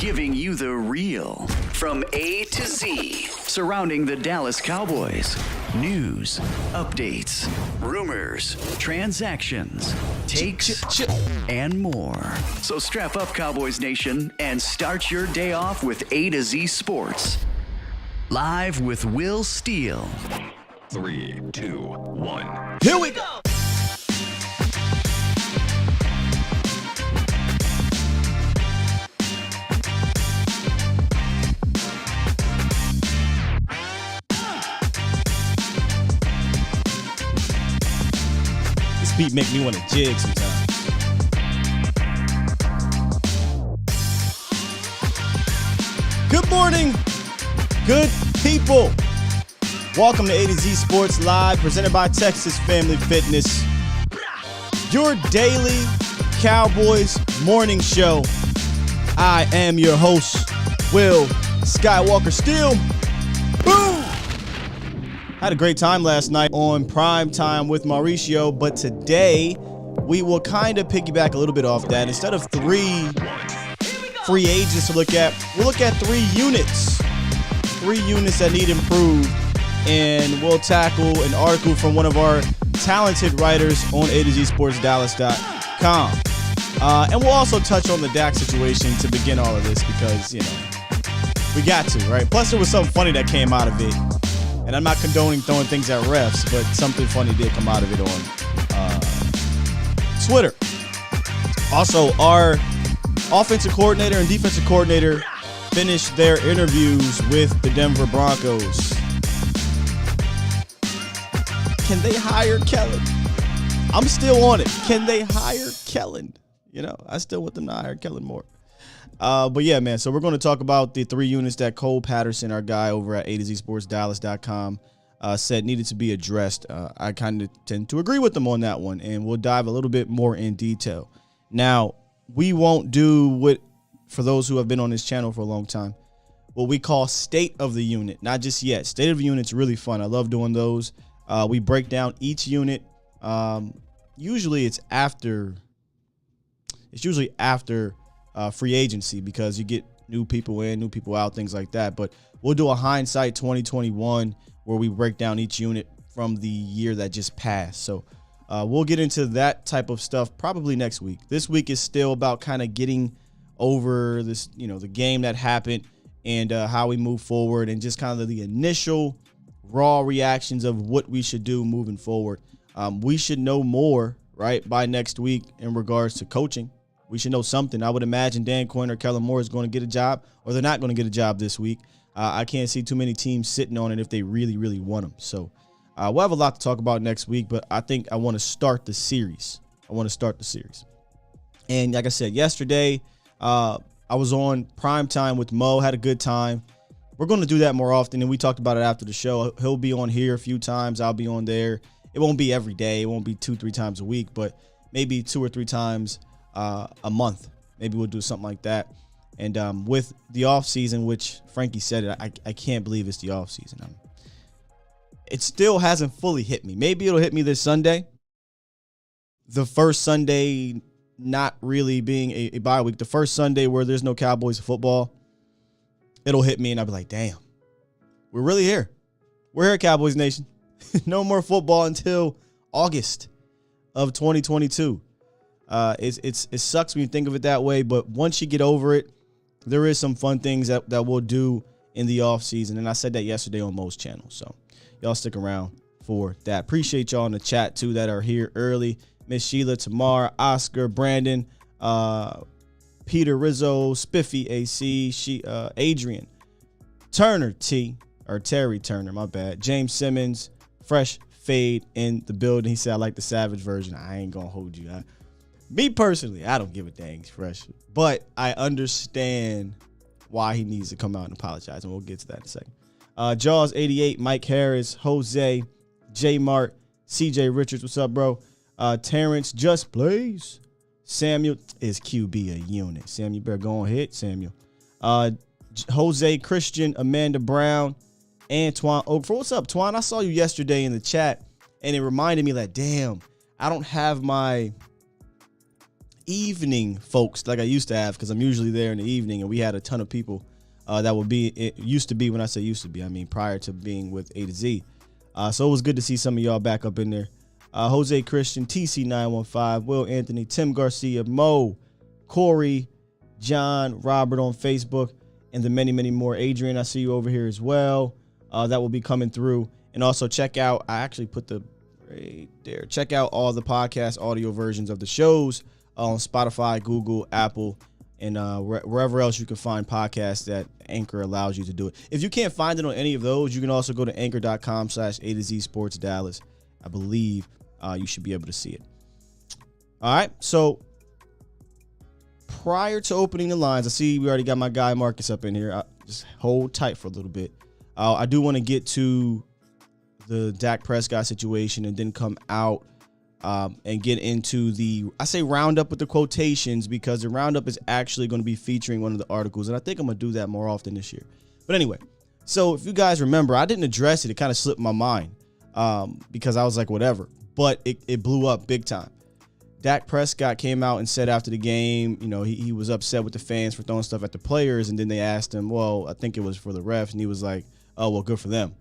giving you the real from A to Z surrounding the Dallas Cowboys. News, updates, rumors, transactions, takes, and more. So strap up, Cowboys Nation, and start your day off with A to Z Sports. Live with Will Steele. 3, 2, 1. Here we go. This beat make me want to jig sometimes. Good morning, good people. Welcome to A to Z Sports Live, presented by Texas Family Fitness. Your daily Cowboys morning show. I am your host, Will Skywalker Steele. Boom! Had a great time last night on Prime Time with Mauricio, but today we will kind of piggyback a little bit off that. Instead of 3 free agents to look at, we'll look at 3 units. 3 units that need improved. And we'll tackle an article from one of our talented writers on A to Z Sports Dallas.com. And we'll also touch on the Dak situation to begin all of this because, you know, we got to, right? Plus, there was something funny that came out of it. And I'm not condoning throwing things at refs, but something funny did come out of it on Twitter. Also, our offensive coordinator and defensive coordinator finished their interviews with the Denver Broncos. Can they hire Kellen? I'm still on it. Can they hire Kellen? You know, I still want them to hire Kellen more. But yeah, man, so we're going to talk about the 3 units that Cole Patterson, our guy over at A to Z Sports Dallas.com, said needed to be addressed. I kind of tend to agree with them on that one, and we'll dive a little bit more in detail. Now, we won't do what, for those who have been on this channel for a long time, what we call State of the Unit. Not just yet. State of the Unit's really fun. I love doing those. We break down each unit. Usually it's usually after free agency because you get new people in, new people out, things like that. But we'll do a hindsight 2021 where we break down each unit from the year that just passed. So we'll get into that type of stuff probably next week. This week is still about kind of getting over this, you know, the game that happened and how we move forward and just kind of the initial raw reactions of what we should do moving forward. We should know more, right, by next week in regards to coaching. We should know something. I would imagine Dan Quinn or Kellen Moore is going to get a job, or they're not going to get a job this week. I can't see too many teams sitting on it if they really, really want them. So we'll have a lot to talk about next week, but I think I want to start the series. And like I said, yesterday, I was on Prime Time with Mo, had a good time. We're going to do that more often, and we talked about it after the show. He'll be on here a few times. I'll be on there. It won't be every day. It won't be 2-3 times a week, but maybe 2 or 3 times a month. Maybe we'll do something like that. And with the off season, which Frankie said it, I can't believe it's the off season. It still hasn't fully hit me. Maybe it'll hit me this Sunday. The first Sunday not really being a bye week. The first Sunday where there's no Cowboys football. It'll hit me and I'll be like, damn, we're really here. We're here, Cowboys Nation. No more football until August of 2022. It sucks when you think of it that way, but once you get over it, there is some fun things that we'll do in the off season. And I said that yesterday on Mo's channel. So y'all stick around for that. Appreciate y'all in the chat too that are here early. Miss Sheila, Tamar, Oscar, Brandon, Peter Rizzo, Spiffy AC, Adrian, Turner Terry Turner, my bad. James Simmons, Fresh Fade in the building. He said, I like the Savage version. I ain't gonna hold you. Me personally, I don't give a dang, Fresh. But I understand why he needs to come out and apologize, and we'll get to that in a second. Jaws 88, Mike Harris, Jose, J Mart, CJ Richards, what's up, bro? Terrence Just Plays. Samuel is QB a unit. Samuel, you better go on hit, Samuel. Jose Christian, Amanda Brown, Antoine. Oh, what's up, Twan? I saw you yesterday in the chat, and it reminded me that, damn, I don't have my evening folks like I used to have, because I'm usually there in the evening, and we had a ton of people that would be, it used to be, when I say used to be, I mean prior to being with A to Z. So it was good to see some of y'all back up in there. Jose Christian, TC915, Will Anthony, Tim Garcia, Mo, Corey, John, Robert on Facebook, and the many, many more. Adrian, I see you over here as well. That will be coming through. And also check out, I actually put the right there. Check out all the podcast audio versions of the shows on Spotify, Google, Apple, and wherever else you can find podcasts that Anchor allows you to do it. If you can't find it on any of those, you can also go to anchor.com/A to Z Sports Dallas. I believe you should be able to see it. All right, so prior to opening the lines, I see we already got my guy Marcus up in here. Just hold tight for a little bit. I do want to get to the Dak Prescott situation and then come out and get into I say roundup with the quotations, because the roundup is actually going to be featuring one of the articles, and I think I'm going to do that more often this year. But anyway, so if you guys remember, I didn't address it. It kind of slipped my mind because I was like, whatever. But it blew up big time. Dak Prescott came out and said after the game, you know, he was upset with the fans for throwing stuff at the players, and then they asked him, well, I think it was for the refs, and he was like, oh, well, good for them.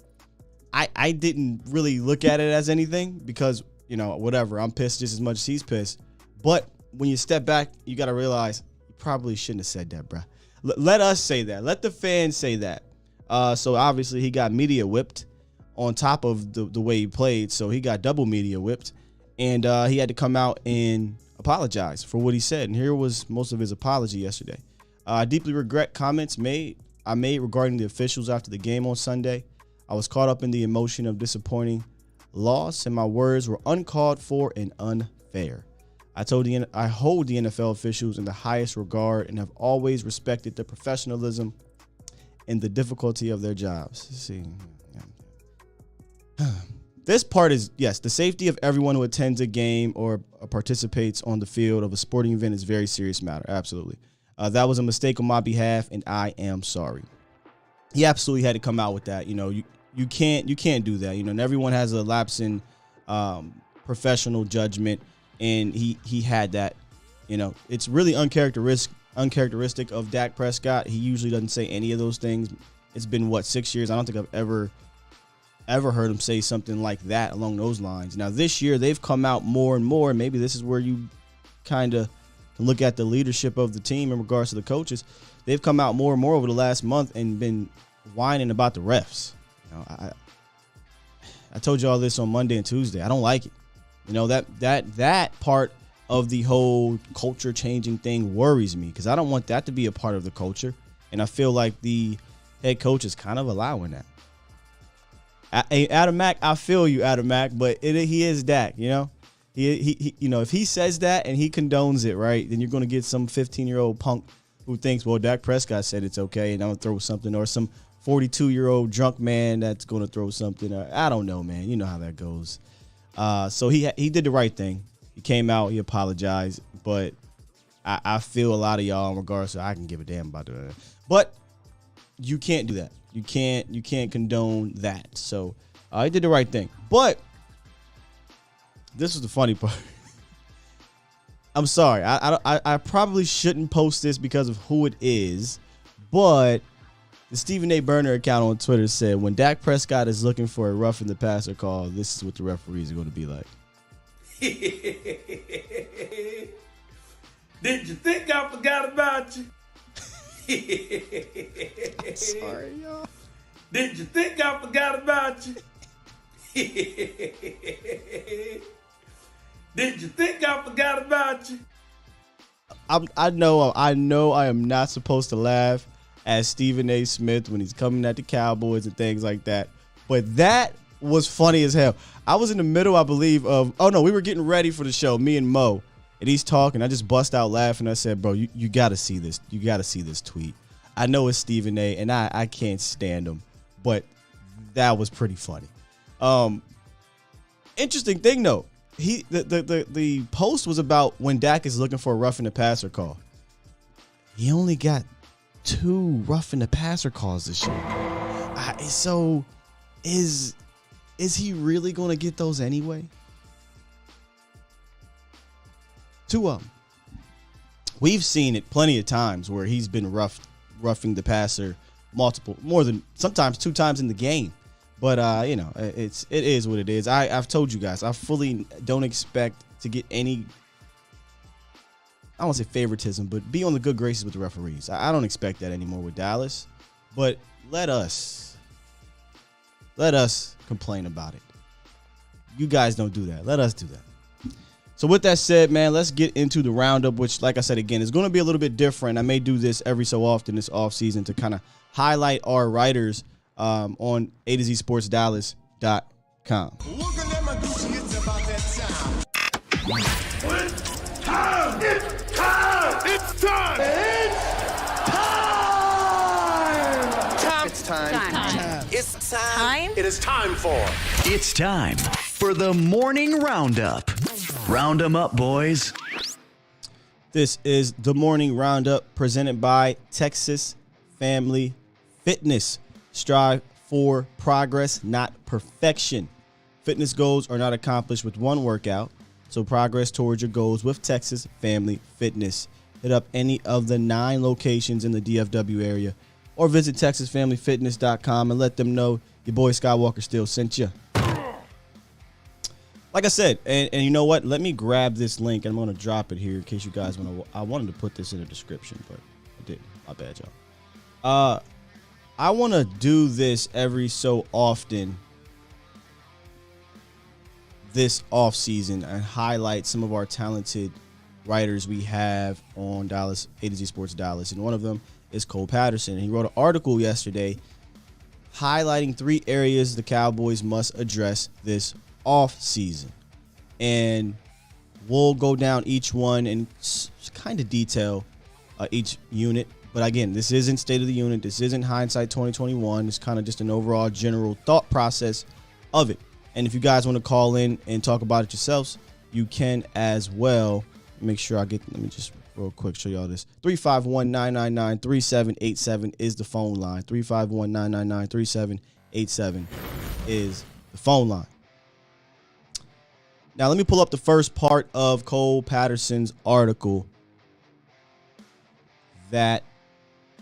I didn't really look at it as anything because, you know, whatever, I'm pissed just as much as he's pissed. But when you step back, you got to realize you probably shouldn't have said that, bro. Let us say that. Let the fans say that. So obviously he got media whipped on top of the way he played. So he got double media whipped, and he had to come out and apologize for what he said. And here was most of his apology yesterday. I deeply regret comments I made regarding the officials after the game on Sunday. I was caught up in the emotion of disappointing loss, and my words were uncalled for and unfair. I hold the NFL officials in the highest regard and have always respected the professionalism and the difficulty of their jobs. Let's see. This part is, yes, the safety of everyone who attends a game or participates on the field of a sporting event is a very serious matter. Absolutely. That was a mistake on my behalf, and I am sorry. He absolutely had to come out with that. You know, you can't do that. You know, and everyone has a lapse in professional judgment, and he had that. You know, it's really uncharacteristic of Dak Prescott. He usually doesn't say any of those things. It's been 6 years. I don't think I've ever heard him say something like that along those lines. Now this year they've come out more and more. Maybe this is where you kind of look at the leadership of the team in regards to the coaches. They've come out more and more over the last month and been whining about the refs. You know, I told you all this on Monday and Tuesday. I don't like it. You know, that part of the whole culture changing thing worries me, because I don't want that to be a part of the culture. And I feel like the head coach is kind of allowing that. Adam Mack, I feel you, Adam Mack, but he is Dak, you know? He you know, if he says that and he condones it, right, then you're going to get some 15-year-old punk who thinks, well, Dak Prescott said it's okay and I'm going to throw something, or some 42-year-old drunk man that's going to throw something. I don't know, man. You know how that goes. So he did the right thing. He came out, he apologized, but I feel a lot of y'all in regards to I can give a damn about that. But you can't do that. You can't condone that. So he did the right thing. But this was the funny part. I'm sorry. I probably shouldn't post this because of who it is, but the Stephen A. Burner account on Twitter said, when Dak Prescott is looking for a roughing the passer call, this is what the referees are going to be like. Did you think I forgot about you? Sorry, y'all. Did you think I forgot about you? Did you think I forgot about you? I know I am not supposed to laugh at Stephen A. Smith when he's coming at the Cowboys and things like that, but that was funny as hell. I was in the middle, I believe, we were getting ready for the show, me and Mo, and he's talking. I just bust out laughing. I said, bro, you got to see this. You got to see this tweet. I know it's Stephen A., and I can't stand him, but that was pretty funny. Interesting thing, though. The post was about when Dak is looking for a roughing the passer call. He only got 2 roughing the passer calls this year. So is he really going to get those anyway? 2 of them. We've seen it plenty of times where he's been roughing the passer more than sometimes 2 times in the game. But it is what it is. I've told you guys, I fully don't expect to get any, I don't want to say favoritism, but be on the good graces with the referees. I don't expect that anymore with Dallas. But let us complain about it. You guys don't do that. Let us do that. So with that said, man, let's get into the roundup, which, like I said, again, is going to be a little bit different. I may do this every so often this offseason to kind of highlight our writers on A to Z Sports Dallas.com. It's time for the morning roundup. Round 'em up, boys. This is the morning roundup presented by Texas Family Fitness. Strive for progress, not perfection. Fitness goals are not accomplished with one workout, so progress towards your goals with Texas Family Fitness. Hit up any of the 9 locations in the DFW area or visit TexasFamilyFitness.com and let them know your boy Skywalker still sent you. Like I said, and you know what? Let me grab this link, and I'm going to drop it here in case you guys want to. I wanted to put this in the description, but I didn't. My bad, y'all. I want to do this every so often this offseason and highlight some of our talented writers we have on Dallas, A to Z Sports Dallas, and one of them is Cole Patterson. He wrote an article yesterday highlighting 3 areas the Cowboys must address this off season, and we'll go down each one and kind of detail each unit. But again, this isn't state of the unit. This isn't hindsight 2021. It's kind of just an overall general thought process of it. And if you guys want to call in and talk about it yourselves, you can as well. Make sure let me just real quick show y'all this. 351-999-3787 is the phone line. 351-999-3787 is the phone line. Now, let me pull up the first part of Cole Patterson's article that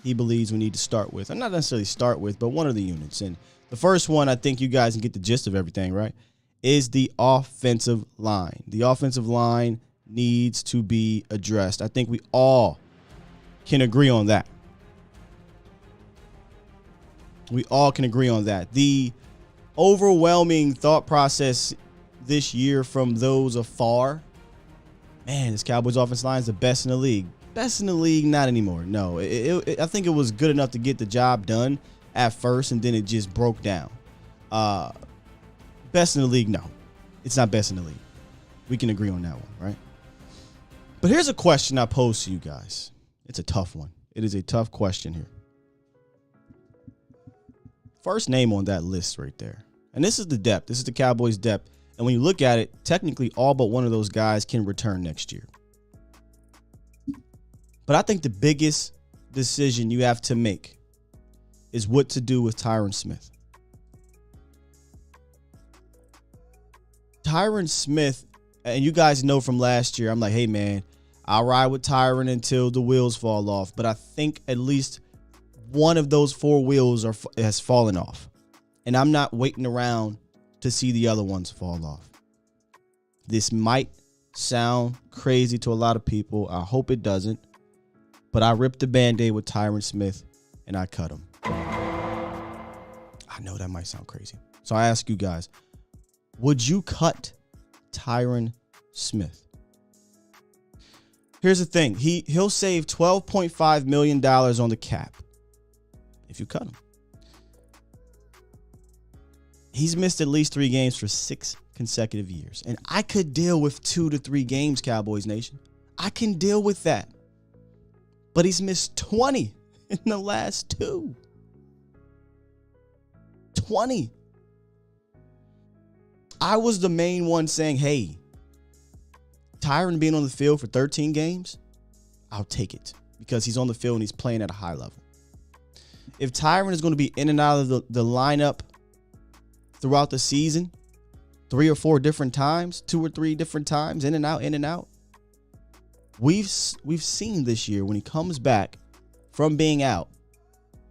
he believes we need to start with. And not necessarily start with, but one of the units. And the first one, I think you guys can get the gist of everything, right, is the offensive line. The offensive line needs to be addressed. I think we all can agree on that. We all can agree on that. The overwhelming thought process this year from those afar, man, this Cowboys offensive line is the best in the league. Best in the league, not anymore. No, I think it was good enough to get the job done at first, and then it just broke down. Best in the league, no. It's not best in the league. We can agree on that one, right? But here's a question I pose to you guys. It's a tough one. It is a tough question here. First name on that list right there. And this is the depth. This is the Cowboys' depth. And when you look at it, technically all but one of those guys can return next year. But I think the biggest decision you have to make is what to do with Tyron Smith. Tyron Smith, and you guys know from last year, I'm like, hey, man, I'll ride with Tyron until the wheels fall off. But I think at least one of those 4 wheels has fallen off. And I'm not waiting around to see the other ones fall off. This might sound crazy to a lot of people. I hope it doesn't. But I ripped the Band-Aid with Tyron Smith, and I cut him. I know that might sound crazy. So I ask you guys, would you cut Tyron Smith? Here's the thing. He'll save $12.5 million on the cap if you cut him. He's missed at least 3 games for 6 consecutive years. And I could deal with 2 to 3 games, Cowboys Nation. I can deal with that. But he's missed 20 in the last 2. 20. I was the main one saying, hey, Tyron being on the field for 13 games, I'll take it because he's on the field and he's playing at a high level. If Tyron is going to be in and out of the lineup throughout the season, 3 or 4 different times, 2 or 3 different times, in and out, we've seen this year when he comes back from being out,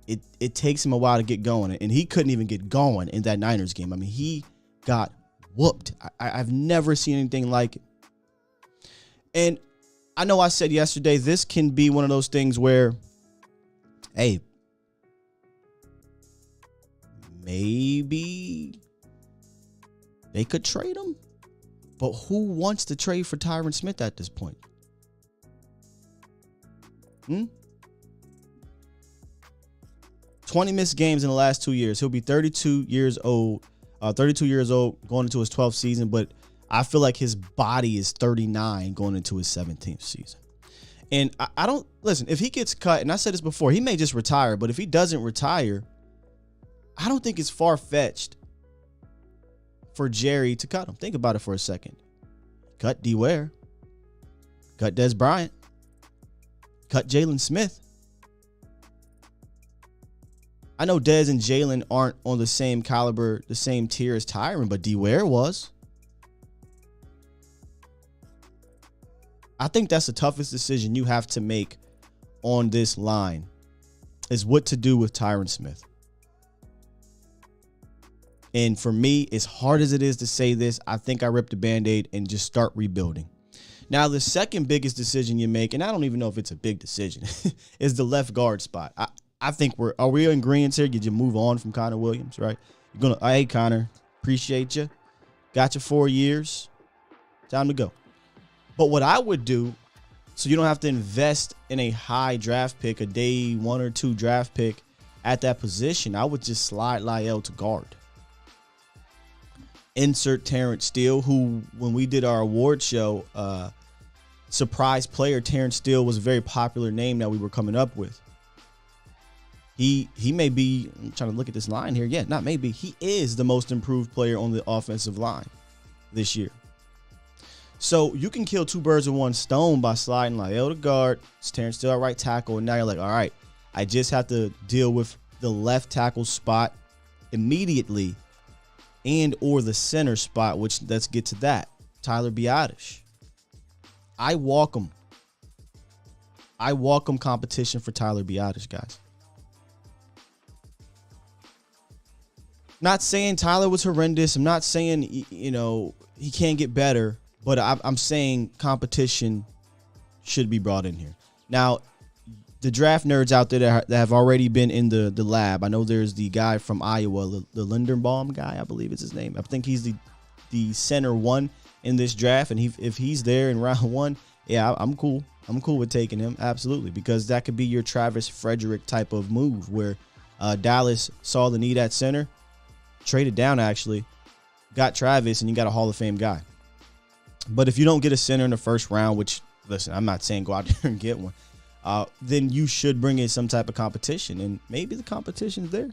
it takes him a while to get going, and he couldn't even get going in that Niners game. I mean, he got whooped. I've never seen anything like it. And I know I said yesterday, this can be one of those things where, hey, maybe they could trade him, but who wants to trade for Tyron Smith at this point? 20 missed games in the last 2 years. He'll be 32 years old going into his 12th season, but I feel like his body is 39 going into his 17th season. And I don't, listen, if he gets cut, and I said this before, he may just retire, but if he doesn't retire, I don't think it's far-fetched for Jerry to cut him. Think about it for a second. Cut D. Ware. Cut Des Bryant. Cut Jalen Smith. I know Dez and Jalen aren't on the same caliber, the same tier as Tyron, but D. Ware was. I think that's the toughest decision you have to make on this line, is what to do with Tyron Smith. And for me, as hard as it is to say this, I think I ripped the Band-Aid and just start rebuilding. Now, the second biggest decision you make, and I don't even know if it's a big decision, is the left guard spot. I think are we in agreement here? Did you move on from Connor Williams, right? Hey, Connor, appreciate you. Got you 4 years. Time to go. But what I would do, so you don't have to invest in a high draft pick, a day 1 or 2 draft pick at that position, I would just slide Lyle to guard. Insert Terrence Steele, who, when we did our award show, surprise player, Terrence Steele was a very popular name that we were coming up with. He may be, I'm trying to look at this line here. Yeah, not maybe. He is the most improved player on the offensive line this year. So you can kill 2 birds with 1 stone by sliding Lyle to guard, Terrence Steele at right tackle, and now you're like, all right, I just have to deal with the left tackle spot immediately and or the center spot, which let's get to that. Tyler Biadasz. I welcome competition for Tyler Biadasz, guys. Not saying Tyler was horrendous. I'm not saying, he can't get better, but I'm saying competition should be brought in here. Now, the draft nerds out there that have already been in the lab, I know there's the guy from Iowa, the Linderbaum guy, I believe is his name. I think he's the center 1 in this draft, and if he's there in round 1, yeah, I'm cool. I'm cool with taking him, absolutely, because that could be your Travis Frederick type of move where Dallas saw the need at center, traded down actually, got Travis, and you got a Hall of Fame guy. But if you don't get a center in the first round, which, listen, I'm not saying go out there and get one, then you should bring in some type of competition, and maybe the competition's there.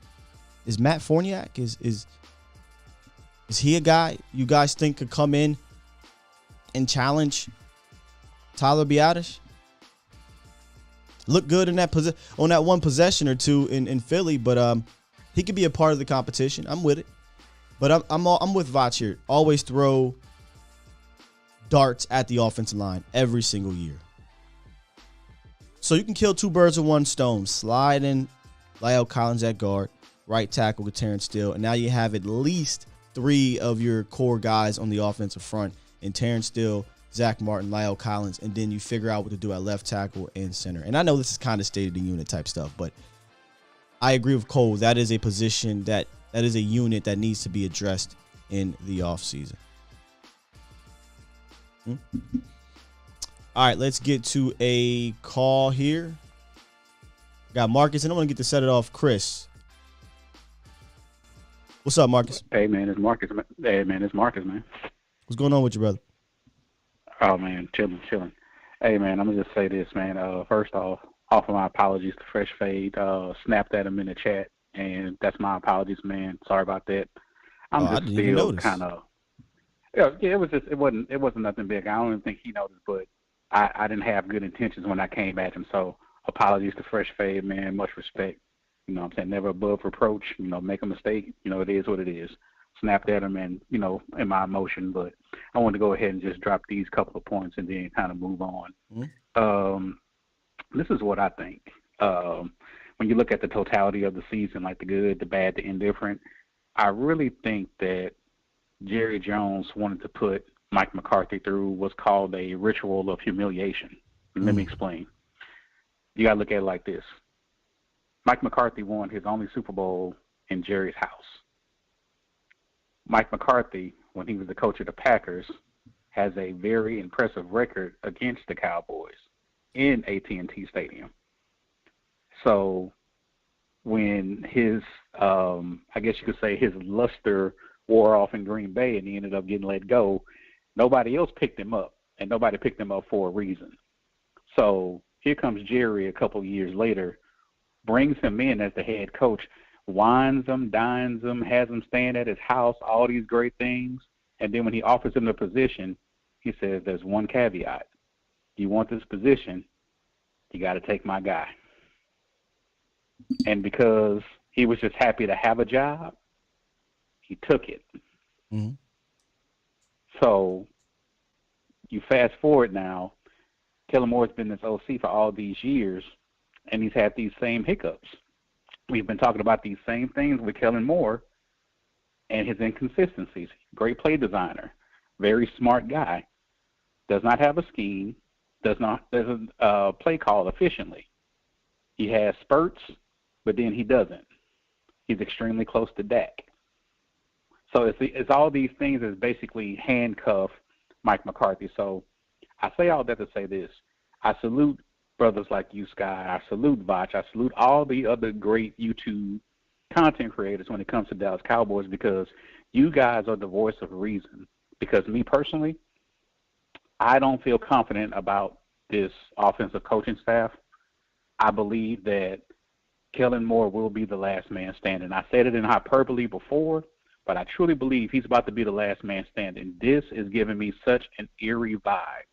Is Matt Forniak, is he a guy you guys think could come in and challenge Tyler Biadasz? Look good in that on that one possession or two in Philly, but he could be a part of the competition. I'm with it, but I'm with Vach here. Always throw darts at the offensive line every single year. So you can kill 2 birds with 1 stone. Slide in La'el Collins at guard, right tackle with Terrence Steele, and now you have at least 3 of your core guys on the offensive front in Terrence Steele, Zach Martin, La'el Collins, and then you figure out what to do at left tackle and center. And I know this is kind of state of the unit type stuff, but I agree with Cole. That is a position that is a unit that needs to be addressed in the offseason. All right, let's get to a call here. Got Marcus, and I'm going to get to set it off Chris. What's up, Marcus? Hey, man, it's Marcus. Hey, man, it's Marcus, man. What's going on with you, brother? Oh, man, chilling. Hey, man, I'm going to just say this, man. First off, offer my apologies to Fresh Fade. Snapped at him in the chat, and that's my apologies, man. Sorry about that. I'm just still kind of – yeah, it wasn't nothing big. I don't even think he noticed, but I didn't have good intentions when I came at him. So apologies to Fresh Fade, man. Much respect. You know what I'm saying? Never above reproach. Make a mistake. It is what it is. Snapped at him and, in my emotion. But I want to go ahead and just drop these couple of points and then kind of move on. This is what I think. When you look at the totality of the season, like the good, the bad, the indifferent, I really think that Jerry Jones wanted to put Mike McCarthy through what's called a ritual of humiliation. Let me explain. You got to look at it like this. Mike McCarthy won his only Super Bowl in Jerry's house. Mike McCarthy, when he was the coach of the Packers, has a very impressive record against the Cowboys in AT&T Stadium. So when his, I guess you could say his luster wore off in Green Bay and he ended up getting let go, nobody else picked him up, and nobody picked him up for a reason. So here comes Jerry a couple years later, brings him in as the head coach, wines him, dines him, has him staying at his house, all these great things. And then when he offers him the position, he says, there's one caveat. You want this position, you got to take my guy. And because he was just happy to have a job, he took it. Mm-hmm. So you fast forward now, Kellen Moore's been this OC for all these years, and he's had these same hiccups. We've been talking about these same things with Kellen Moore and his inconsistencies. Great play designer, very smart guy, does not have a scheme, doesn't play call efficiently. He has spurts, but then he doesn't. He's extremely close to Dak. So it's all these things that basically handcuff Mike McCarthy. So I say all that to say this. I salute brothers like you, Sky. I salute Vach. I salute all the other great YouTube content creators when it comes to Dallas Cowboys, because you guys are the voice of reason. Because me personally, I don't feel confident about this offensive coaching staff. I believe that Kellen Moore will be the last man standing. I said it in hyperbole before, but I truly believe he's about to be the last man standing. This is giving me such an eerie vibe,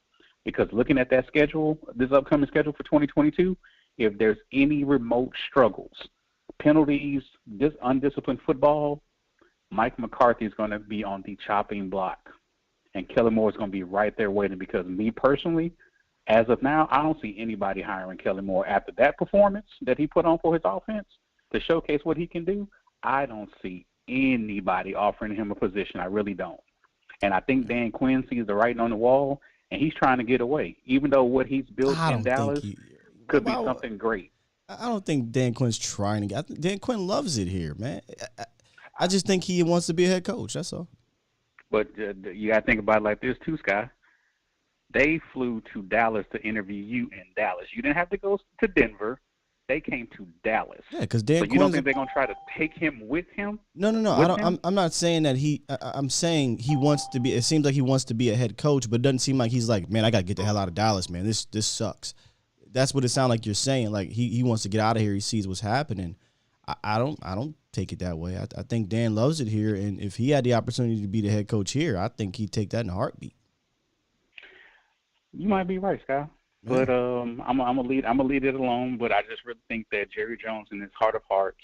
because looking at that schedule, this upcoming schedule for 2022, if there's any remote struggles, penalties, this undisciplined football, Mike McCarthy is going to be on the chopping block, and Kellen Moore is going to be right there waiting. Because me personally, as of now, I don't see anybody hiring Kellen Moore after that performance that he put on for his offense to showcase what he can do. I don't see anybody offering him a position. I really don't. And I think Dan Quinn sees the writing on the wall, and he's trying to get away, even though what he's built in Dallas could be something great. I don't think Dan Quinn's trying to get. I think Dan Quinn loves it here, man. I just think he wants to be a head coach. That's all. But you got to think about it like this too, Sky. They flew to Dallas to interview you in Dallas. You didn't have to go to Denver. They came to Dallas. Yeah, because Dan. So you don't think they're gonna try to take him with him? No. I don't. I'm not saying that he. I'm saying he wants to be. It seems like he wants to be a head coach, but it doesn't seem like he's like, man, I gotta get the hell out of Dallas, man. This sucks. That's what it sounds like you're saying. Like he wants to get out of here. He sees what's happening. I don't take it that way. I think Dan loves it here, and if he had the opportunity to be the head coach here, I think he'd take that in a heartbeat. You might be right, Sky. But I'm gonna lead it alone. But I just really think that Jerry Jones, in his heart of hearts,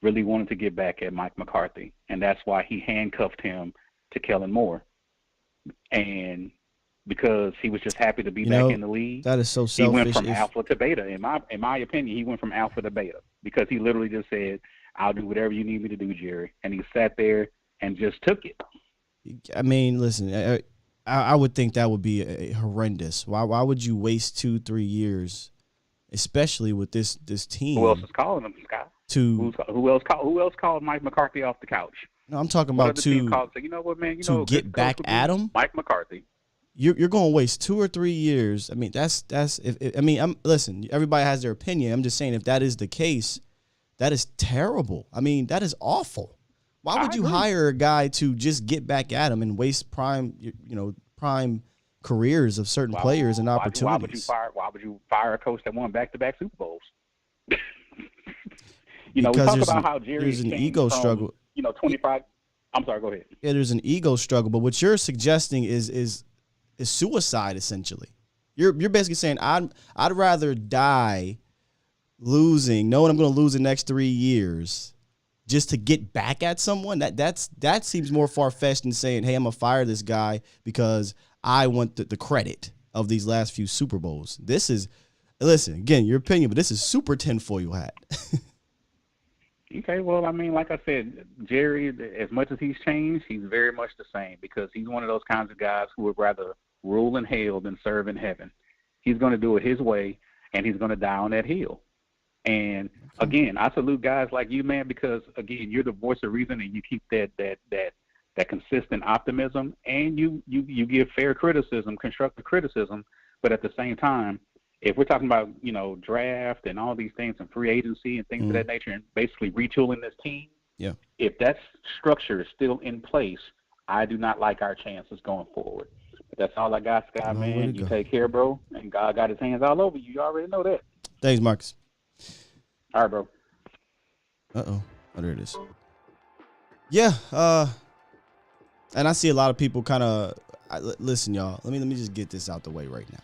really wanted to get back at Mike McCarthy, and that's why he handcuffed him to Kellen Moore. And because he was just happy to be back in the league, that is so selfish. He went from alpha to beta. In my opinion, he went from alpha to beta because he literally just said, "I'll do whatever you need me to do, Jerry," and he sat there and just took it. I mean, listen. I would think that would be horrendous. Why would you waste 2-3 years, especially with this team? Who else is calling him, Scott? Who else called Mike McCarthy off the couch? No, I'm talking about team called, so, you know what, man? Get back at him. Mike McCarthy. You're going to waste 2 or 3 years. I mean, listen. Everybody has their opinion. I'm just saying, if that is the case, that is terrible. I mean, that is awful. Why would you hire a guy to just get back at him and waste prime careers of certain players and opportunities? Why would you fire a coach that won back-to-back Super Bowls? We because talk about how Jerry there's an ego struggle. 25. I'm sorry. Go ahead. Yeah, there's an ego struggle, but what you're suggesting is suicide. Essentially, you're basically saying I'd rather die losing, knowing I'm going to lose the next 3 years, just to get back at someone, that seems more far-fetched than saying, hey, I'm going to fire this guy because I want the credit of these last few Super Bowls. This is, listen, again, your opinion, but this is super tinfoil hat. Okay, well, I mean, like I said, Jerry, as much as he's changed, he's very much the same because he's one of those kinds of guys who would rather rule in hell than serve in heaven. He's going to do it his way, and he's going to die on that hill. And, again, I salute guys like you, man, because, again, you're the voice of reason, and you keep that consistent optimism, and you give fair criticism, constructive criticism, but at the same time, if we're talking about, draft and all these things and free agency and things of that nature and basically retooling this team, if that structure is still in place, I do not like our chances going forward. But that's all I got, Scott, man. You take care, bro, and God got his hands all over you. You already know that. Thanks, Marcus. All right, bro. Uh-oh. Oh, there it is. Yeah, and I see a lot of people kind of listen, y'all. Let me just get this out the way right now.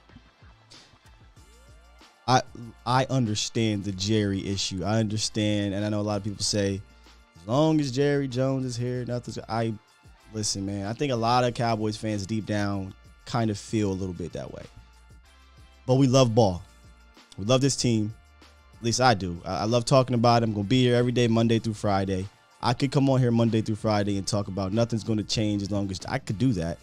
I understand the Jerry issue. I understand, and I know a lot of people say, as long as Jerry Jones is here, nothing's. Listen, man. I think a lot of Cowboys fans deep down kind of feel a little bit that way. But we love ball. We love this team. At least I do. I love talking about it. I'm gonna be here every day, Monday through Friday. I could come on here Monday through Friday and talk about nothing's going to change as long as I could do that.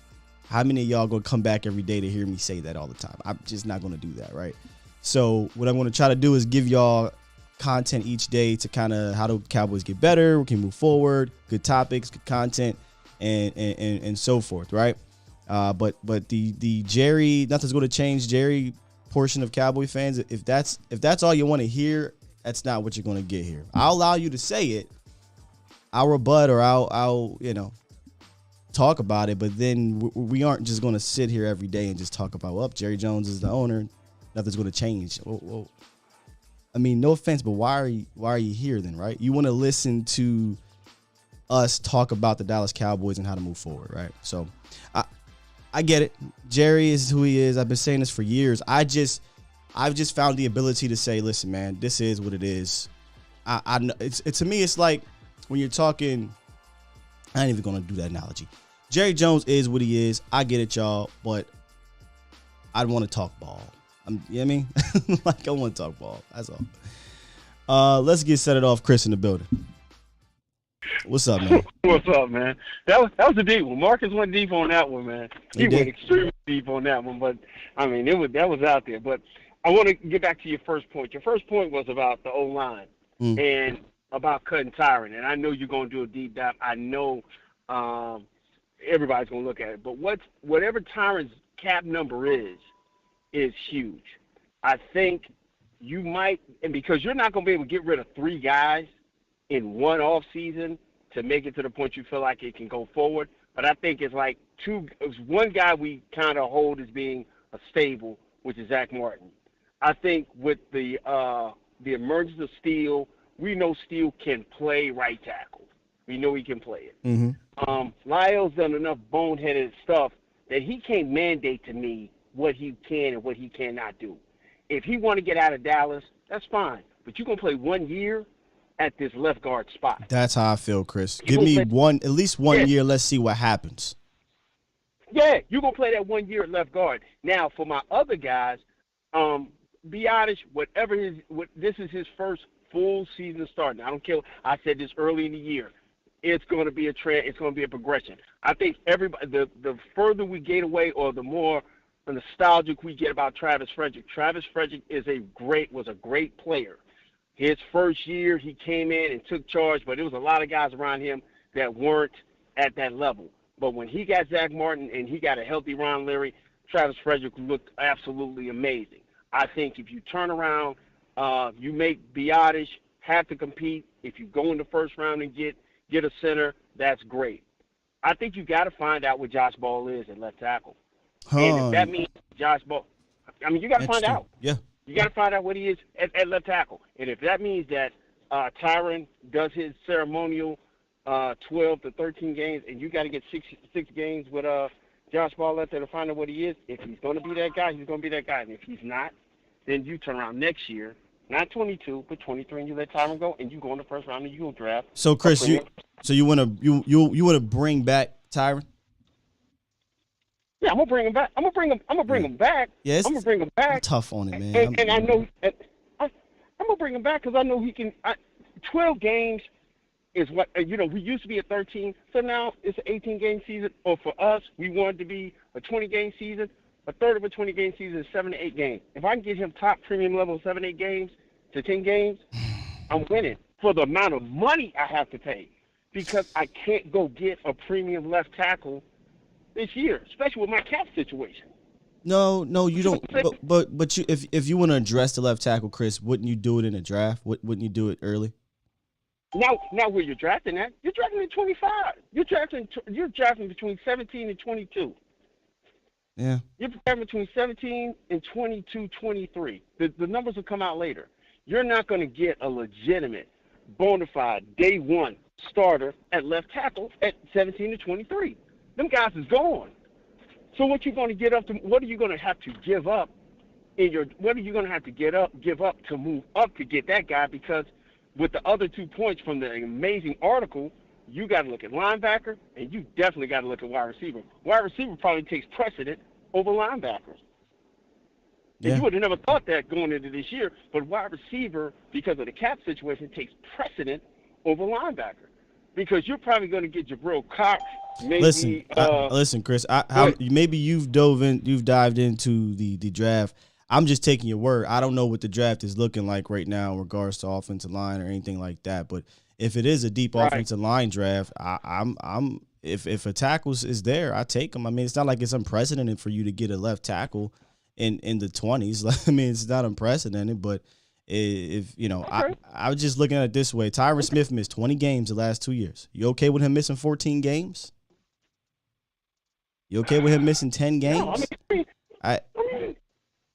How many of y'all going to come back every day to hear me say that all the time? I'm just not going to do that, right? So what I'm going to try to do is give y'all content each day to kind of how do Cowboys get better, we can move forward, good topics, good content, and so forth, right? But the Jerry, nothing's going to change Jerry portion of Cowboy fans. If that's all you want to hear, that's not what you're going to get here. I'll allow you to say it. I'll rebut or I'll talk about it, but then we aren't just going to sit here every day and just talk about, well, Jerry Jones is the owner, nothing's going to change. Well, I mean, no offense, but why are you here then, right? You want to listen to us talk about the Dallas Cowboys and how to move forward, right? So I get it. Jerry is who he is. I've been saying this for years. I've just found the ability to say, listen, man, this is what it is. To me, it's like when you're talking, I ain't even going to do that analogy. Jerry Jones is what he is. I get it, y'all, but I want to talk ball. You know what I mean? Like, I want to talk ball. That's all. Let's get set it off. Chris in the building. What's up, man? What's up, man? That was a deep one. Marcus went deep on that one, man. He went extremely deep on that one, but I mean, that was out there. But I want to get back to your first point. Your first point was about the O-line and about cutting Tyron, and I know you're going to do a deep dive. I know everybody's going to look at it, but whatever Tyron's cap number is huge. I think you might, and because you're not going to be able to get rid of 3 guys in one off season to make it to the point you feel like it can go forward, but I think it's like one guy we kind of hold as being a stable, which is Zach Martin. I think with the emergence of Steele, we know Steele can play right tackle. We know he can play it. Mm-hmm. Lyle's done enough boneheaded stuff that he can't mandate to me what he can and what he cannot do. If he want to get out of Dallas, that's fine. But you're going to play 1 year at this left guard spot. That's how I feel, Chris. Give me at least one year. Let's see what happens. Yeah, you're going to play that 1 year at left guard. Now, for my other guys, be honest, this is his first full season starting. I don't care. I said this early in the year. It's going to be a trend. It's going to be a progression. I think everybody, the further we get away or the more nostalgic we get about Travis Frederick. Travis Frederick was a great player. His first year, he came in and took charge, but there was a lot of guys around him that weren't at that level. But when he got Zach Martin and he got a healthy Ron Leary, Travis Frederick looked absolutely amazing. I think if you turn around, you make Biotish have to compete. If you go in the first round and get a center, that's great. I think you got to find out what Josh Ball is at left tackle. And if that means Josh Ball, I mean, you got to find out. Yeah. You got to find out what he is at left tackle. And if that means that Tyron does his ceremonial 12 to 13 games, and you got to get six games with Josh Ball out there to find out what he is, if he's going to be that guy, he's going to be that guy. And if he's not, then you turn around next year not 22, but 23, and you let Tyron go, and you go in the first round, and you go draft. So Chris, you wanna bring back Tyron? Yeah, I'm gonna bring him back. I'm gonna bring him back. Yeah, I'm gonna bring him back. I'm tough on it, man. And I know I'm gonna bring him back because I know he can. 12 games is what we used to be at 13, so now it's an 18-game season. Or for us, we wanted to be a 20-game season. A third of a 20-game season is 7 to 8 games. If I can get him top premium level 7 8 games to 10 games, I'm winning for the amount of money I have to pay because I can't go get a premium left tackle this year, especially with my cap situation. No, you don't. But you, if you want to address the left tackle, Chris, wouldn't you do it in a draft? Wouldn't you do it early? Now where you're drafting at, you're drafting at 25. You're drafting between 17 and 22. Yeah. You're drafting between 17 and 22, 23. The numbers will come out later. You're not going to get a legitimate, bona fide, day one starter at left tackle at 17 to 23. Them guys is gone. So what you're going to get up to? What are you going to have to give up What are you going to have to give up to move up to get that guy? Because with the other 2 points from the amazing article, you got to look at linebacker, and you definitely got to look at wide receiver. Wide receiver probably takes precedent over linebackers. Yeah. And you would have never thought that going into this year, but wide receiver, because of the cap situation, takes precedent over linebacker. Because you're probably going to get Jabril Cox. Maybe, listen, Chris. Maybe you've dived into the draft. I'm just taking your word. I don't know what the draft is looking like right now in regards to offensive line or anything like that. But if it is a deep offensive line draft, if a tackle is there, I take him. I mean, it's not like it's unprecedented for you to get a left tackle in the 20s. I mean, it's not unprecedented, but if I was just looking at it this way. Tyron Smith missed 20 games the last 2 years. You okay with him missing 14 games? You okay with him missing 10 games?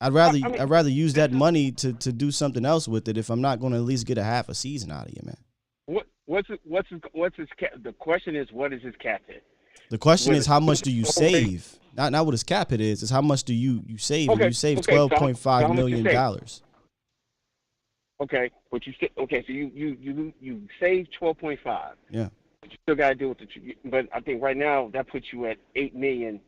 I'd rather use that money to do something else with it if I'm not going to at least get a half a season out of you, man. What's his cap? The question is, what is his cap hit? The question is, how much do you save? Not what his cap hit is. It's how much do you save? Okay, you save $12.5 million. Okay, but so you save 12.5. Yeah. But you still got to deal with but I think right now that puts you at $8 million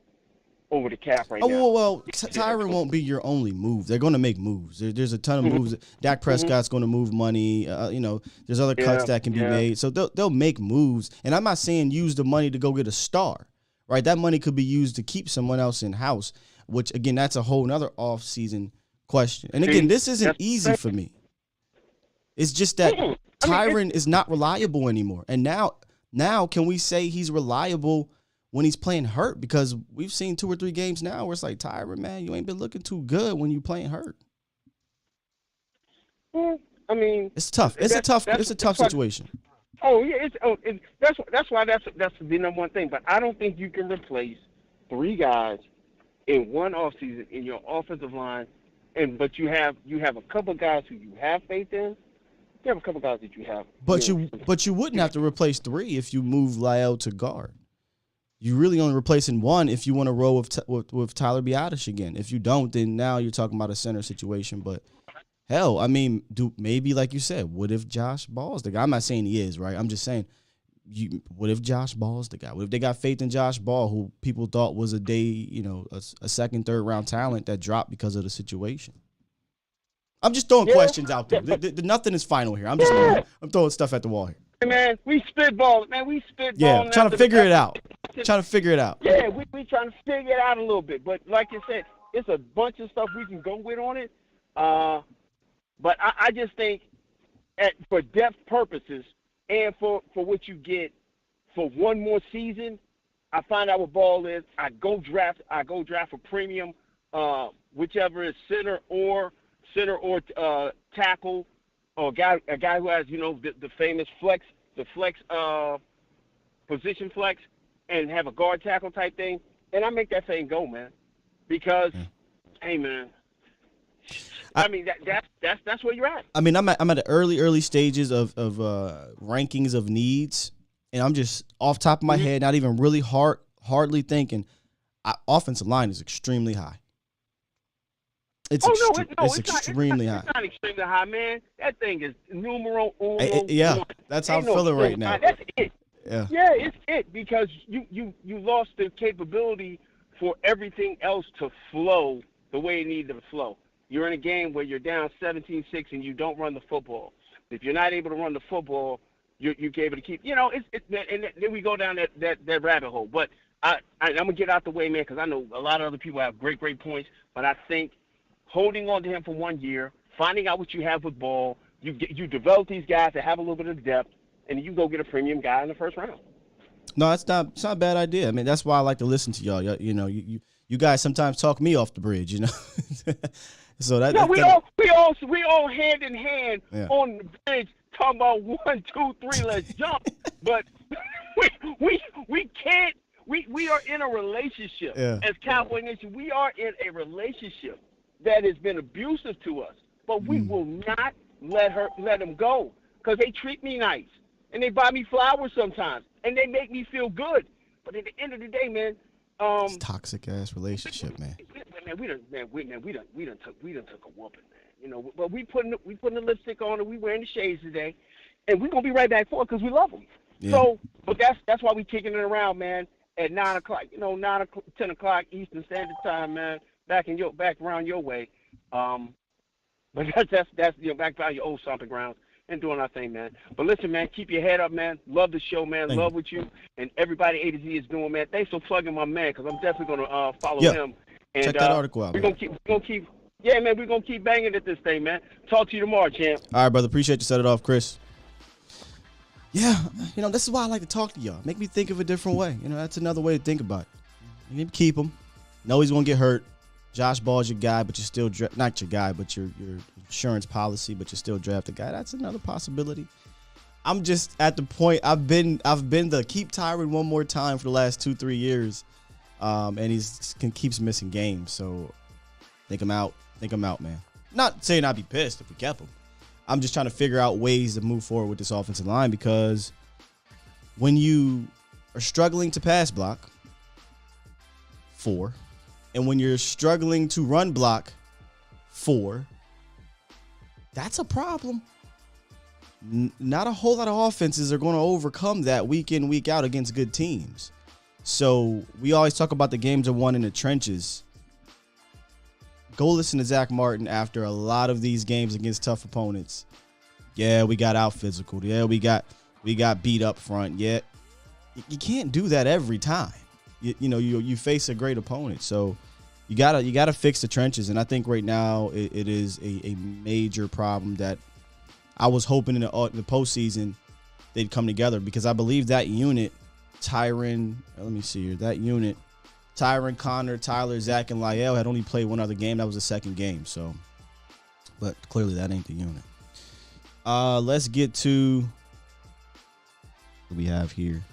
over the cap right now. Well, Tyron won't be your only move. They're going to make moves. There's a ton of moves. Dak Prescott's going to move money. There's other cuts that can be made. So they'll make moves. And I'm not saying use the money to go get a star, right? That money could be used to keep someone else in house, which again, that's a whole nother off-season question. And again, this isn't easy for me. It's just that Tyron is not reliable anymore. And now can we say he's reliable when he's playing hurt? Because we've seen 2 or 3 games now where it's like, Tyron, man, you ain't been looking too good when you playing hurt. I mean, it's tough. It's a tough situation. That's why that's the number one thing. But I don't think you can replace 3 guys in one offseason in your offensive line, but you have a couple of guys who you have faith in. You have a couple of guys that you have. But you wouldn't have to replace 3 if you move Lyle to guard. You really only replacing 1 if you want to roll with Tyler Biadasz again. If you don't, then now you're talking about a center situation. But hell, I mean, maybe like you said, what if Josh Ball's the guy? I'm not saying he is, right? I'm just saying, what if Josh Ball's the guy? What if they got faith in Josh Ball, who people thought was a second, third round talent that dropped because of the situation? I'm just throwing questions out there. Nothing is final here. I'm throwing stuff at the wall here. Hey man, we spitball. Man, we spitball. Yeah, trying to figure it out. Yeah, we trying to figure it out a little bit. But like you said, it's a bunch of stuff we can go with on it. But I just think for depth purposes and for what you get for one more season, I find out what Ball is. I go draft a premium, whichever is center or tackle, or a guy who has the famous flex position flex, and have a guard tackle type thing, and I make that thing go, man. Because, hey man, I mean that's where you're at. I mean, I'm at the early stages of rankings of needs, and I'm just off top of my head, not even really hardly thinking. Offensive line is extremely high. It's extremely high. It's not extremely high, man. That thing is numero uno. Yeah, that's how I'm feeling right now. That's it. Yeah. Yeah, it's it because you lost the capability for everything else to flow the way it needed to flow. You're in a game where you're down 17-6 and you don't run the football. If you're not able to run the football, you're able to keep. And then we go down that rabbit hole. But I'm gonna get out the way, man, because I know a lot of other people have great points. But I think holding on to him for 1 year, finding out what you have with Ball, you develop these guys that have a little bit of depth, and you go get a premium guy in the first round. No, it's not a bad idea. I mean, that's why I like to listen to y'all. You guys sometimes talk me off the bridge, So that. Yeah, we all hand in hand on the bridge talking about 1, 2, 3, let's jump. But we can't. We are in a relationship as Cowboy Nation. We are in a relationship that has been abusive to us, but we will not let them go because they treat me nice and they buy me flowers sometimes and they make me feel good. But at the end of the day, man, it's toxic ass relationship, man. We done took a whooping, man. But we putting the lipstick on and we wearing the shades today, and we're gonna be right back for it because we love them. Yeah. So, but that's why we kicking it around, man. At 9 o'clock, 10 o'clock Eastern Standard Time, man. Back around your way. But that's back by your old stomping grounds and doing our thing, man. But listen, man, keep your head up, man. Love the show, man. Love what you and everybody A to Z is doing, man. Thanks for plugging my man, because I'm definitely gonna follow him. And check that article out. We're gonna keep. Yeah, man, we're gonna keep banging at this thing, man. Talk to you tomorrow, champ. All right, brother. Appreciate you. Set it off, Chris. Yeah, this is why I like to talk to y'all. Make me think of a different way. That's another way to think about it. You need to keep him. Know he's gonna get hurt. Josh Ball's your guy, but you're still not your guy, but your insurance policy, but you're still draft a guy. That's another possibility. I'm just at the point I've been the keep Tyron one more time for the last 2-3 years, and keeps missing games. So think him out, man. Not saying I'd be pissed if we kept him. I'm just trying to figure out ways to move forward with this offensive line, because when you are struggling to pass block, 4, and when you're struggling to run block, 4, that's a problem. Not a whole lot of offenses are going to overcome that week in, week out against good teams. So we always talk about the games are won in the trenches. Go listen to Zach Martin after a lot of these games against tough opponents. Yeah, we got out physical. Yeah, we got beat up front. Yeah, you can't do that every time. You face a great opponent, so you gotta fix the trenches. And I think right now it is a major problem that I was hoping in the postseason they'd come together, because I believe that unit, Tyron, Connor, Tyler, Zach, and Lyell had only played one other game. That was the second game. So, but clearly that ain't the unit. Let's get to what we have here.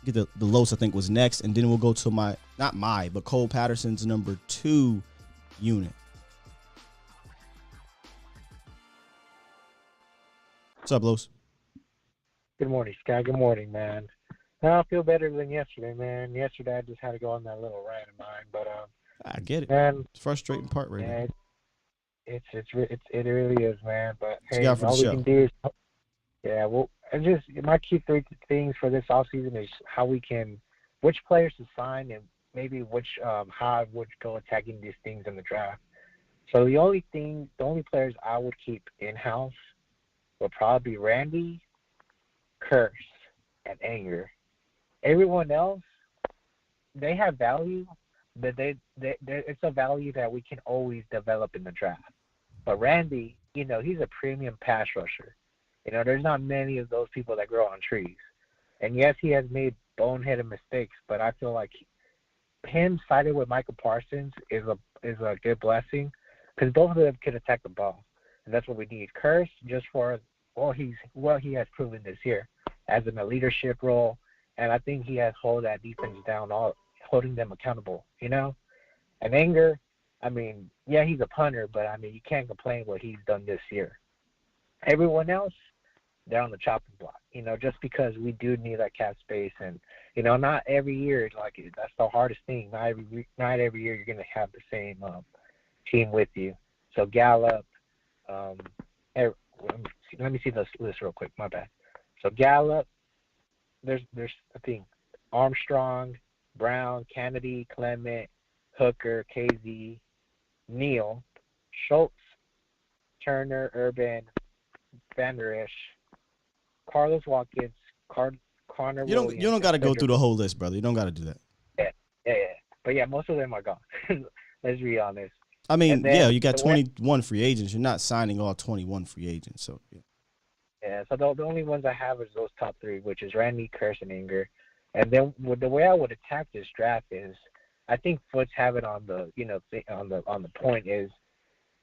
Get the Los, I think, was next, and then we'll go to but Cole Patterson's number 2 unit. What's up, Los? Good morning, Sky. Good morning, man. Now I feel better than yesterday, man. Yesterday I just had to go on that little rant of mine, but I get it. Man, it's a frustrating part right now. It really is, man. But hey, all we can do is my key 3 things for this offseason is which players to sign, and maybe how I would go attacking these things in the draft. So the only players I would keep in house would probably be Randy, Curse, and Anger. Everyone else, they have value, but it's a value that we can always develop in the draft. But Randy, he's a premium pass rusher. There's not many of those people that grow on trees. And yes, he has made boneheaded mistakes, but I feel like him siding with Michael Parsons is a good blessing, because both of them can attack the ball, and that's what we need. Curse, just for he has proven this year as in a leadership role, and I think he has held that defense down, holding them accountable. And Anger, he's a punter, but you can't complain what he's done this year. Everyone else, they're on the chopping block. Just because we do need that cap space, and not every year. That's the hardest thing. Not every year you're gonna have the team with you. So Gallup, um, let me see this list real quick. My bad. So Gallup, there's I think Armstrong, Brown, Kennedy, Clement, Hooker, KZ, Neal, Schultz, Turner, Urban, Van Der Esch, Carlos Watkins, Connor You Williams. don't got to go through the whole list, brother. You don't got to do that. Yeah. But yeah, most of them are gone. Let's be honest. I mean, then you got 21 free agents. You're not signing all 21 free agents. So yeah. So the only ones I have is those top three, which is Randy, Curse, and Inger. And then the way I would attack this draft is, I think Foots have it on the on the point is,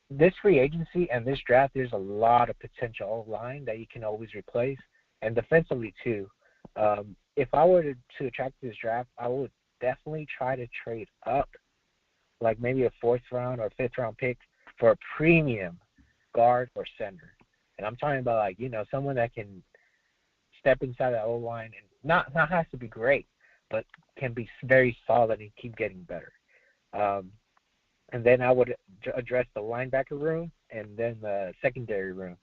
this free agency and this draft, there's a lot of potential line that you can always replace, and defensively too. If I were to attract this draft, I would definitely try to trade up, like maybe a 4th round or 5th round pick for a premium guard or center. And I'm talking about, like, someone that can step inside the O-line and not has to be great, but can be very solid and keep getting better. And then I would address the linebacker room and then the secondary room.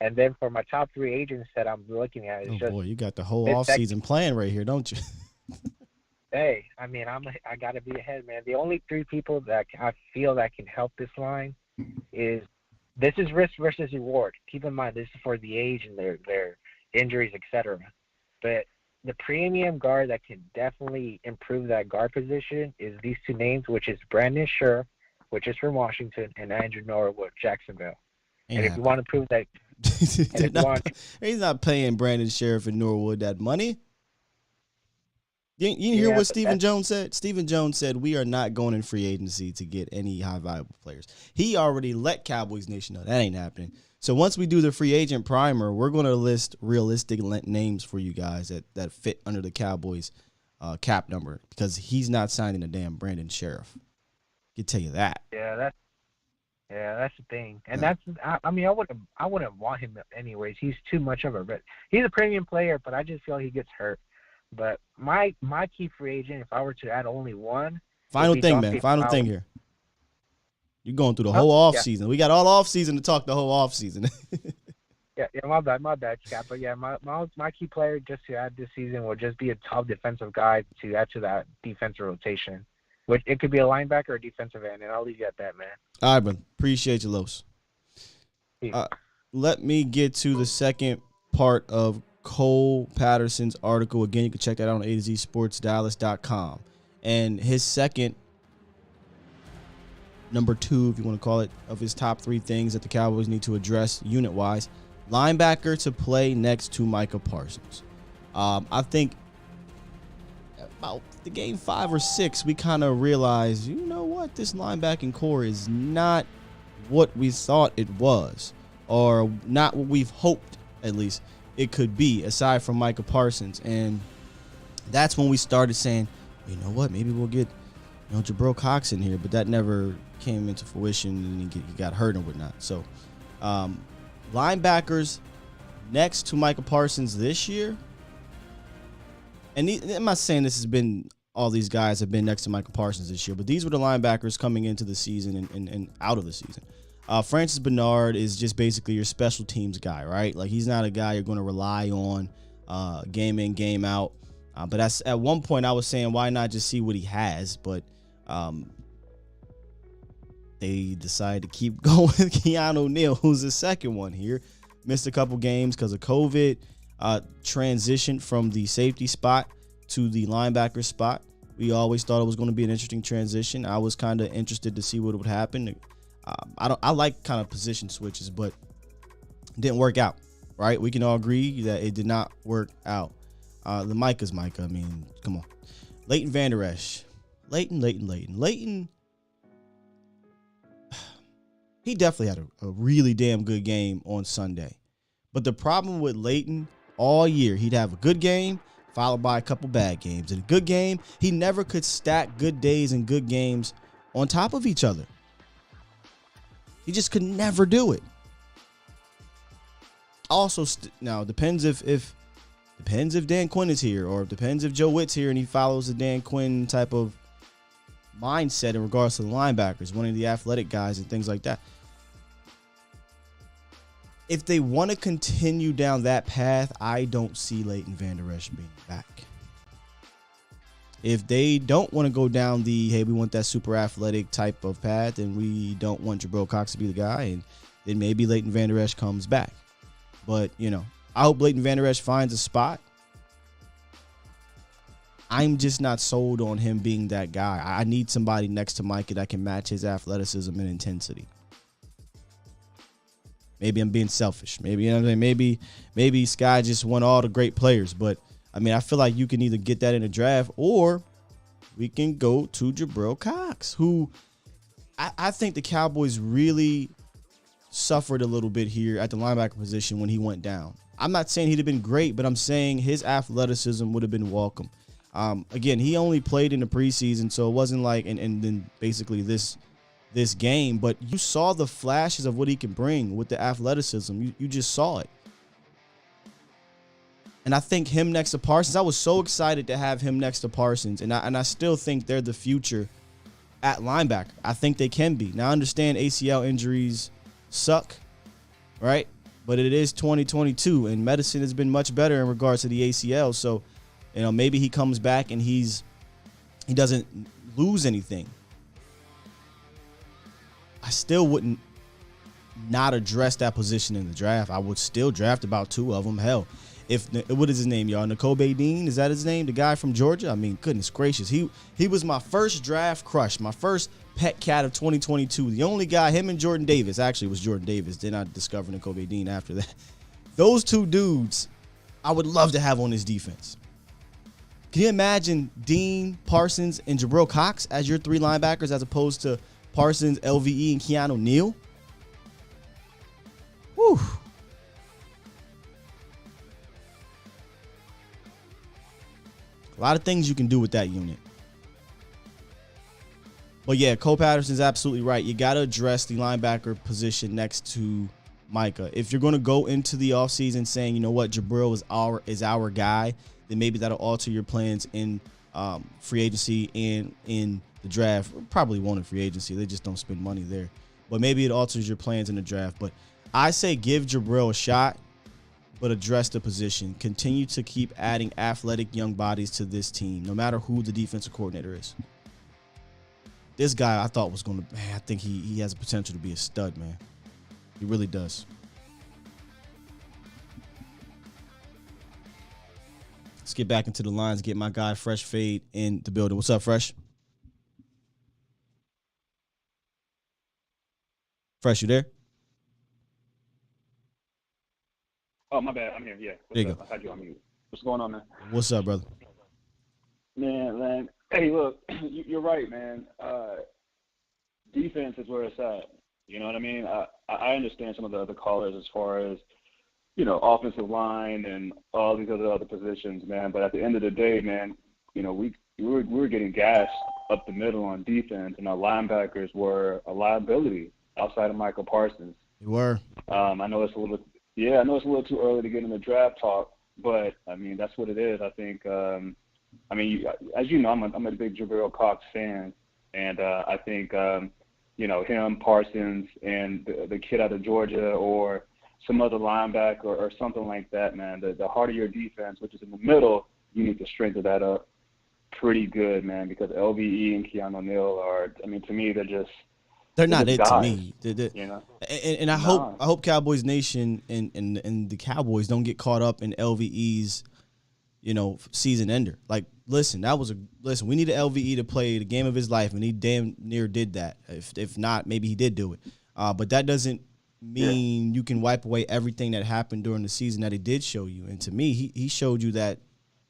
And then for my top 3 agents that I'm looking at, you got the whole offseason plan right here, don't you? Hey, I mean, I got to be ahead, man. The only 3 people that I feel that can help this line is, this is risk versus reward. Keep in mind, this is for the age and their injuries, etc. But the premium guard that can definitely improve that guard position is these 2 names, which is Brandon Scherf, which is from Washington, and Andrew Norwood, Jacksonville. And if you want to prove that, he's not paying Brandon Scherf and Norwood that money. You hear what Stephen Jones said? Stephen Jones said, we are not going in free agency to get any high valuable players. He already let Cowboys Nation know that ain't happening. So once we do the free agent primer, we're going to list realistic names for you guys that fit under the Cowboys cap number, because he's not signing a damn Brandon Scherf. I can tell you that. Yeah, that's the thing. And that's, I mean, I wouldn't want him anyways. He's too much of a risk. He's a premium player, but I just feel he gets hurt. But my key free agent, if I were to add only one. Final thing, man. Final thing here. You're going through the whole off season. We got all off season to talk the whole off season. yeah, my bad, Scott. But yeah, my key player just to add this season will just be a top defensive guy to add to that defensive rotation. Which it could be a linebacker or a defensive end, and I'll leave you at that, man. All right, man. Appreciate you, Los. Let me get to the second part of Cole Patterson's article. Again, you can check that out on A2ZSportsDallas.com. And his second, number 2, if you want to call it, of his top 3 things that the Cowboys need to address unit-wise, linebacker to play next to Micah Parsons. I think about the game 5 or 6, we kind of realized, you know what, this linebacking core is not what we thought it was, or not what we've hoped, at least, it could be, aside from Micah Parsons. And that's when we started saying, you know what, maybe we'll get Jabril Cox in here, but that never came into fruition, and he got hurt and whatnot. So linebackers next to Micah Parsons this year, and I'm not saying this has been all these guys have been next to Micah Parsons this year, but these were the linebackers coming into the season and out of the season. Francis Bernard is just basically your special teams guy, right? Like, he's not a guy you're going to rely on game in, game out. But at one point I was saying, why not just see what he has? But they decided to keep going with Keanu Neal, who's the second one here. Missed a couple games because of COVID. Transitioned from the safety spot to the linebacker spot. We always thought it was going to be an interesting transition. I was kind of interested to see what would happen. I like kind of position switches, but it didn't work out, right? We can all agree that it did not work out. The Micah's Micah. I mean, come on. Leighton Vander Esch. Leighton. He definitely had a really damn good game on Sunday. But the problem with Leighton, all year, he'd have a good game followed by a couple bad games. In a good game, he never could stack good days and good games on top of each other. He just could never do it. Also, now depends if Dan Quinn is here, or depends if Joe Witt's here and he follows the Dan Quinn type of mindset in regards to the linebackers, one of the athletic guys and things like that. If they want to continue down that path, I don't see Leighton Vander Esch being back. If they don't want to go down the, hey, we want that super athletic type of path and we don't want Jabril Cox to be the guy, and then maybe Leighton Vander Esch comes back. But, I hope Leighton Vander Esch finds a spot. I'm just not sold on him being that guy. I need somebody next to Micah that can match his athleticism and intensity. Maybe I'm being selfish. Maybe Sky just won all the great players. But, I feel like you can either get that in the draft or we can go to Jabril Cox, who I think the Cowboys really suffered a little bit here at the linebacker position when he went down. I'm not saying he'd have been great, but I'm saying his athleticism would have been welcome. Again, he only played in the preseason, so it wasn't like, and then basically this game, but you saw the flashes of what he can bring with the athleticism. You just saw it. And I think him next to Parsons, I was so excited to have him next to Parsons, and I still think they're the future at linebacker. I think they can be. Now, I understand ACL injuries suck, right? But it is 2022, and medicine has been much better in regards to the ACL, so maybe he comes back and he doesn't lose anything. I still wouldn't not address that position in the draft. I would still draft about 2 of them. Hell, what is his name, y'all? Nakobe Dean, is that his name? The guy from Georgia? Goodness gracious. He was my first draft crush, my first pet cat of 2022. The only guy, him and Jordan Davis. Actually, it was Jordan Davis. Then I discovered Nakobe Dean after that. Those 2 dudes, I would love to have on this defense. Can you imagine Dean, Parsons, and Jabril Cox as your 3 linebackers as opposed to Parsons, LVE, and Keanu Neal? Whew. A lot of things you can do with that unit. But yeah, Cole Patterson's absolutely right. You got to address the linebacker position next to Micah. If you're going to go into the offseason saying, you know what, Jabril is our guy, then maybe that'll alter your plans in free agency and in the draft. Probably won't in free agency. They just don't spend money there. But maybe it alters your plans in the draft. But I say give Jabril a shot, but address the position. Continue to keep adding athletic young bodies to this team, no matter who the defensive coordinator is. This guy I thought was going to, I think he has the potential to be a stud, man. He really does. Let's get back into the lines, get my guy Fresh Fade in the building. What's up, Fresh? Fresh, you there? Oh, my bad. I'm here. Yeah. There you go. I had you on mute. What's going on, man? What's up, brother? Man. Hey, look, you're right, man. Defense is where it's at. You know what I mean? I understand some of the other callers as far as, offensive line and all these other positions, man. But at the end of the day, man, we were getting gassed up the middle on defense, and our linebackers were a liability outside of Michael Parsons. You were. I know it's a little too early to get in the draft talk, but that's what it is. I think. As you know, I'm a big Jabril Cox fan, and I think him, Parsons, and the kid out of Georgia, or some other linebacker or something like that, man. The heart of your defense, which is in the middle, you need to strengthen that up pretty good, man, because LVE and Keanu Neal are, to me, they're not it guys, to me. And I hope Cowboys Nation and the Cowboys don't get caught up in LVE's, season ender. Like, listen, we need an LVE to play the game of his life, and he damn near did that. If not, maybe he did do it. But that doesn't mean you can wipe away everything that happened during the season that he did show you. And to me, he showed you that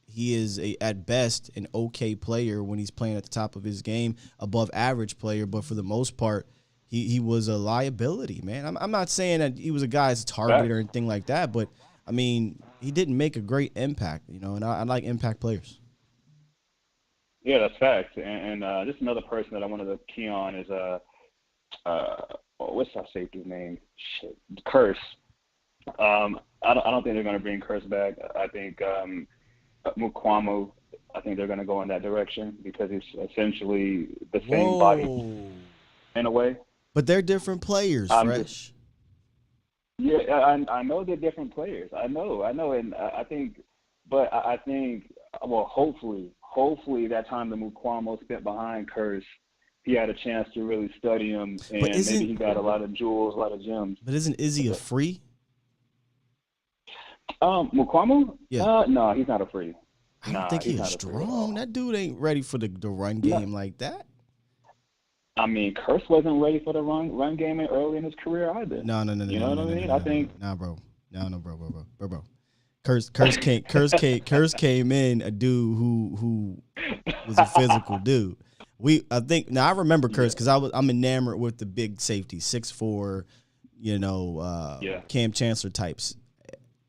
he is at best an okay player when he's playing at the top of his game, above average player. But for the most part, he was a liability, man. I'm not saying that he was a guy's target or anything like that, but he didn't make a great impact, and I like impact players. Yeah, that's facts. And just another person that I wanted to key on is what's our safety's name? Shit, Curse. I don't think they're going to bring Curse back. I think Mukwamu I think they're going to go in that direction because it's essentially the same body in a way. But they're different players, Fresh. I know they're different players. I know, and I think, well, hopefully that time that Mukwamo spent behind Curse, he had a chance to really study him, and maybe he got a lot of jewels, a lot of gems. But isn't Izzy a free? Mukwamo? Yeah. No, he's not a free. I don't think he's strong. That dude ain't ready for the run game like that. I mean, Curse wasn't ready for the run game early in his career either. No. You know what I mean? I think. Nah, bro. No, bro. Curse came in a dude who was a physical dude. I remember Curse because I'm enamored with the big safety, 6'4", Cam Chancellor types.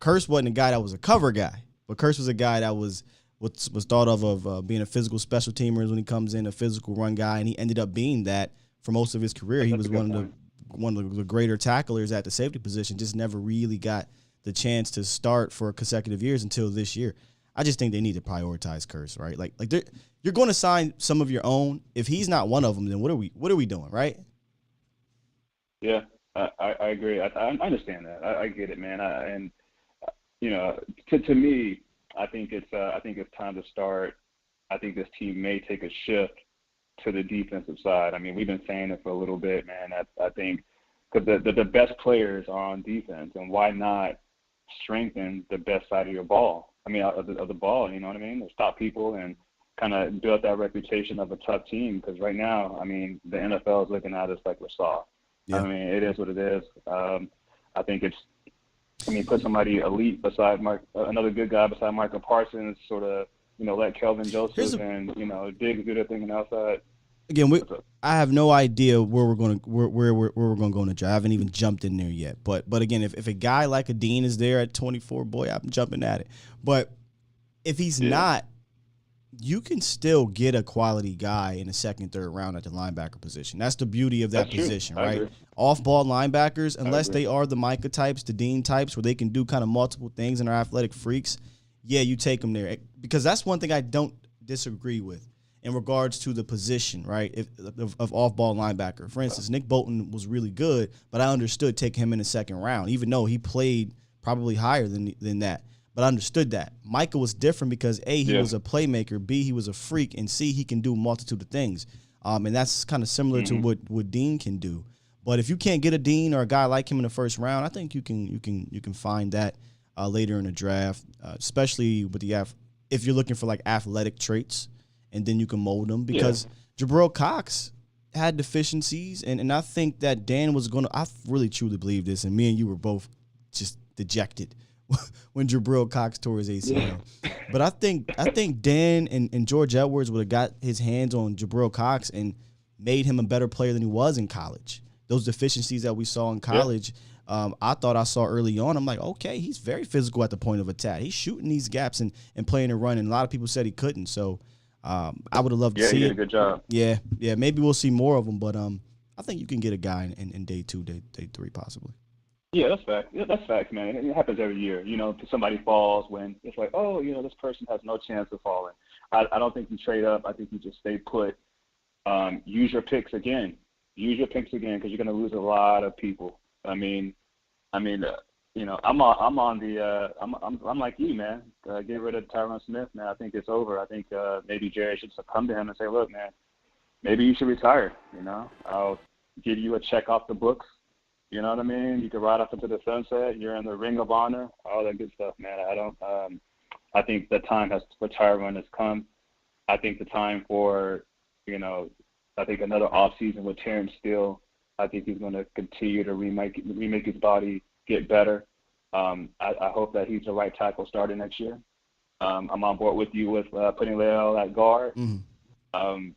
Curse wasn't a guy that was a cover guy, but Curse was a guy that was thought of being a physical special teamer when he comes in, a physical run guy, and he ended up being that for most of his career. He was one of the greater tacklers at the safety position, just never really got the chance to start for consecutive years until this year. I just think they need to prioritize Curse, right? Like you're going to sign some of your own. If he's not one of them, then what are we doing, right? Yeah, I agree. I understand that. I get it, man. To me, I think it's time to start. I think this team may take a shift to the defensive side. I mean, we've been saying it for a little bit, man. I think because the best players are on defense, and why not strengthen the best side of your ball? I mean, of the ball, you know what I mean? Stop people and kind of build that reputation of a tough team. Because right now, I mean, the NFL is looking at us like we're soft. Yeah. I mean, it is what it is. I think put somebody elite beside another good guy beside Michael Parsons, sort of, let Kelvin Joseph and Diggs do their thing on the outside. Again, I have no idea where we're going to go in the draft. I haven't even jumped in there yet. But again, if a guy like a Dean is there at 24, boy, I'm jumping at it. But if he's not, you can still get a quality guy in the second, third round at the linebacker position. That's the beauty of that position, right? Off-ball linebackers, unless they are the Micah types, the Dean types, where they can do kind of multiple things and are athletic freaks, yeah, you take them there. Because that's one thing I don't disagree with in regards to the position, right, of off-ball linebacker. For instance, Nick Bolton was really good, but I understood taking him in the second round, even though he played probably higher than that. But I understood that. Micah was different because, A, he was a playmaker, B, he was a freak, and C, he can do a multitude of things. And that's kind of similar to what Dean can do. But if you can't get a Dean or a guy like him in the first round, I think you can find that later in the draft, especially with if you're looking for like athletic traits, and then you can mold them because Jabril Cox had deficiencies, and I think that Dan was going to – I really truly believe this, and me and you were both just dejected when Jabril Cox tore his ACL. But I think Dan and George Edwards would have got his hands on Jabril Cox and made him a better player than he was in college. Those deficiencies that we saw in college, I thought I saw early on. I'm like, okay, he's very physical at the point of attack. He's shooting these gaps and playing and running. A lot of people said he couldn't. So I would have loved to see it. Yeah, he did a good job. Yeah. Maybe we'll see more of him, but I think you can get a guy in day 2, day 3 possibly. Yeah, that's fact. Yeah, that's fact, man. It happens every year. Somebody falls when it's like, oh, this person has no chance of falling. I don't think you trade up. I think you just stay put. Use your picks again. Because you're going to lose a lot of people. I'm like you, man. Get rid of Tyron Smith, man. I think it's over. I think maybe Jerry should come to him and say, look, man, maybe you should retire. I'll give you a check off the books. You know what I mean? You can ride off into the sunset. You're in the Ring of Honor, all that good stuff, man. I think the time for Tyron has come. I think the time for, I think another offseason with Terrence Steele. I think he's going to continue to remake his body, get better. I hope that he's the right tackle starting next year. I'm on board with you with putting Leal at guard. Mm-hmm.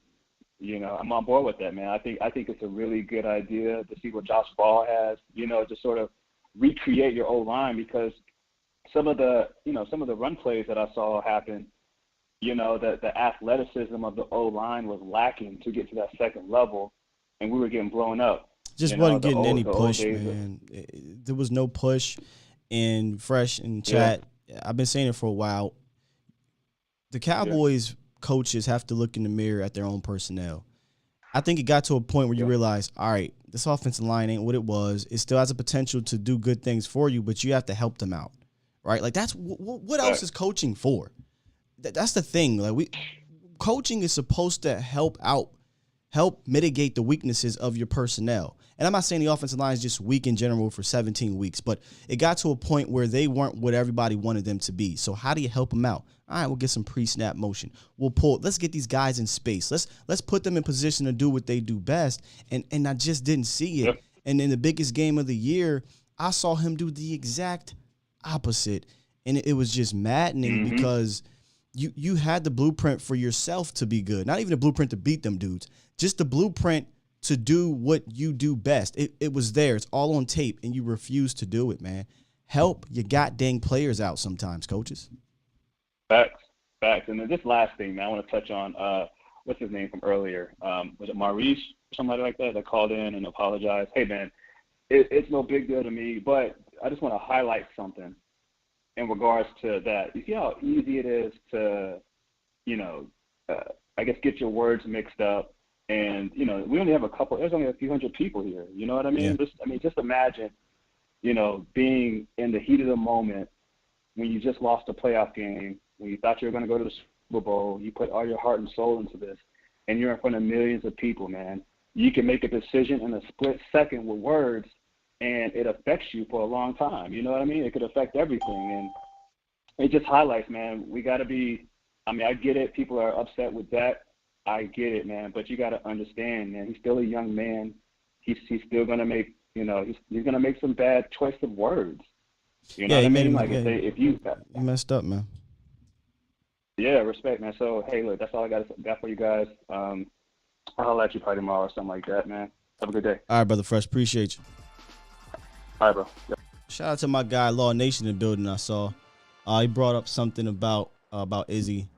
I'm on board with that, man. I think it's a really good idea to see what Josh Ball has, to sort of recreate your O-line, because some of the run plays that I saw happen, the athleticism of the O-line was lacking to get to that second level, and we were getting blown up. Just wasn't getting any push, man. There was no push. And Fresh in chat, I've been saying it for a while. the Cowboys coaches have to look in the mirror at their own personnel. I think it got to a point where you realize, all right, this offensive line ain't what it was. It still has a potential to do good things for you, but you have to help them out, right? Like that's what else is coaching for? That's the thing. Like coaching is supposed to help mitigate the weaknesses of your personnel. And I'm not saying the offensive line is just weak in general for 17 weeks, but it got to a point where they weren't what everybody wanted them to be. So how do you help them out? All right, we'll get some pre-snap motion. Let's get these guys in space. Let's put them in position to do what they do best. And I just didn't see it. Yep. And in the biggest game of the year, I saw him do the exact opposite. And it was just maddening because you had the blueprint for yourself to be good. Not even a blueprint to beat them dudes. Just the blueprint to do what you do best. It was there. It's all on tape, and you refuse to do it, man. Help your goddamn players out sometimes, coaches. Facts. And then this last thing, man, I want to touch on, what's his name from earlier? Was it Maurice or somebody like that called in and apologized? Hey, man, it's no big deal to me, but I just want to highlight something in regards to that. You see how easy it is to, I guess, get your words mixed up. And, we only have there's only a few hundred people here. You know what I mean? Yeah. Just imagine, being in the heat of the moment when you just lost a playoff game, when you thought you were going to go to the Super Bowl, you put all your heart and soul into this, and you're in front of millions of people, man. You can make a decision in a split second with words, and it affects you for a long time. You know what I mean? It could affect everything. And it just highlights, man, we got to be – I get it. People are upset with that. I get it, man, but you got to understand, man. He's still a young man. He's still gonna make, he's gonna make some bad choice of words. You know what I mean? Like if you messed up, man. Yeah, respect, man. So hey, look, that's all I got for you guys. I'll let you probably tomorrow or something like that, man. Have a good day. All right, brother Fresh, appreciate you. All right, bro. Yep. Shout out to my guy Law Nation in the building. I saw he brought up something about Izzy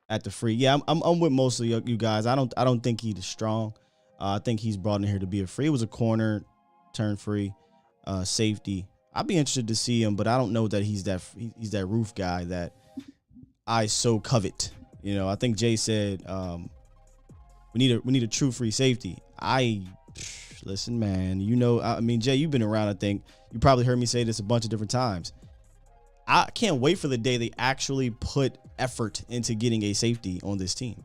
at the free. Yeah, I'm with most of you guys. I don't think he's strong. I think he's brought in here to be a free. It was a corner, turn free, safety. I'd be interested to see him, but I don't know that he's that roof guy that I so covet. I think Jay said we need a true free safety. Listen, man. Jay, you've been around. I think you probably heard me say this a bunch of different times. I can't wait for the day they actually put effort into getting a safety on this team,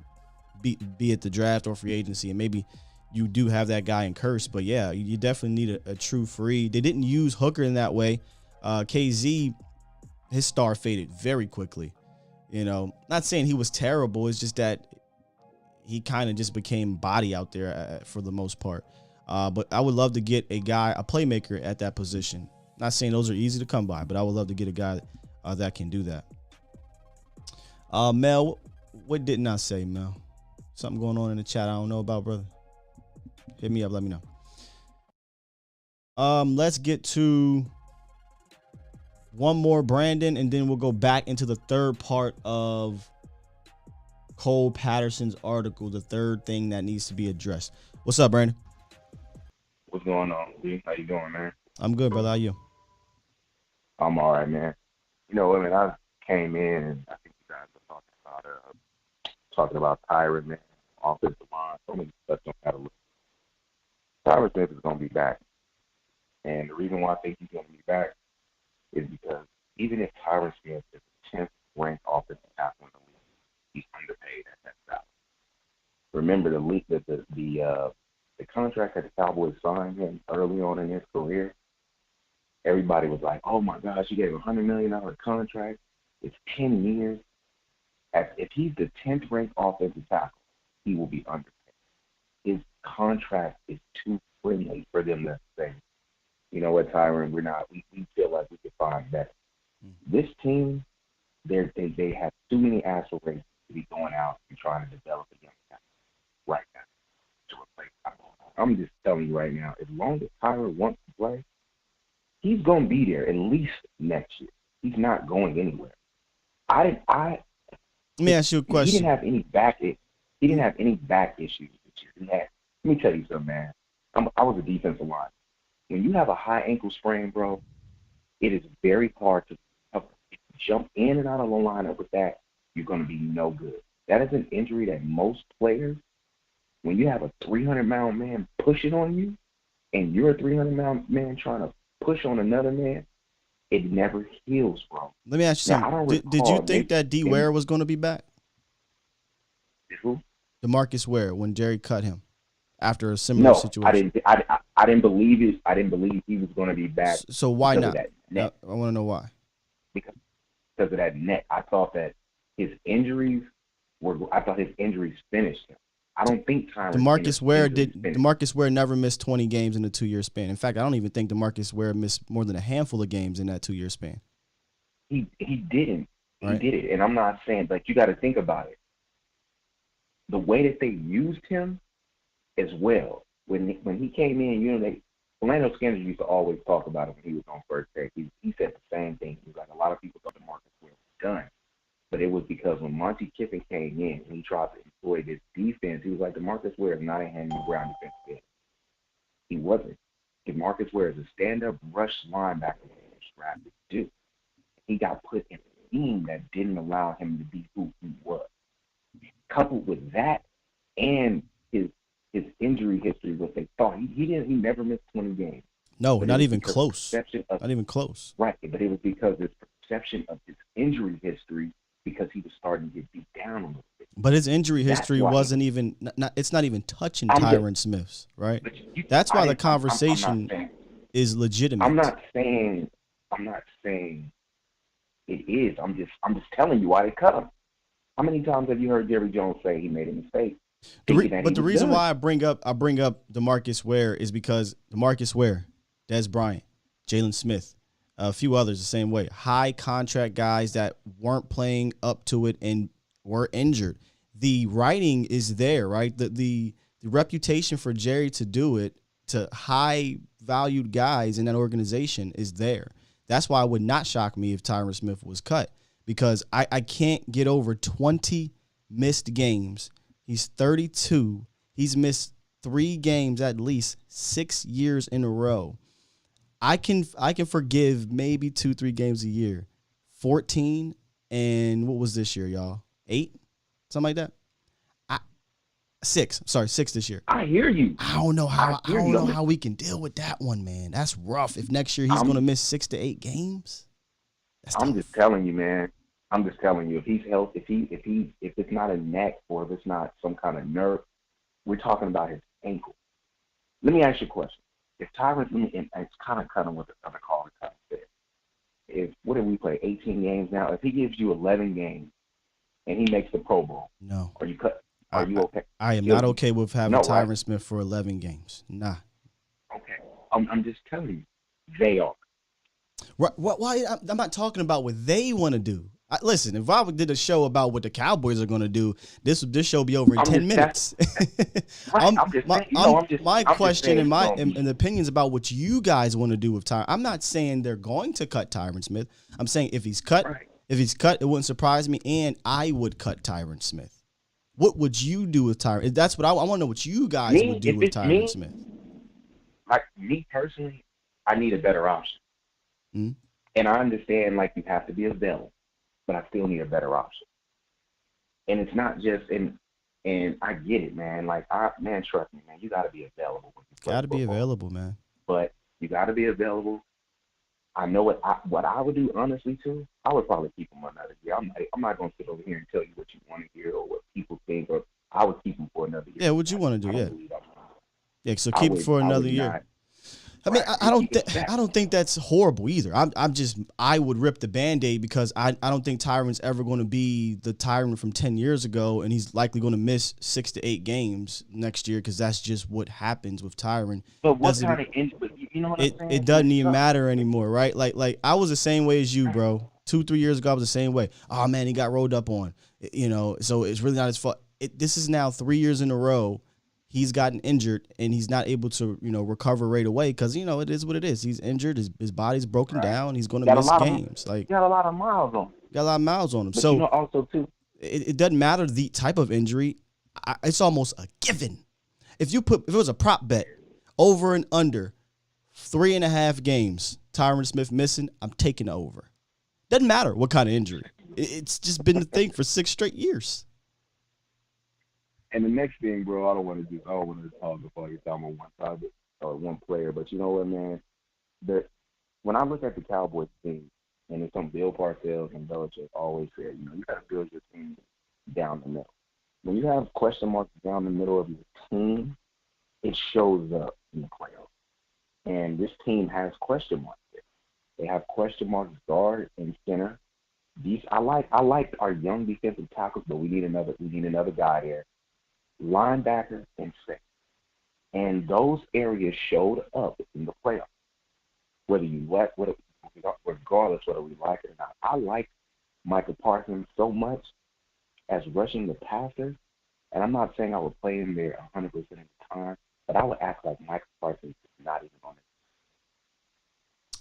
be it the draft or free agency. And maybe you do have that guy in curse, but yeah, you definitely need a true free. They didn't use Hooker in that way. KZ, his star faded very quickly. Not saying he was terrible. It's just that he kind of just became body out there for the most part. But I would love to get a playmaker at that position. Not saying those are easy to come by, but I would love to get a guy that can do that. Mel, what didn't I say, Mel? Something going on in the chat I don't know about, brother? Hit me up, let me know. Let's get to one more, Brandon, and then we'll go back into the third part of Cole Patterson's article, the third thing that needs to be addressed. What's up, Brandon? What's going on, D? How you doing, man? I'm good, brother. How you? I'm all right, man. When I came in, and I think you guys were talking about Tyron, man, offensive line. So many stuff on that a little. Tyron Smith is going to be back. And the reason why I think he's going to be back is because even if Tyron Smith is the 10th ranked offensive tackle in the league, he's underpaid at that salary. Remember the contract that the Cowboys signed him early on in his career, everybody was like, oh, my gosh, you gave him a $100 million contract. It's 10 years. If he's the 10th ranked offensive tackle, he will be underpaid. His contract is too friendly for them to say, you know what, Tyron, we feel like we could find better. Mm-hmm. This team, they have too many aspirations to be going out and trying to develop a young tackle right now to replace Tyron. I'm just telling you right now, as long as Tyron wants to play, he's going to be there at least next year. He's not going anywhere. Let me ask you a question. He didn't have any back issues this year. Let me tell you something, man. I was a defensive line. When you have a high ankle sprain, bro, it is very hard to jump in and out of the lineup with that. you're going to be no good. That is an injury that most players, when you have a 300-pound man pushing on you, and you're a 300-pound man trying to push on another man, it never heals, bro. Let me ask you something. Did you think that D. Ware was going to be back? Who? DeMarcus Ware, when Jerry cut him after a similar situation. I didn't believe it. I didn't believe he was going to be back. So why not? I want to know why. Because of that neck. I thought that his injuries finished him. I don't think DeMarcus Ware never missed 20 games in a 2-year span. In fact, I don't even think DeMarcus Ware missed more than a handful of games in that 2-year span. He didn't. Right. He did it. And I'm not saying, like, you got to think about it. The way that they used him as well. When he came in, you know, Orlando Skinner used to always talk about him when he was on first take. He said the same thing. He was like, a lot of people thought DeMarcus Ware was done. But it was because when Monty Kiffin came in and he tried to employ this defense, he was like, DeMarcus Ware is not a hand-in-the-ground defensive end. He wasn't. DeMarcus Ware is a stand-up rush linebacker that he was drafted to do. He got put in a team that didn't allow him to be who he was. Coupled with that and his injury history, what they thought, he never missed 20 games. No, not even close. Not even close. Right, but it was because his perception of his injury history, because he was starting to get beat down a little bit. But his injury history wasn't even it's not even touching Tyron Smith's, right? That's why the conversation is legitimate. I'm not saying it is. I'm just telling you why they cut him. How many times have you heard Jerry Jones say he made a mistake? But the reason why I bring up DeMarcus Ware is because DeMarcus Ware, Des Bryant, Jalen Smith, a few others the same way. High contract guys that weren't playing up to it and were injured. The writing is there, right? The reputation for Jerry to do it to high valued guys in that organization is there. That's why it would not shock me if Tyron Smith was cut, because I can't get over 20 missed games. He's 32. He's missed 3 games at least 6 years in a row. I can forgive maybe 2-3 games a year. 14 and what was this year, y'all? 8? Something like that. 6. Sorry, 6 this year. I hear you. I don't know how we can deal with that one, man. That's rough. If next year he's going to miss 6 to 8 games. I'm just telling you, man. I'm just telling you, if he's healthy, if it's not a neck or if it's not some kind of nerve, we're talking about his ankle. Let me ask you a question. If Tyron, and it's kind of cutting with the other caller said, what did we play? 18 games now. If he gives you 11 games and he makes the Pro Bowl, no, are you cut? Are you okay? I am not okay with having Tyron Smith for 11 games. Nah. Okay, I'm just telling you, they are. Why? I'm not talking about what they want to do. Listen, if I did a show about what the Cowboys are going to do, this show would be over in 10 minutes. My question and my opinions about what you guys want to do with Tyron. I'm not saying they're going to cut Tyron Smith. I'm saying if he's cut, it wouldn't surprise me, and I would cut Tyron Smith. What would you do with Tyron? That's what I want to know. What you guys would do with Tyron Smith? Like me personally, I need a better option. Mm-hmm. And I understand, like, you have to be available, but I still need a better option. And it's not just and I get it, man. Like, trust me, man, you got to be available. Got to be available, man. But you got to be available. I know what I would do, honestly, too. I would probably keep him another year. I'm not going to sit over here and tell you what you want to hear or what people think. Or I would keep him for another year. Yeah, what you want to do? Yeah. So keep it for another year. I mean, I don't think that's horrible either. I would rip the Band-Aid because I don't think Tyron's ever going to be the Tyron from 10 years ago, and he's likely going to miss 6 to 8 games next year because that's just what happens with Tyron. But what kind of injury? You know what I'm saying? It doesn't even matter anymore, right? Like I was the same way as you, bro. 2-3 years ago, I was the same way. Oh man, he got rolled up on. So it's really not his fault. This is now 3 years in a row. He's gotten injured and he's not able to, recover right away because, it is what it is. He's injured. His body's broken down. He's going to miss games. Got a lot of miles on him. But so also too, it doesn't matter the type of injury. It's almost a given. If it was a prop bet over and under 3.5 games, Tyron Smith missing, I'm taking it over. Doesn't matter what kind of injury. It's just been the thing for 6 straight years. And the next thing, bro, I don't want to talk before you talk on one side or one player, but you know what, man? When I look at the Cowboys team, and it's something Bill Parcells and Belichick always said, you got to build your team down the middle. When you have question marks down the middle of your team, it shows up in the playoffs. And this team has question marks there. They have question marks guard and center. I like our young defensive tackles, but we need another guy there. Linebacker and safety. And those areas showed up in the playoffs. Regardless whether we like it or not. I like Michael Parsons so much as rushing the passer, and I'm not saying I would play him there 100% of the time, but I would act like Michael Parsons is not even on it.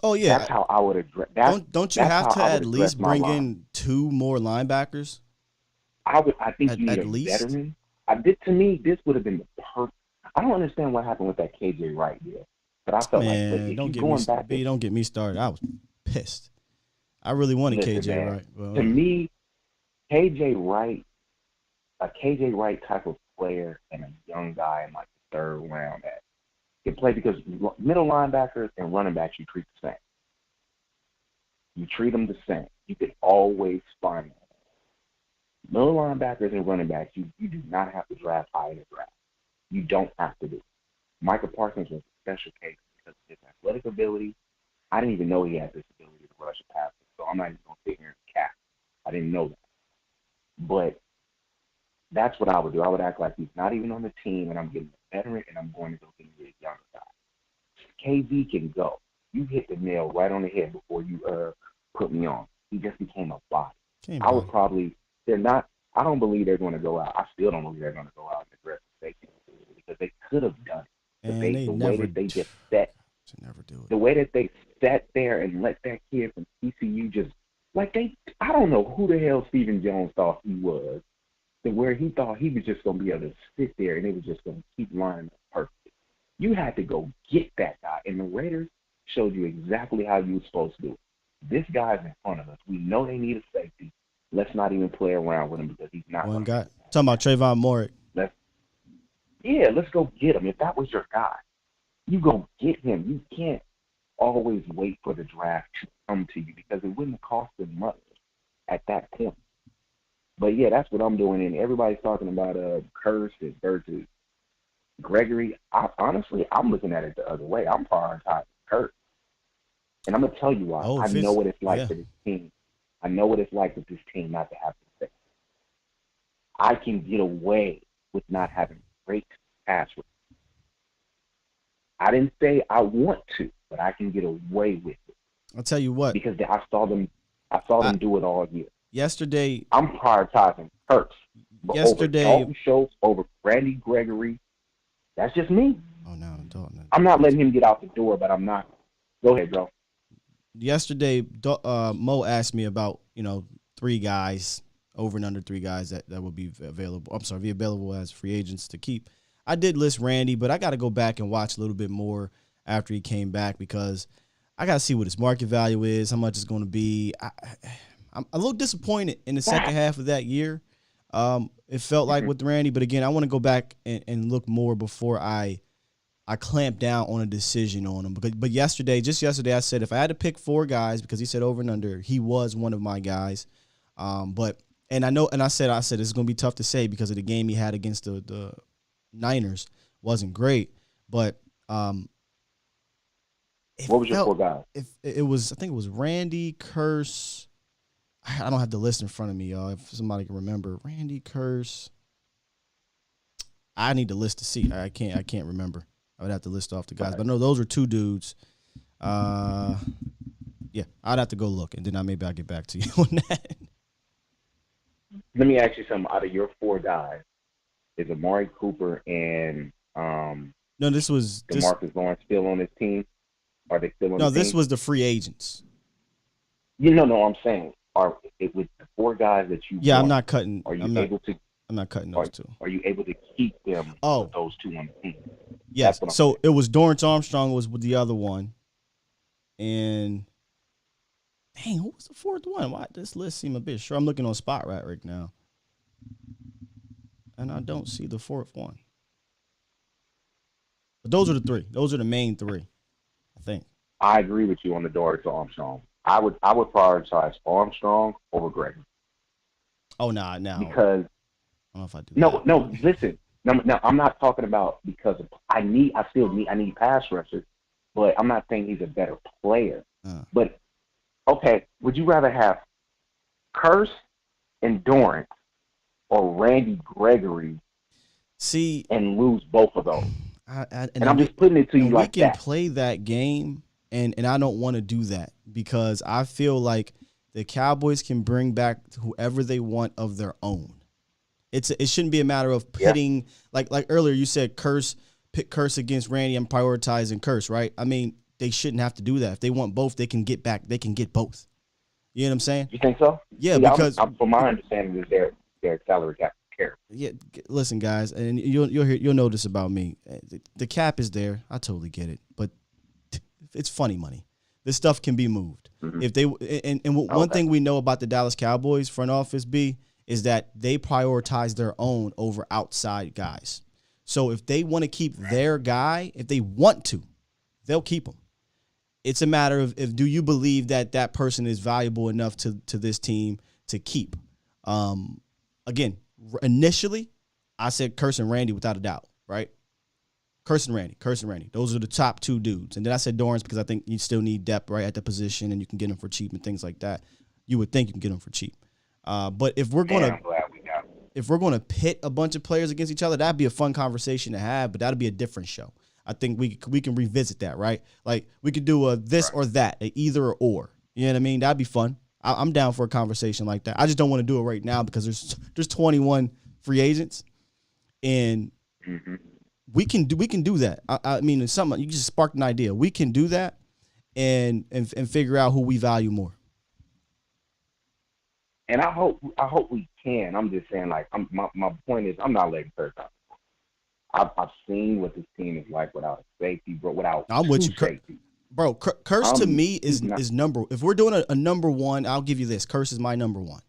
Oh yeah, that's how I would address. Don't you have to at least bring in 2 more linebackers? I think you need at a least veteran. To me, this would have been the perfect. I don't understand what happened with that KJ Wright deal, but I felt don't get me started. I was pissed. I really wanted KJ Wright. To me, KJ Wright, a KJ Wright type of player and a young guy in like the 3rd round that can play, because middle linebackers and running backs you treat the same. You treat them the same. You can always find them. Middle linebackers and running backs, you do not have to draft high in the draft. You don't have to do it. Michael Parsons was a special case because of his athletic ability. I didn't even know he had this ability to rush a passer, so I'm not even going to sit here and cap. I didn't know that. But that's what I would do. I would act like he's not even on the team, and I'm getting a veteran, and I'm going to go get a younger guy. KV can go. You hit the nail right on the head before you put me on. He just became a body. I don't believe they're going to go out. I still don't believe they're going to go out and aggressive safety because they could have done it. And the way that they just set, the way that they sat there and let that kid from TCU just I don't know who the hell Stephen Jones thought he was, to where he thought he was just going to be able to sit there and it was just going to keep lining up perfect. You had to go get that guy, and the Raiders showed you exactly how you were supposed to do it. This guy's in front of us. We know they need a safety. Let's not even play around with him because he's not. One guy. Talking about Trayvon Moore. Let's go get him. If that was your guy, you go get him. You can't always wait for the draft to come to you because it wouldn't cost them much at that point. But yeah, that's what I'm doing. And everybody's talking about Curse versus Gregory. Honestly, I'm looking at it the other way. I'm prioritizing Curse. And I'm going to tell you why. I know what it's like for this team. I know what it's like with this team not to have to say. I can get away with not having great pass rush. I didn't say I want to, but I can get away with it. I'll tell you what. Because I saw them do it all year. Yesterday. I'm prioritizing Hurts. Yesterday. Over Dalton Schultz, over Randy Gregory. That's just me. Oh, no, Dalton. I'm not letting him get out the door, but I'm not. Go ahead, Joe. Yesterday, Mo asked me about, 3 guys, over and under 3 guys that would be available. I'm sorry, be available as free agents to keep. I did list Randy, but I got to go back and watch a little bit more after he came back because I got to see what his market value is, how much it's going to be. I'm a little disappointed in the second half of that year. It felt like with Randy, but again, I want to go back and look more before I clamp down on a decision on him. But yesterday, I said if I had to pick 4 guys, because he said over and under, he was one of my guys. I said it's going to be tough to say because of the game he had against the Niners wasn't great. But what was your 4 guys? I think it was Randy, Curse. I don't have the list in front of me, y'all. If somebody can remember, Randy, Curse. I need the list to see. I can't remember. I would have to list off the guys. Right. But no, those are 2 dudes. Yeah, I'd have to go look, and then I'll get back to you on that. Let me ask you something. Out of your 4 guys, is Amari Cooper and no, this was DeMarcus Lawrence still on his team? Are they still on the team? No, this was the free agents. No, I'm saying are it with the 4 guys that you Yeah, want, I'm not cutting. Are you able to I'm not cutting those 2. Are you able to keep them with those 2 on the team? Yes. So it was Dorrance Armstrong was with the other one. And Dang, who was the fourth one? Why this list seem a bit short? I'm looking on Spot right now, and I don't see the fourth one. But those are the three. Those are the main three, I think. I agree with you on the Dorian Armstrong. I would prioritize Armstrong over Gregory. Oh, nah, now. Because I don't know if I do. No, listen. No, I'm not talking about because of I need pass rushers, but I'm not saying he's a better player. But okay, would you rather have Curse and Dorrance or Randy Gregory and lose both of those? And I'm just putting it to you like that. We can play that game, and I don't want to do that because I feel like the Cowboys can bring back whoever they want of their own. It shouldn't be a matter of pitting like earlier you said pit Curse against Randy. I'm prioritizing Curse, right? I mean, they shouldn't have to do that. If they want both, they can get both. You know what I'm saying? You think so? Yeah, because from my understanding is their salary cap care. Yeah, listen, guys, and you'll know this about me. The cap is there. I totally get it, but it's funny money. This stuff can be moved. Mm-hmm. If they one thing we know about the Dallas Cowboys front office is that they prioritize their own over outside guys. So if they want to keep their guy, if they want to, they'll keep him. It's a matter of do you believe that person is valuable enough to this team to keep? Again, initially, I said Curse and Randy without a doubt, right? Curse and Randy. Those are the top two dudes. And then I said Dorrance because I think you still need depth right at the position and you can get them for cheap and things like that. You would think you can get them for cheap. But if we're gonna pit a bunch of players against each other, that'd be a fun conversation to have. But that'd be a different show. I think we can revisit that, right? Like we could do a this or that, a either or. You know what I mean? That'd be fun. I'm down for a conversation like that. I just don't want to do it right now because there's 21 free agents, and we can do that. I mean, it's something you just sparked an idea. We can do that and figure out who we value more. And I hope we can. I'm just saying, like, my point is, I'm not letting Curse out. I've seen what this team is like without a safety, bro. Without I'm with you, safety. Bro. Curse to me is number. If we're doing a number one, I'll give you this. Curse is my number one.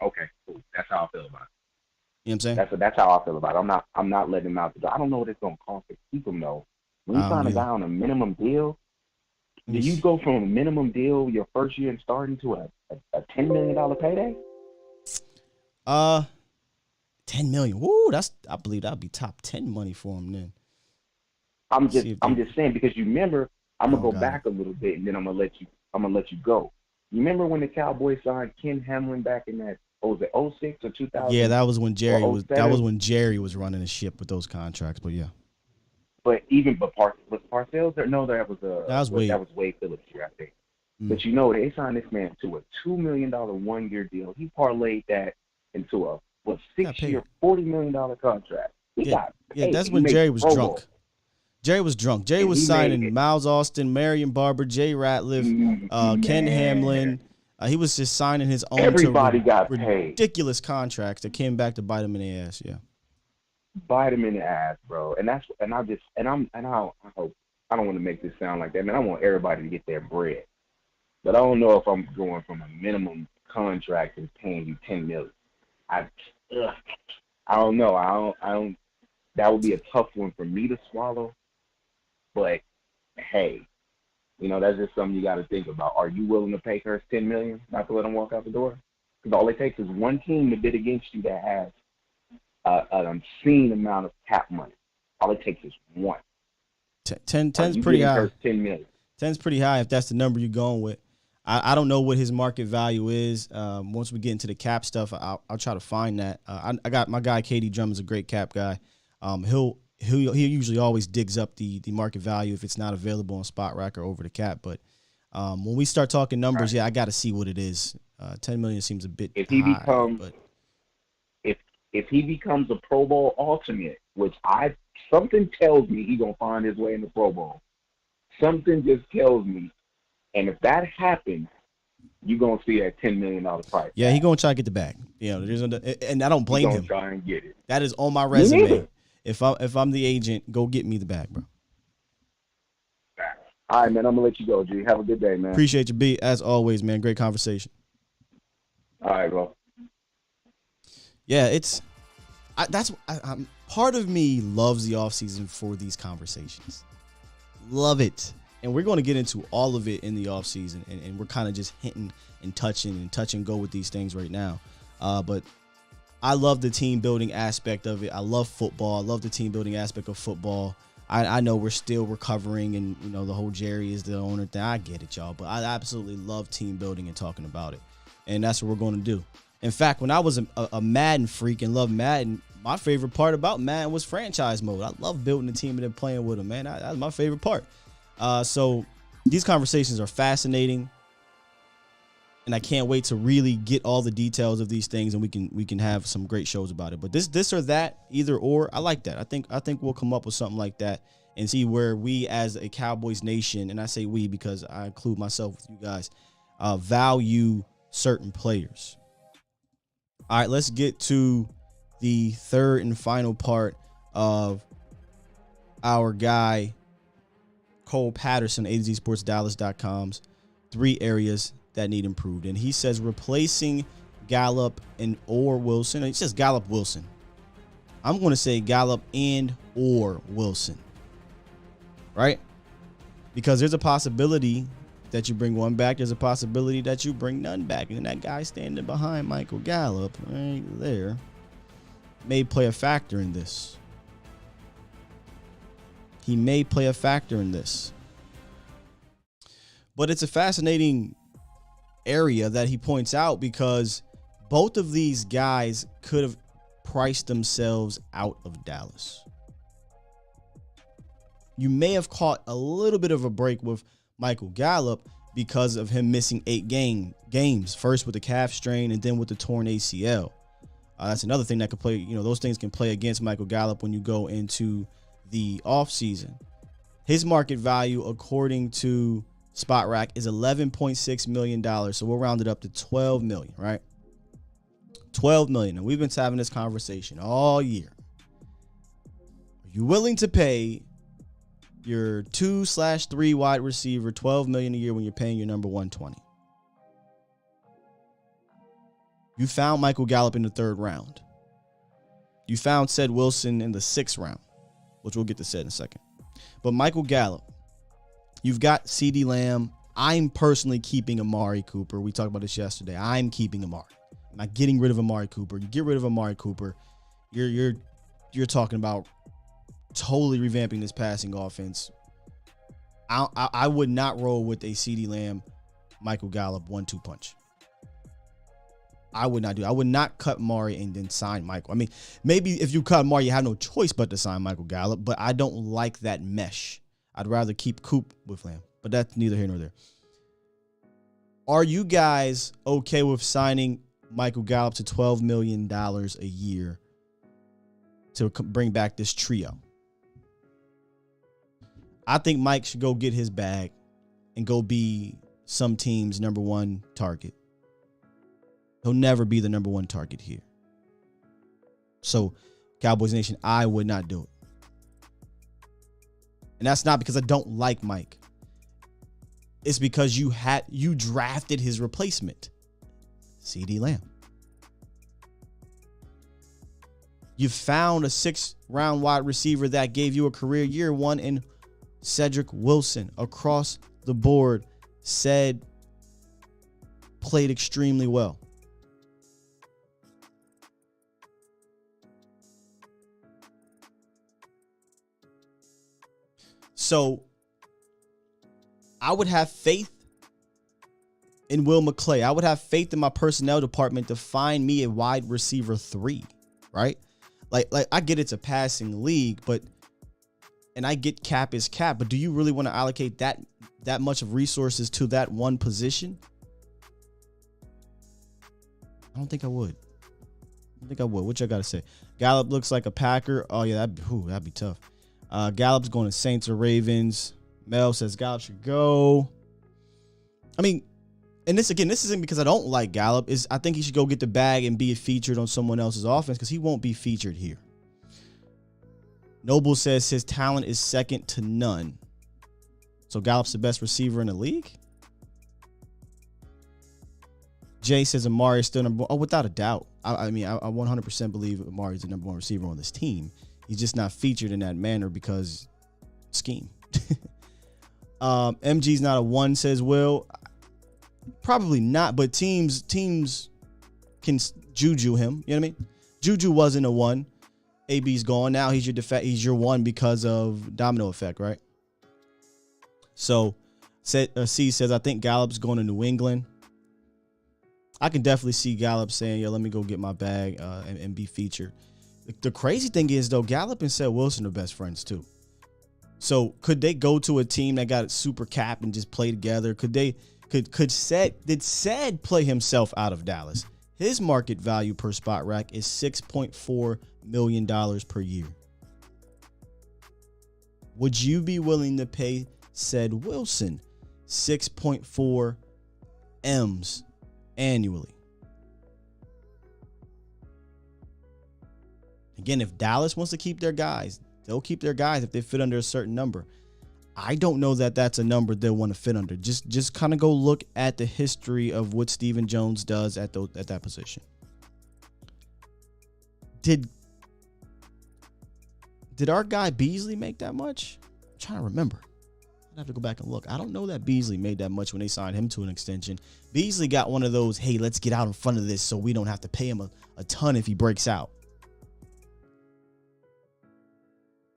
Okay, cool. That's how I feel about it. You know what I'm saying? That's how I feel about it. I'm not letting him out the door. I don't know what it's gonna cost to keep him though. When you sign a guy on a minimum deal, do you go from a minimum deal your first year and starting to a $10 million payday? $10 million. Woo, I believe that'd be top 10 money for him then. I'm just saying because you remember, I'm gonna go back a little bit and then I'm gonna let you go. You remember when the Cowboys signed Ken Hamlin back in that 06 or 2000? Yeah, that was when Jerry was running the ship with those contracts. But yeah. But was Parcells there? No, that was Wade Phillips here, I think. But they signed this man to a $2 million 1-year deal. He parlayed that into a 6-year, $40 million contract. That's when Jerry was drunk. Jerry was drunk. Jerry was signing Miles Austin, Marion Barber, Jay Ratliff, Ken Hamlin. He was just signing his own. Everybody got paid. Ridiculous contracts that came back to bite him in the ass. Yeah, bite him in the ass, bro. And I hope I don't want to make this sound like that, man. I want everybody to get their bread, but I don't know if I'm going from a minimum contract and paying you $10 million. I don't know. I don't. That would be a tough one for me to swallow. But hey, that's just something you got to think about. Are you willing to pay Curse $10 million not to let him walk out the door? Because all it takes is one team to bid against you that has an obscene amount of cap money. All it takes is one. 10's pretty high. $10 million. 10's pretty high if that's the number you're going with. I don't know what his market value is. Once we get into the cap stuff, I'll try to find that. I got my guy Katie Drummond's a great cap guy. He usually always digs up the market value if it's not available on Spot Rack or over the cap. But when we start talking numbers, I got to see what it is. $10 million seems a bit high. If he becomes a Pro Bowl alternate, which something tells me he's gonna find his way in the Pro Bowl. Something just tells me, and if that happens, you're gonna see that $10 million price. Yeah, he's gonna try to get the bag. And I don't blame him. Try and get it. That is on my resume. If I'm the agent, go get me the bag, bro. All right, man. I'm gonna let you go, G. Have a good day, man. Appreciate you, B. As always, man. Great conversation. All right, bro. Yeah, part of me loves the offseason for these conversations. Love it. And we're going to get into all of it in the offseason. And we're kind of just hinting and touch and go with these things right now. But I love the team building aspect of it. I love football. I love the team building aspect of football. I know we're still recovering, and the whole Jerry is the owner thing. I get it, y'all, but I absolutely love team building and talking about it, and that's what we're going to do. In fact, when I was a Madden freak and loved Madden, my favorite part about Madden was franchise mode. I love building a team and then playing with them, man. That's my favorite part. So these conversations are fascinating, and I can't wait to really get all the details of these things, and we can have some great shows about it. But this or that, either or, I like that. I think we'll come up with something like that and see where we as a Cowboys nation, and I say we because I include myself with you guys, value certain players. All right, let's get to the third and final part of our guy Cole Patterson, AZSportsDallas.com's 3 areas that need improved. And he says replacing Gallup and or Wilson. He says Gallup Wilson. I'm going to say Gallup and or Wilson. Right? Because there's a possibility that you bring one back. There's a possibility that you bring none back. And that guy standing behind Michael Gallup right there may play a factor in this. He may play a factor in this. But it's a fascinating area that he points out because both of these guys could have priced themselves out of Dallas. You may have caught a little bit of a break with Michael Gallup because of him missing 8 games, first with the calf strain and then with the torn ACL. That's another thing that could play, those things can play against Michael Gallup when you go into the offseason. His market value, according to Spot Rack, is $11.6 million. So we'll round it up to $12 million, right? $12 million. And we've been having this conversation all year. Are you willing to pay your 2/3 wide receiver $12 million a year when you're paying your number 120? You found Michael Gallup in the 3rd round. You found Ced Wilson in the 6th round, which we'll get to Ced in a second. But Michael Gallup, you've got CeeDee Lamb. I'm personally keeping Amari Cooper. We talked about this yesterday. I'm keeping Amari. I'm not getting rid of Amari Cooper. You get rid of Amari Cooper, you're talking about totally revamping this passing offense. I would not roll with a CeeDee Lamb, Michael Gallup 1-2 punch. I would not do. I would not cut Amari and then sign Michael. I mean, maybe if you cut Amari, you have no choice but to sign Michael Gallup, but I don't like that mesh. I'd rather keep Coop with Lamb, but that's neither here nor there. Are you guys okay with signing Michael Gallup to $12 million a year to bring back this trio? I think Mike should go get his bag and go be some team's number 1 target. He'll never be the number 1 target here. So, Cowboys Nation, I would not do it. And that's not because I don't like Mike. It's because you drafted his replacement, CeeDee Lamb. You found a 6th-round wide receiver that gave you a career year 1 in Cedric Wilson. Across the board, played extremely well. So I would have faith in Will McClay. I would have faith in my personnel department to find me a wide receiver 3, right? Like I get it's a passing league, and I get cap is cap, but do you really want to allocate that much of resources to that one position? I don't think I would. What you got to say? Gallup looks like a Packer. Oh yeah, that'd be tough. Gallup's going to Saints or Ravens. Mel says Gallup should go. I mean, and this isn't because I don't like Gallup. I think he should go get the bag and be featured on someone else's offense because he won't be featured here. Noble says his talent is second to none. So Gallup's the best receiver in the league? Jay says Amari is still number one. Oh, without a doubt. I mean, I 100% believe Amari is the number one receiver on this team. He's just not featured in that manner because scheme. MG's not a 1, says Will. Probably not, but teams can juju him. You know what I mean? Juju wasn't a 1. AB's gone. Now he's your 1 because of domino effect, right? So C says, I think Gallup's going to New England. I can definitely see Gallup saying, let me go get my bag and be featured. The crazy thing is, though, Gallup and Seth Wilson are best friends, too. So could they go to a team that got super cap and just play together? Did Sed play himself out of Dallas? His market value per spot rack is $6.4 million per year. Would you be willing to pay Sed Wilson 6.4 M's annually? Again, if Dallas wants to keep their guys, they'll keep their guys if they fit under a certain number. I don't know that that's a number they'll want to fit under. Just kind of go look at the history of what Stephen Jones does at that position. Did our guy Beasley make that much? I'm trying to remember. I'd have to go back and look. I don't know that Beasley made that much when they signed him to an extension. Beasley got one of those, hey, let's get out in front of this so we don't have to pay him a ton if he breaks out.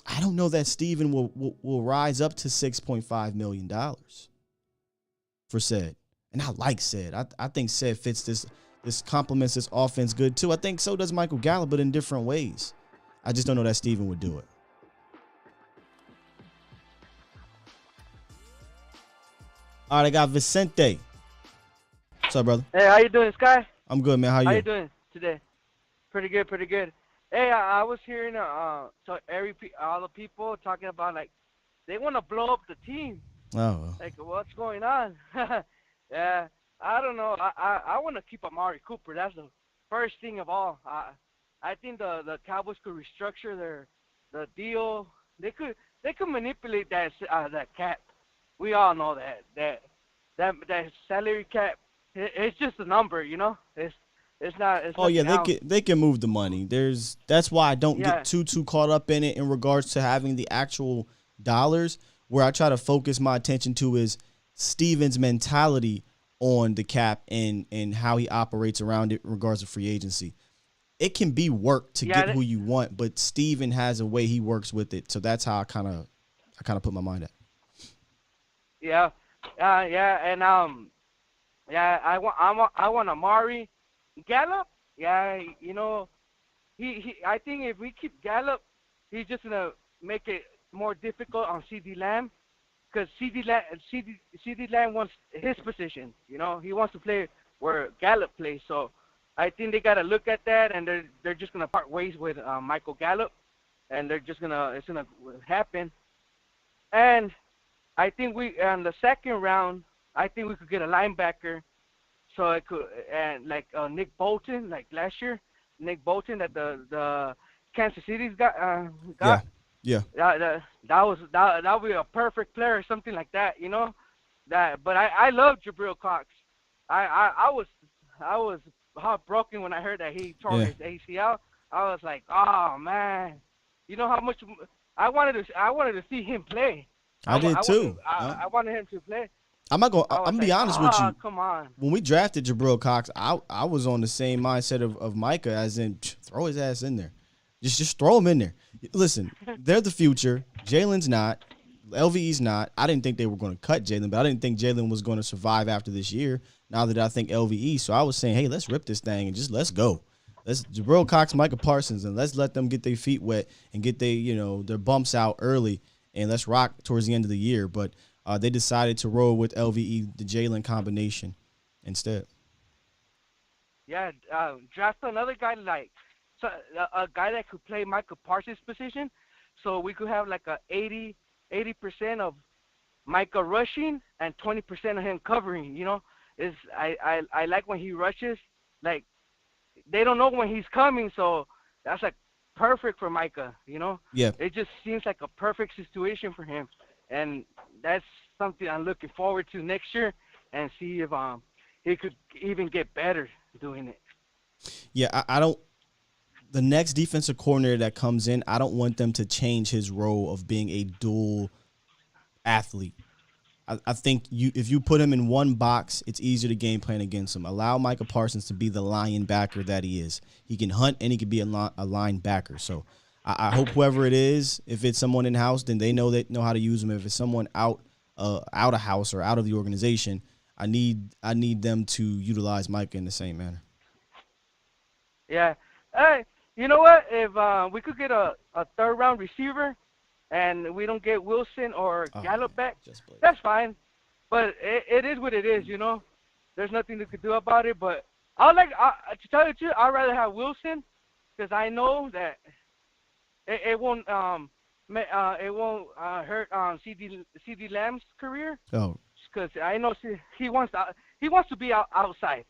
I don't know that Steven will rise up to $6.5 million for Sed. And I like Sed. I think Sed fits this complements this offense good too. I think so does Michael Gallup, but in different ways. I just don't know that Steven would do it. All right, I got Vicente. What's up, brother? Hey, how you doing, Sky? I'm good, man. How you? How you doing today? Pretty good, pretty good. Hey, I was hearing all the people talking about, like, they want to blow up the team. Oh. Like, what's going on? Yeah, I don't know. I want to keep Amari Cooper. That's the first thing of all. I think the Cowboys could restructure the deal. They could manipulate that cap. We all know that salary cap. It's just a number, you know. It's not. It's oh yeah, else. they can move the money. That's why I don't get too caught up in it in regards to having the actual dollars. Where I try to focus my attention to is Steven's mentality on the cap and how he operates around it in regards to free agency. It can be work to get who you want, but Steven has a way he works with it. So that's how I kind of put my mind at. Yeah, and I want Amari. Gallup, yeah, you know, he. I think if we keep Gallup, he's just gonna make it more difficult on CD Lamb, because CD Lamb wants his position. You know, he wants to play where Gallup plays. So I think they gotta look at that, and they're just gonna part ways with Michael Gallup, and it's gonna happen. And I think in the second round, I think we could get a linebacker. So it could, and like Nick Bolton, like last year, Nick Bolton that the Kansas City's got. Yeah. That would be a perfect player, or something like that, you know. But I love Jabril Cox. I was heartbroken when I heard that he tore his ACL. I was like, oh man, you know how much I wanted to see him play. I did too. I wanted him to play. I'm gonna be honest with you. Come on. When we drafted Jabril Cox, I was on the same mindset of Micah, as in throw his ass in there. Just throw him in there. Listen, they're the future. Jalen's not. LVE's not. I didn't think they were going to cut Jalen, but I didn't think Jalen was going to survive after this year. Now that I think LVE, so I was saying, hey, let's rip this thing and just let's go. Let's Jabril Cox, Micah Parsons, and let's let them get their feet wet and get their bumps out early, and let's rock towards the end of the year. But they decided to roll with LVE, the Jalen combination, instead. Yeah, draft another guy a guy that could play Micah Parsons' position, so we could have like a 80% of Micah rushing and 20% of him covering. You know, I like when he rushes. Like they don't know when he's coming, so that's like perfect for Micah. You know, yeah. It just seems like a perfect situation for him, and that's something I'm looking forward to next year, and see if he could even get better doing it. Yeah, I don't. The next defensive coordinator that comes in, I don't want them to change his role of being a dual athlete. I think if you put him in one box, it's easier to game plan against him. Allow Micah Parsons to be the linebacker that he is. He can hunt and he can be a linebacker. So I hope whoever it is, if it's someone in-house, then they know how to use him. If it's someone out of house or out of the organization, I need them to utilize Micah in the same manner. Yeah. Hey, you know what? If we could get a third-round receiver, and we don't get Wilson or Gallup back, that's fine. But it is what it is, you know. There's nothing they could do about it. But to tell you the truth, I'd rather have Wilson, because I know that it won't hurt CD Lamb's career. Oh. Because I know he wants to be outside.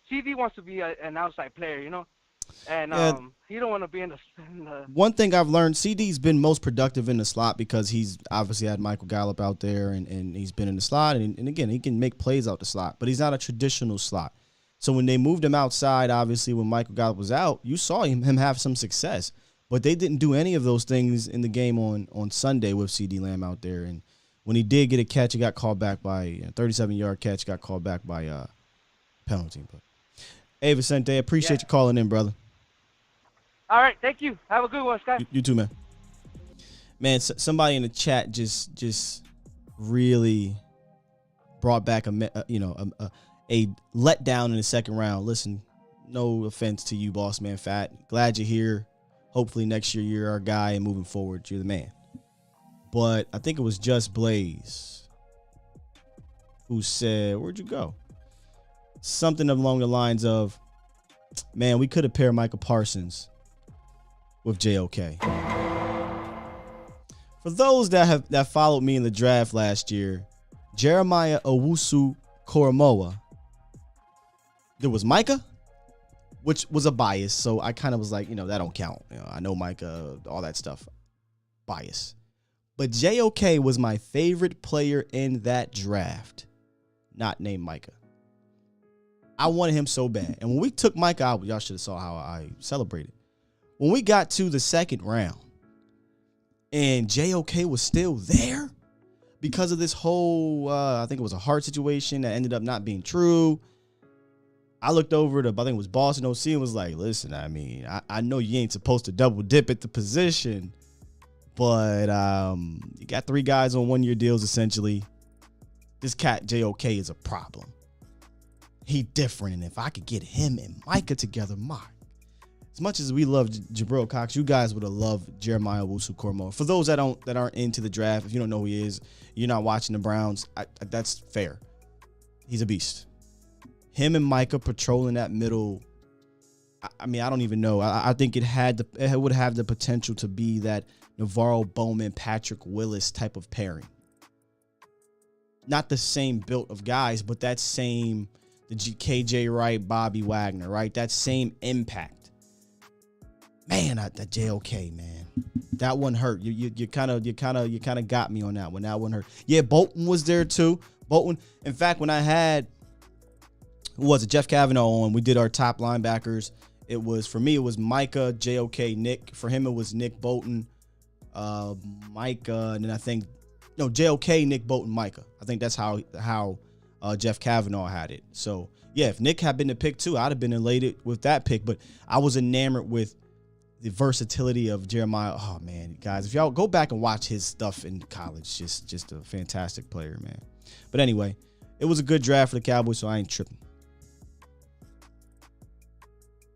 CD wants to be an outside player, you know. And he don't want to be in the. One thing I've learned, CD's been most productive in the slot because he's obviously had Michael Gallup out there and he's been in the slot. And again, he can make plays out the slot, but he's not a traditional slot. So when they moved him outside, obviously when Michael Gallup was out, you saw him have some success. But they didn't do any of those things in the game on Sunday with CD Lamb out there. And when he did get a catch, he got called back by a 37-yard catch, got called back by a penalty. But hey, Vicente, appreciate you calling in, brother. All right, thank you. Have a good one, Scott. You too, man. Man, somebody in the chat just really brought back a letdown in the second round. Listen, no offense to you, boss man Fat. Glad you're here. Hopefully next year you're our guy and moving forward, you're the man. But I think it was Just Blaze who said, where'd you go? Something along the lines of, man, we could have paired Micah Parsons with JOK. For those that followed me in the draft last year, Jeremiah Owusu-Koramoah, there was Micah, which was a bias, so I kind of was like, that don't count. I know Micah, all that stuff. Bias. But JOK was my favorite player in that draft, not named Micah. I wanted him so bad. And when we took Micah out, y'all should have saw how I celebrated. When we got to the second round and JOK was still there because of this whole, I think it was a heart situation that ended up not being true. I looked over to, I think it was Boston OC and was like, listen, I know you ain't supposed to double dip at the position, but you got 3 guys on 1-year deals essentially. This cat JOK is a problem. He different, and if I could get him and Micah together, as much as we love Jabril Cox, you guys would have loved Jeremiah Owusu-Koramoah. For those that aren't into the draft, if you don't know who he is, you're not watching the Browns, that's fair. He's a beast. Him and Micah patrolling that middle, I don't even know. I think it would have the potential to be that Navarro Bowman, Patrick Willis type of pairing. Not the same built of guys, but that same, the KJ Wright, Bobby Wagner, right? That same impact. Man, that JOK, man, that one hurt. You kind of got me on that one. That one hurt. Yeah, Bolton was there too. Bolton. In fact, when I had, who was it, Jeff Kavanaugh on, we did our top linebackers. For me, it was Micah, JOK, Nick. For him, it was Nick, Bolton, Micah, and then I think JOK, Nick, Bolton, Micah. I think that's how Jeff Kavanaugh had it. So yeah, if Nick had been the pick too, I'd have been elated with that pick. But I was enamored with the versatility of Jeremiah. Oh man, guys, if y'all go back and watch his stuff in college, just a fantastic player, man. But anyway, it was a good draft for the Cowboys, so I ain't tripping.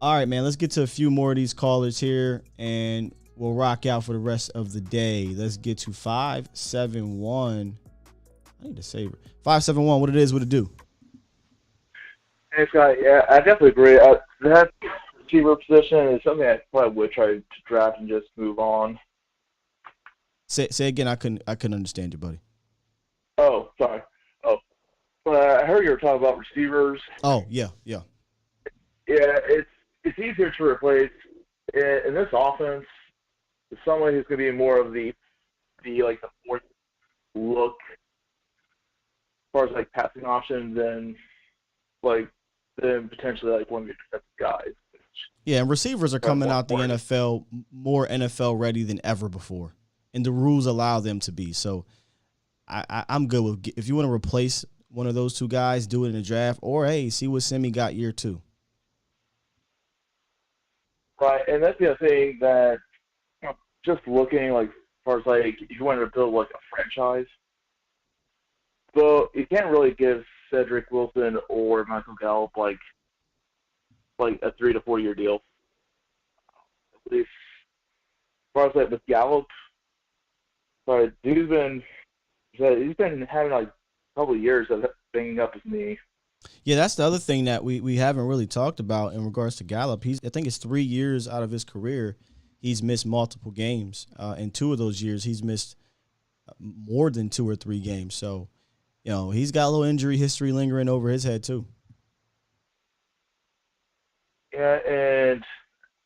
All right, man, let's get to a few more of these callers here, and we'll rock out for the rest of the day. Let's get to 571. I need to save it. 571, what it do? Hey, Scott, yeah, I definitely agree. That receiver position is something I probably would try to draft and just move on. Say again. I couldn't understand you, buddy. Oh, sorry. Oh, I heard you were talking about receivers. Oh, yeah. Yeah, it's easier to replace in this offense. Somebody who's going to be more of the fourth look far as like passing options and like then potentially like one of your defensive guys. Yeah, and receivers are coming out the NFL more NFL ready than ever before, and the rules allow them to be. So I'm good with if you want to replace one of those two guys, do it in the draft, or hey, see what Semi got year 2. Right, and that's the other thing that just looking like as far as like if you wanted to build like a franchise, so you can't really give Cedric Wilson or Michael Gallup like a 3 to 4 year deal. At least as far as like with Gallup, sorry, he's been having like a couple of years of banging up his knee. Yeah, that's the other thing that we haven't really talked about in regards to Gallup. I think it's 3 years out of his career he's missed multiple games. In 2 of those years he's missed more than 2 or 3 games. So, he's got a little injury history lingering over his head too. Yeah, and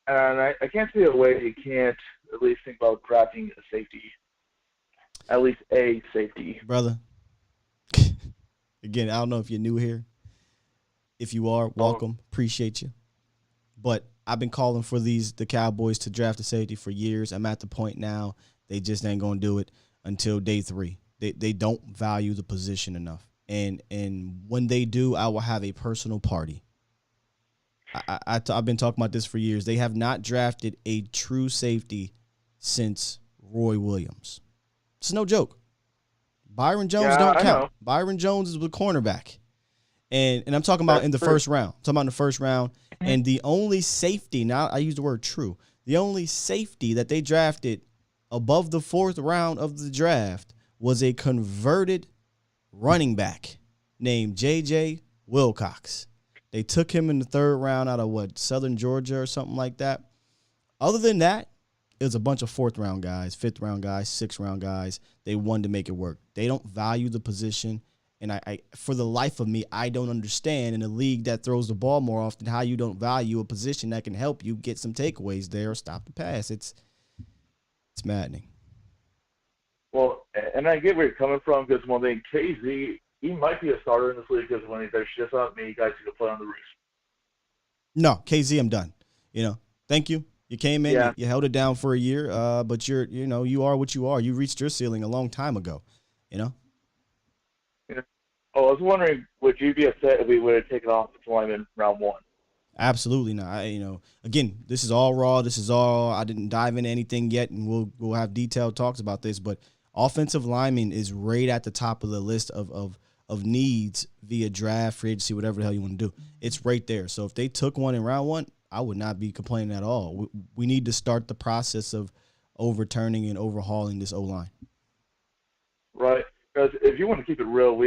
I can't see a way you can't at least think about drafting a safety, at least a safety. Brother, again, I don't know if you're new here. If you are, welcome. Appreciate you. But I've been calling for the Cowboys to draft a safety for years. I'm at the point now they just ain't going to do it until day 3. They don't value the position enough. And when they do, I will have a personal party. I've been talking about this for years. They have not drafted a true safety since Roy Williams. It's no joke. Byron Jones don't count. Byron Jones is the cornerback. And I'm talking about in the first round. I'm talking about in the first round. And the only safety, now I use the word true, the only safety that they drafted above the 4th round of the draft was a converted running back named J.J. Wilcox. They took him in the 3rd round out of, Southern Georgia or something like that. Other than that, it was a bunch of 4th round guys, 5th round guys, 6th round guys. They wanted to make it work. They don't value the position. And I, for the life of me, I don't understand in a league that throws the ball more often how you don't value a position that can help you get some takeaways there or stop the pass. It's maddening. Well, and I get where you're coming from because one thing, KZ, he might be a starter in this league because when there's just not many guys who can play on the roof. No, KZ, I'm done. Thank you. You came in, you held it down for a year, but you are what you are. You reached your ceiling a long time ago. Yeah. Oh, I was wondering, would you be upset if we would have taken off the lineman round 1? Absolutely not. Again, this is all raw. This is all. I didn't dive into anything yet, and we'll have detailed talks about this. But offensive lineman is right at the top of the list of needs via draft, free agency, whatever the hell you want to do. It's right there. So if they took one in round 1, I would not be complaining at all. We need to start the process of overturning and overhauling this O-line. Right. Because if you want to keep it real,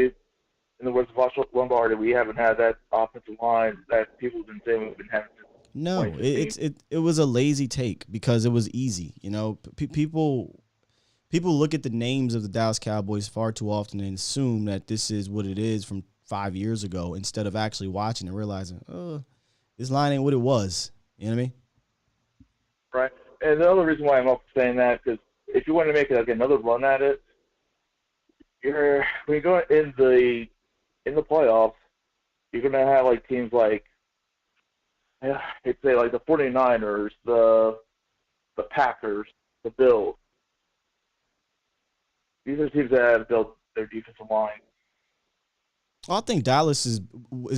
in the words of Josh Lombardi, we haven't had that offensive line that people have been saying we've been having. No, it was a lazy take because it was easy. People look at the names of the Dallas Cowboys far too often and assume that this is what it is from 5 years ago instead of actually watching and realizing, this line ain't what it was. You know what I mean? Right. And the other reason why I'm also saying that because if you want to make another run at it, when you go in the playoffs, you're going to have teams like, I'd say the 49ers, the Packers, the Bills. These are teams that have built their defensive line. Well, I think Dallas is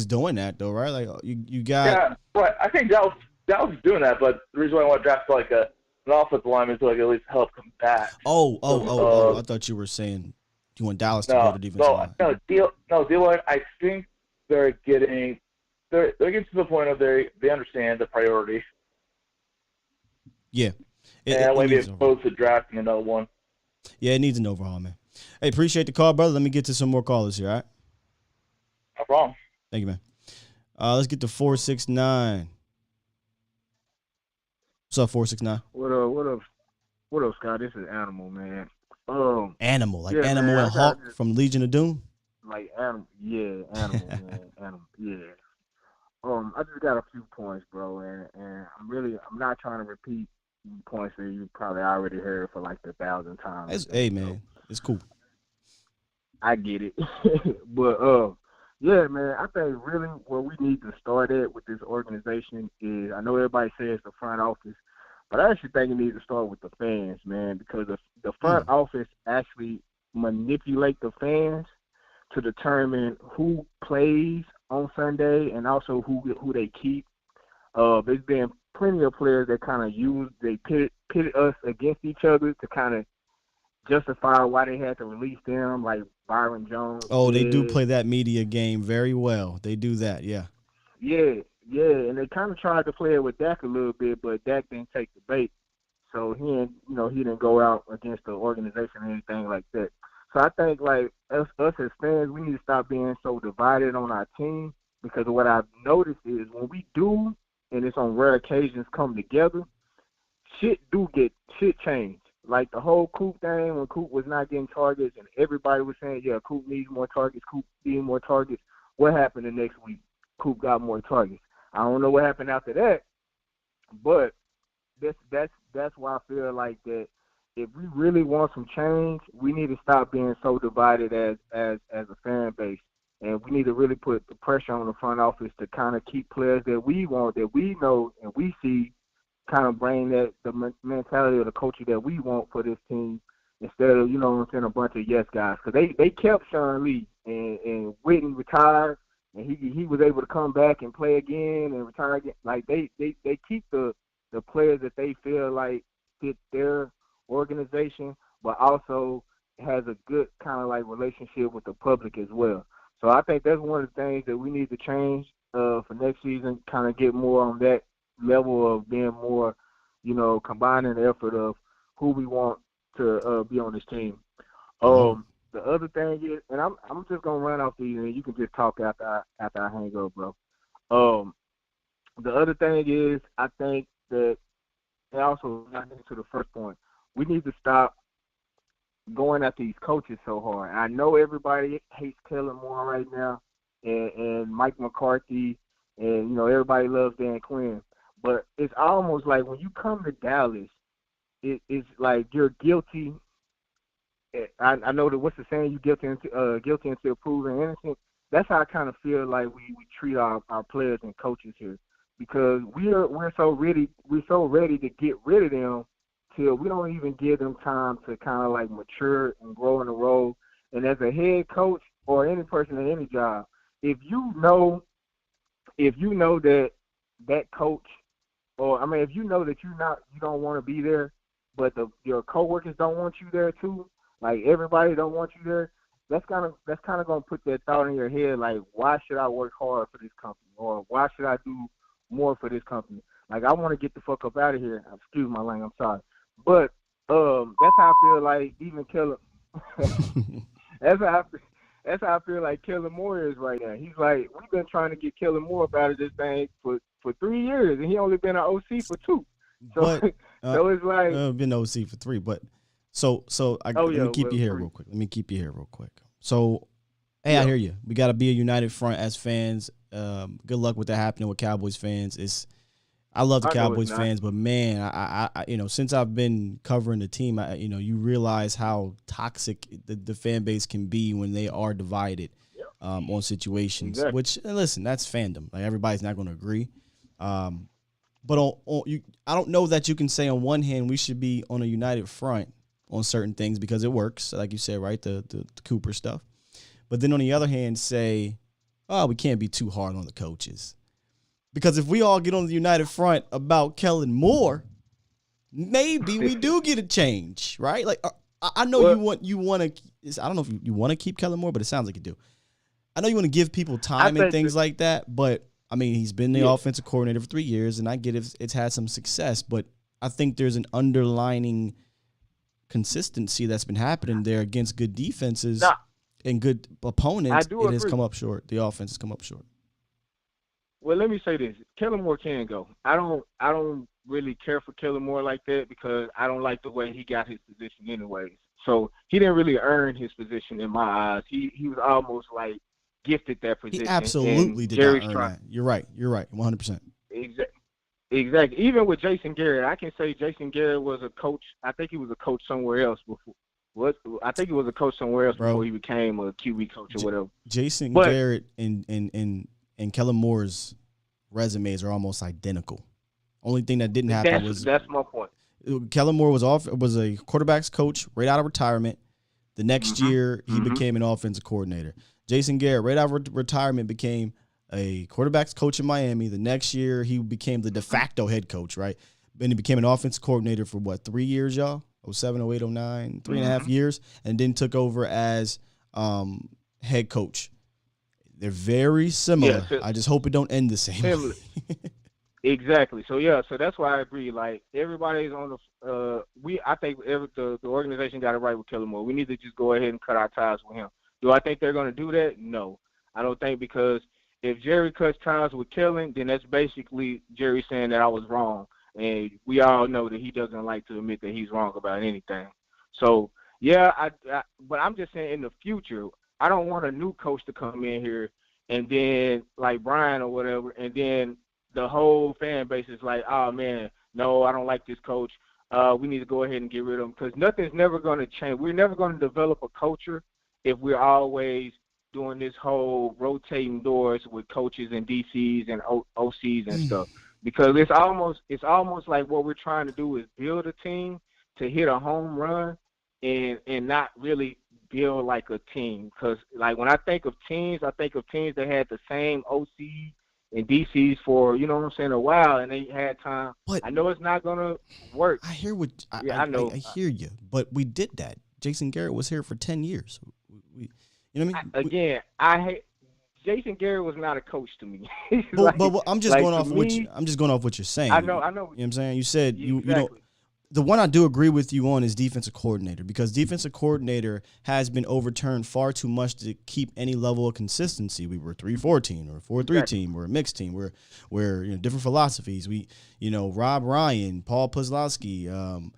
doing that though, right? You got. Yeah, right. I think Dallas is doing that, but the reason why I want to draft an offensive lineman is to at least help combat. I thought you were saying you want Dallas to build a defensive line. D-line. I think they're getting to the point of they understand the priority. Yeah, and maybe opposed to drafting another one. Yeah, it needs an overhaul, man. Hey, appreciate the call, brother. Let me get to some more callers here, all right? No problem. Thank you, man. Let's get to 469. What's up, 469? What up, Scott? This is Animal, man. Animal, Animal and Hawk from Legion of Doom? Animal, man. Animal, yeah. I just got a few points, bro, and I'm not trying to repeat points that you probably already heard for the 1,000th time. Hey, man, it's cool. I get it. But yeah, man, I think really where we need to start at with this organization is, I know everybody says the front office, but I actually think it needs to start with the fans, man, because the front office actually manipulate the fans to determine who plays on Sunday and also who they keep. There's been plenty of players that kind of pitted us against each other to kind of justify why they had to release them, like Byron Jones. Oh, they do play that media game very well. They do that, yeah. Yeah, and they kind of tried to play it with Dak a little bit, but Dak didn't take the bait, so he didn't go out against the organization or anything like that. So I think like us as fans, we need to stop being so divided on our team, because what I've noticed is when we do, and it's on rare occasions, come together, shit change. Like the whole Coop thing, when Coop was not getting targets and everybody was saying, yeah, Coop needs more targets, Coop needs more targets. What happened the next week? Coop got more targets. I don't know what happened after that, but that's why I feel like that if we really want some change, we need to stop being so divided as a fan base. And we need to really put the pressure on the front office to kind of keep players that we want, that we know and we see, kind of bring the mentality of the culture that we want for this team, instead of, a bunch of yes guys. Because they kept Sean Lee, and Whitney retired, and he was able to come back and play again and retire again. Like they keep the players that they feel like fit their organization, but also has a good kind of like relationship with the public as well. So I think that's one of the things that we need to change for next season, kind of get more on that level of being more, combining the effort of who we want to be on this team. The other thing is, and I'm just gonna run off these, and you can just talk after I hang up, bro. The other thing is, I think that, and also to the first point, we need to stop going at these coaches so hard. I know everybody hates Kellen Moore right now, and Mike McCarthy, and everybody loves Dan Quinn. But it's almost like when you come to Dallas, it's like you're guilty. I know that what's the saying? You guilty until proven innocent. That's how I kind of feel like we treat our players and coaches here, because we're so ready to get rid of them till we don't even give them time to kind of like mature and grow in the role. And as a head coach or any person in any job, if you know that coach, or if you know that you don't want to be there, but your coworkers don't want you there too, like everybody don't want you there, that's kind of gonna put that thought in your head, like, why should I work hard for this company, or why should I do more for this company? Like, I want to get the fuck up out of here. Excuse my language, I'm sorry, but that's how I feel like even Kellen. That's how I feel like Kellen Moore is right now. He's like, we've been trying to get Kellen Moore up out of this thing for 3 years, and he only been an OC for 2. So, so it's like been OC for 3, but let me keep you here real quick. So, hey, I hear you. We got to be a united front as fans. Good luck with that happening with Cowboys fans. I love the Cowboys fans, but man, I since I've been covering the team, you realize how toxic the fan base can be when they are divided on situations. Exactly. Which, listen, that's fandom. Like, everybody's not going to agree. But I don't know that you can say on one hand we should be on a united front on certain things because it works, like you said, right? The Cooper stuff. But then on the other hand, say, oh, we can't be too hard on the coaches. Because if we all get on the united front about Kellen Moore, maybe we do get a change, right? Like, I know you want to. I don't know if you want to keep Kellen Moore, but it sounds like you do. I know you want to give people time and things like that, but I mean, he's been the offensive coordinator for 3 years, and I get it's had some success, but I think there's an underlining consistency that's been happening there against good defenses and good opponents. It has come up short. The offense has come up short. Well, let me say this: Kellen Moore can go. I don't really care for Kellen Moore like that, because I don't like the way he got his position anyways. So he didn't really earn his position in my eyes. He was almost like gifted that position. He absolutely did not earn that. You're right, 100%. Exactly. Even with Jason Garrett, I can say Jason Garrett was a coach. I think he was a coach somewhere else I think he was a coach somewhere else Bro. before he became a QB coach or whatever. Jason But- Garrett and Kellen Moore's resumes are almost identical. Only thing that didn't happen was that's my point. Kellen Moore was a quarterback's coach right out of retirement. The next year, he became an offensive coordinator. Jason Garrett, right out of retirement, became a quarterback's coach in Miami. The next year, he became the de facto head coach, right? Then he became an offensive coordinator for, 3 years, y'all? 07, 08, 09, 3.5 years, and then took over as head coach. They're very similar. Yeah, I just hope it don't end the same way. Exactly. So so that's why I agree. Like everybody's on the I think the organization got it right with Kellen Moore. We need to just go ahead and cut our ties with him. Do I think they're going to do that? No, I don't think, because if Jerry cuts ties with Kellen, then that's basically Jerry saying that I was wrong, and we all know that he doesn't like to admit that he's wrong about anything. So but I'm just saying in the future, I don't want a new coach to come in here and then like Brian or whatever, and then the whole fan base is like, oh, man, no, I don't like this coach. We need to go ahead and get rid of him, because nothing's never going to change. We're never going to develop a culture if we're always doing this whole rotating doors with coaches and DCs and OCs and stuff. Because it's almost like what we're trying to do is build a team to hit a home run and not really build like a team. Because like when I think of teams that had the same OC and DCs for, you know what I'm saying, a while, and they had time. But I know it's not gonna work. I hear what I know. I hear you, but we did that. Jason Garrett was here for 10 years. You know what I mean? I hate Jason Garrett was not a coach to me. But I'm just going off what you're saying. I know. You know what I'm saying? You said you know. Exactly. The one I do agree with you on is defensive coordinator, because defensive coordinator has been overturned far too much to keep any level of consistency. We were a 3-4 team or a 4-3 team. We're a mixed team. We're different philosophies. Rob Ryan, Paul Puzlowski,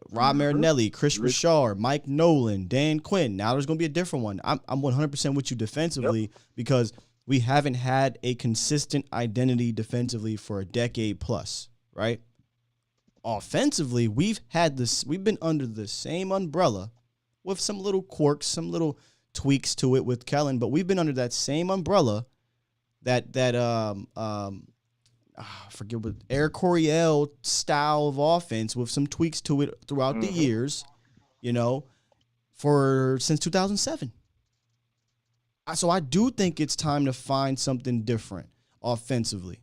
Rob Marinelli, Chris Richard, Mike Nolan, Dan Quinn. Now there's going to be a different one. I'm 100% with you defensively because we haven't had a consistent identity defensively for a decade plus, right? Offensively, we've been under the same umbrella with some little quirks, some little tweaks to it with Kellen, but we've been under that same umbrella that I forget what Eric Coryell style of offense with some tweaks to it throughout the years, since 2007. So I do think it's time to find something different offensively.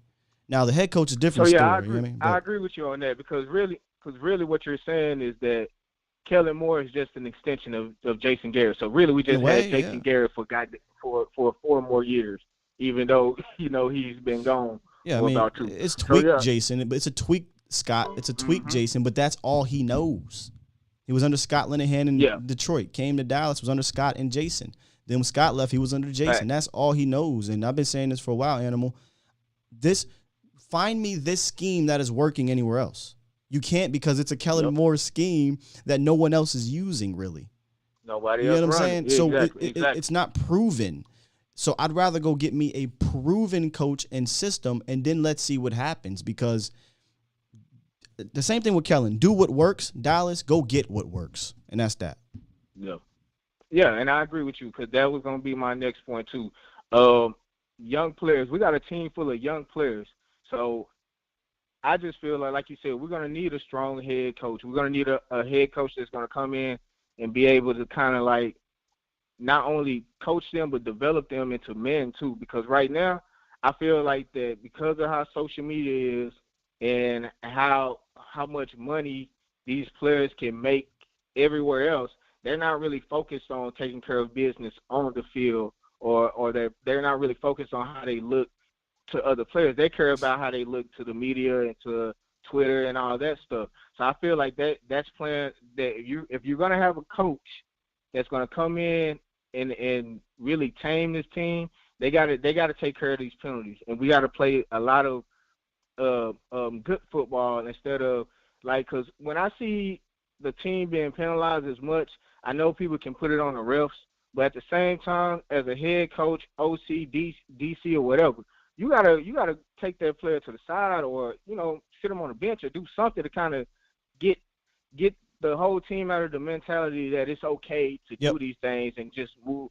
Now the head coach is a different story. I agree. You know what I mean? I agree with you on that, because really what you're saying is that Kellen Moore is just an extension of Jason Garrett. So really we just had Jason Garrett for 4 more years, even though he's been gone. Yeah, for about 2. It's tweaked Jason, but it's a tweak Scott. It's a tweak Jason, but that's all he knows. He was under Scott Linehan in Detroit, came to Dallas, was under Scott and Jason. Then when Scott left, he was under Jason. Right. That's all he knows. And I've been saying this for a while, Animal. Find me this scheme that is working anywhere else. You can't, because it's a Kellen Moore scheme that no one else is using, really. Nobody else. You know what I'm saying? Yeah, so exactly. It's not proven. So I'd rather go get me a proven coach and system, and then let's see what happens, because the same thing with Kellen. Do what works. Dallas, go get what works. And that's that. Yeah. Yeah, and I agree with you, because that was going to be my next point, too. Young players. We got a team full of young players. So I just feel like you said, we're going to need a strong head coach. We're going to need a head coach that's going to come in and be able to kind of like not only coach them, but develop them into men too. Because right now, I feel like that because of how social media is and how much money these players can make everywhere else, they're not really focused on taking care of business on the field, or they're not really focused on how they look to other players. They care about how they look to the media and to Twitter and all that stuff. So I feel like that's playing that if you're gonna have a coach that's gonna come in and really tame this team, they gotta take care of these penalties, and we gotta play a lot of good football instead of because when I see the team being penalized as much, I know people can put it on the refs, but at the same time, as a head coach, OC, DC, or whatever, you gotta take that player to the side, or sit him on the bench, or do something to kind of get the whole team out of the mentality that it's okay to do these things and just move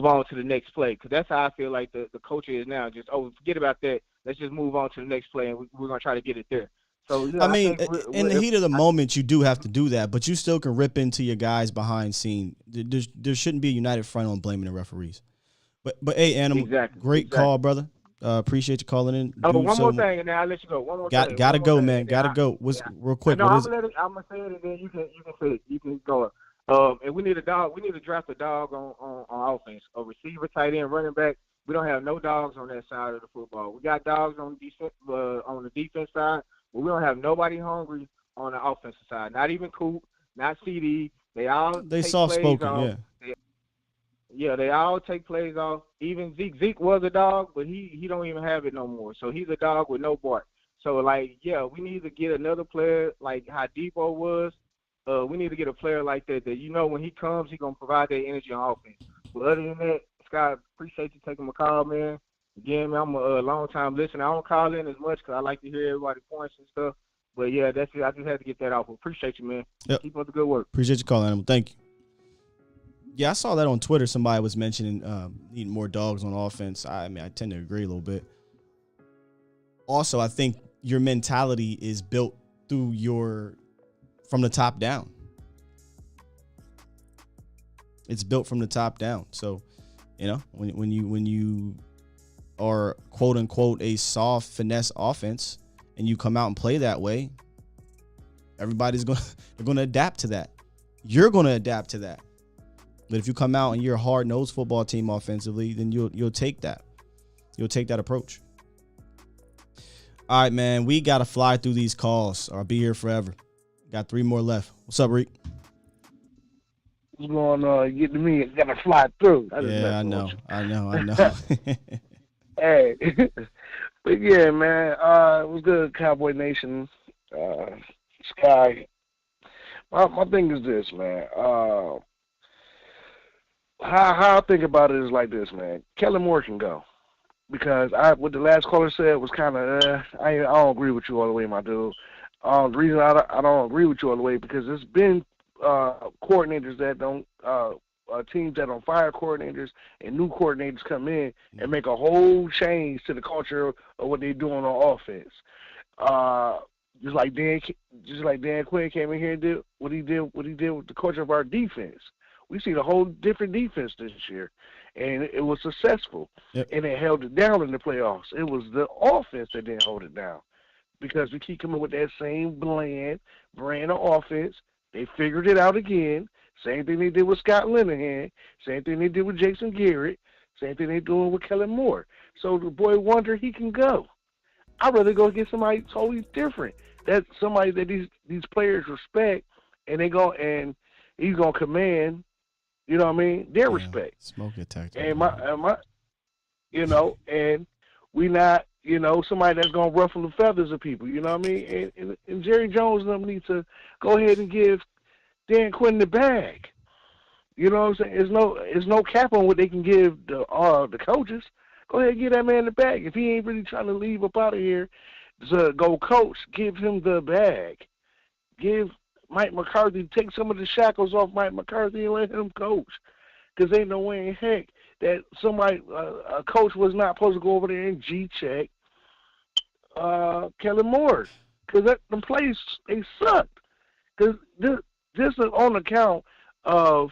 on to the next play. Because that's how I feel like the culture is now. Just, forget about that. Let's just move on to the next play, and we're going to try to get it there. So, I mean, in the heat of the moment, you do have to do that, but you still can rip into your guys behind scene. There shouldn't be a united front on blaming the referees. But hey, Animal, great call, brother. Appreciate you calling in. One more thing, and then I'll let you go. One more thing. Gotta go, man. Gotta go. Real quick? No, I'm gonna say it, and then you can say it. You can go. And we need a dog. We need to draft a dog on offense. A receiver, tight end, running back. We don't have no dogs on that side of the football. We got dogs on the defense side, but we don't have nobody hungry on the offensive side. Not even Coop, not CD. They soft spoken, yeah, they all take plays off. Even Zeke. Zeke was a dog, but he don't even have it no more. So he's a dog with no bark. So, we need to get another player like how Debo was. We need to get a player like that when he comes, he's going to provide that energy on offense. But other than that, Scott, appreciate you taking my call, man. Again, man, I'm a long-time listener. I don't call in as much because I like to hear everybody's points and stuff. But, yeah, that's it. I just had to get that off. Appreciate you, man. Yep. Keep up the good work. Appreciate you calling, Animal. Thank you. Yeah, I saw that on Twitter. Somebody was mentioning needing more dogs on offense. I tend to agree a little bit. Also, I think your mentality is built from the top down. It's built from the top down. So, when you are quote unquote a soft finesse offense and you come out and play that way, everybody's going to adapt to that. You're going to adapt to that. But if you come out and you're a hard-nosed football team offensively, then you'll take that. You'll take that approach. All right, man, we got to fly through these calls or I'll be here forever. Got 3 more left. What's up, Reek? What's going on? Get to me. Got to fly through. I know. Hey. But, yeah, man, it was good, Cowboy Nation. Sky. My thing is this, man. How I think about it is like this, man. Kellen Moore can go. Because what the last caller said was kind of, I don't agree with you all the way, my dude. The reason I don't agree with you all the way because there's been coordinators that don't, teams that don't fire coordinators and new coordinators come in and make a whole change to the culture of what they're doing on offense. Just like Dan Quinn came in here and did what he did with the culture of our defense. We see a whole different defense this year, and it was successful, and it held it down in the playoffs. It was the offense that didn't hold it down because we keep coming with that same brand of offense. They figured it out again. Same thing they did with Scott Linehan. Same thing they did with Jason Garrett. Same thing they're doing with Kellen Moore. So the boy wonder he can go. I'd rather go get somebody totally different. That's somebody that these players respect, and he's gonna command. You know what I mean? Their respect. Smoke attack. And and we not, somebody that's gonna ruffle the feathers of people. You know what I mean? And Jerry Jones and them need to go ahead and give Dan Quinn the bag. You know what I'm saying? There's no cap on what they can give the coaches. Go ahead and give that man the bag. If he ain't really trying to leave up out of here to go coach, give him the bag. Give Mike McCarthy, take some of the shackles off Mike McCarthy and let him coach. Because ain't no way in heck that a coach was not supposed to go over there and G-check Kellen Moore. Because them plays, they sucked. Because this is on account of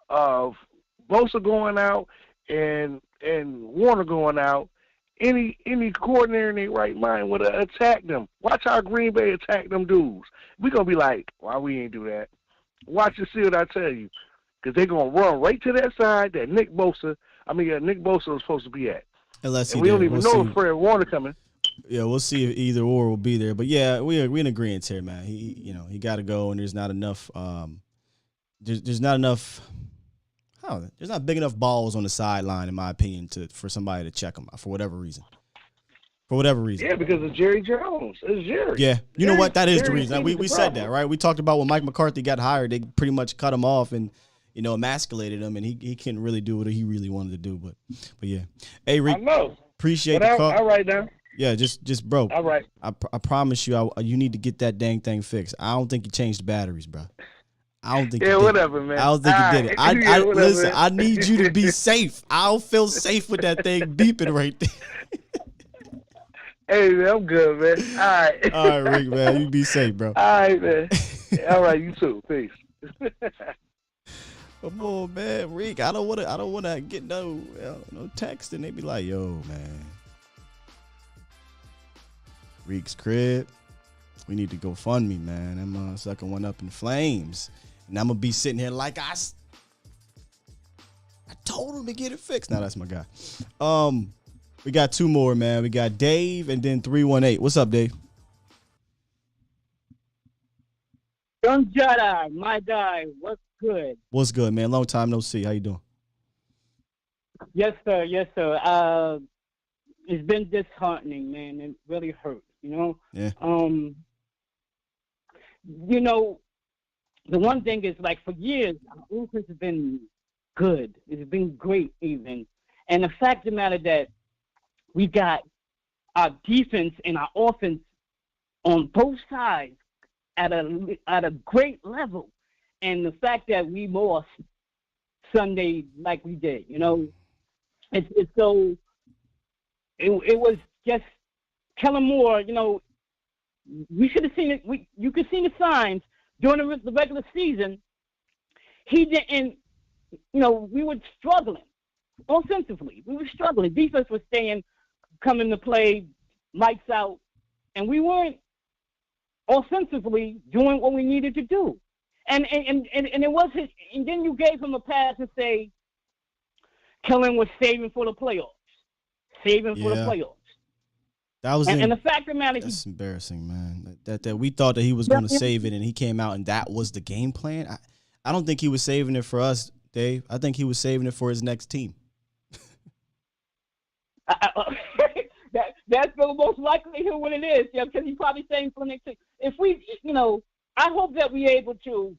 Bosa going out and Warner going out. Any coordinator in their right mind would have attacked them. Watch how Green Bay attack them dudes. We're going to be like, why we ain't do that? Watch and see what I tell you. Because they're going to run right to that side that Nick Bosa was supposed to be at. Unless we don't even know if Fred Warner coming. Yeah, we'll see if either or will be there. But, yeah, we're in agreement here, man. He got to go, and there's not enough there's not big enough balls on the sideline, in my opinion, for somebody to check him out for whatever reason. Yeah, because of Jerry Jones. It's Jerry. Yeah, you know what? That is the Jerry reason. We said that, right? We talked about when Mike McCarthy got hired, they pretty much cut him off and, emasculated him, and he couldn't really do what he really wanted to do. But yeah. Hey, Rick, I know. Appreciate the call. All right, now. Yeah, just bro. All right. I promise you, you need to get that dang thing fixed. I don't think you changed the batteries, bro. I don't think. Yeah, you did whatever, it. man. I don't think you did it. I whatever, listen. man. I need you to be safe. I don't feel safe with that thing beeping right there. Hey, man, I'm good, man. All right. All right, Rick, man, you be safe, bro. All right, man. All right, you too. Peace. Come on, man, Rick. I don't wanna get no text, and they be like, yo, man, Rick's crib. We need to go fund me, man. That motherfucker went up in flames, and I'm gonna be sitting here like I told him to get it fixed. Now that's my guy. We got two more, man. We got Dave and then 318. What's up, Dave? Young Jedi, my guy, what's good? What's good, man? Long time no see. How you doing? Yes, sir. Yes, sir. It's been disheartening, man. It really hurts, you know? Yeah. You know, the one thing is, like, for years, our offense has been good. It's been great, even. And the fact of the matter that we got our defense and our offense on both sides at a great level, and the fact that we lost Sunday like we did, you know, it was just Kellen Moore. You know, we should have seen it. You could see the signs during the regular season. He didn't. You know, we were struggling offensively. We were struggling. Defense was coming to play, lights out, and we weren't offensively doing what we needed to do. And it wasn't. And then you gave him a pass to say Kellen was saving for the playoffs. Saving for the playoffs. That was and the fact of the matter is, that's embarrassing, man. That we thought that he was going to save it, and he came out, and that was the game plan. I don't think he was saving it for us, Dave. I think he was saving it for his next team. That's the most likelihood what it is, yeah, because he's probably saying for the next team. If we, you know, I hope that we're able to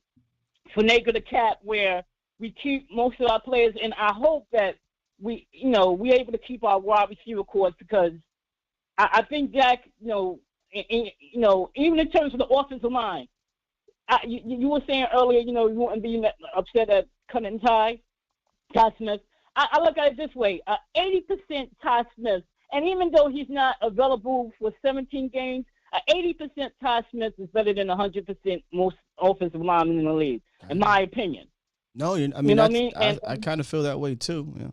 finagle the cap where we keep most of our players, and I hope that we're able to keep our wide receiver corps, because I think Dak, even in terms of the offensive line, you were saying earlier, you wouldn't be upset at cutting Ty Smith. I look at it this way: 80% Ty Smith, and even though he's not available for 17 games, 80% Ty Smith is better than 100% most offensive linemen in the league, in my opinion. No, I I kind of feel that way too. Yeah.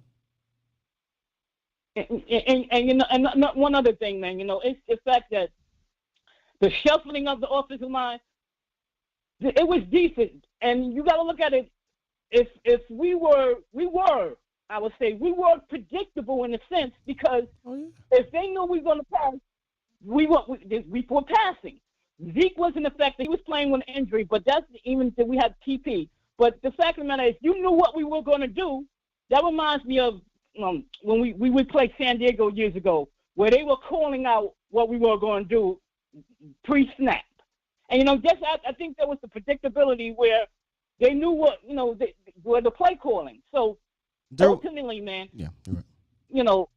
And one other thing, man, it's the fact that the shuffling of the offensive line, it was decent, and you got to look at it. If we were predictable in a sense, because if they knew we were going to pass, we were passing. Zeke wasn't affected; he was playing with an injury, but that's even that we had TP. But the fact of the matter is, you knew what we were going to do. That reminds me of when we would play San Diego years ago, where they were calling out what we were going to do pre-snap. And, I think there was the predictability where they knew where the play calling. So, ultimately, man, yeah, you're right.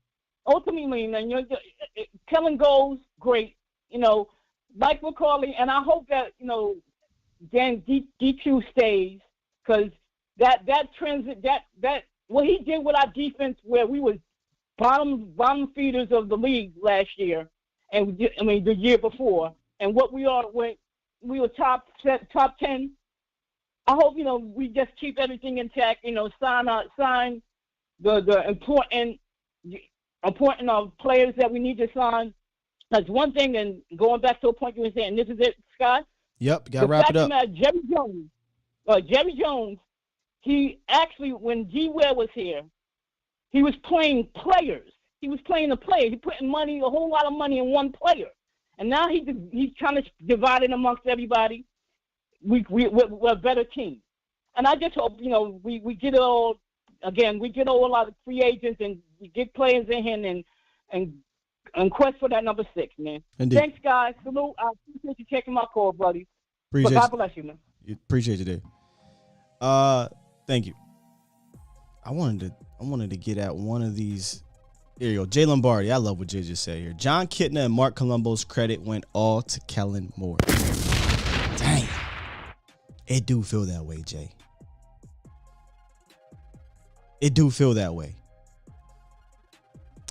Ultimately, man, Kellen goes, great, like McCauley, and I hope that, Dan DQ stays, because that what he did with our defense, where we was bottom feeders of the league last year, and the year before, and what we are when we were top 10. I hope we just keep everything intact. Sign the important players that we need to sign. That's one thing. And going back to a point you were saying, this is it, Scott. Yep, gotta wrap it up. Jerry Jones. He actually, when G. Ware was here, he was playing players. He was playing the players. He putting a whole lot of money in one player. And now he's trying to divide it amongst everybody. We're a better team. And I just hope, we get it all, again, we get all a lot of free agents and we get players in here and quest for that number 6, man. Indeed. Thanks, guys. Salute. I appreciate you taking my call, buddy. God bless you, man. Appreciate you, Dave. Thank you. I wanted to get at one of these Here you go. Jay Lombardi. I love what Jay just said here. John Kitna and Mark Colombo's credit went all to Kellen Moore. Dang. It do feel that way, Jay. It do feel that way.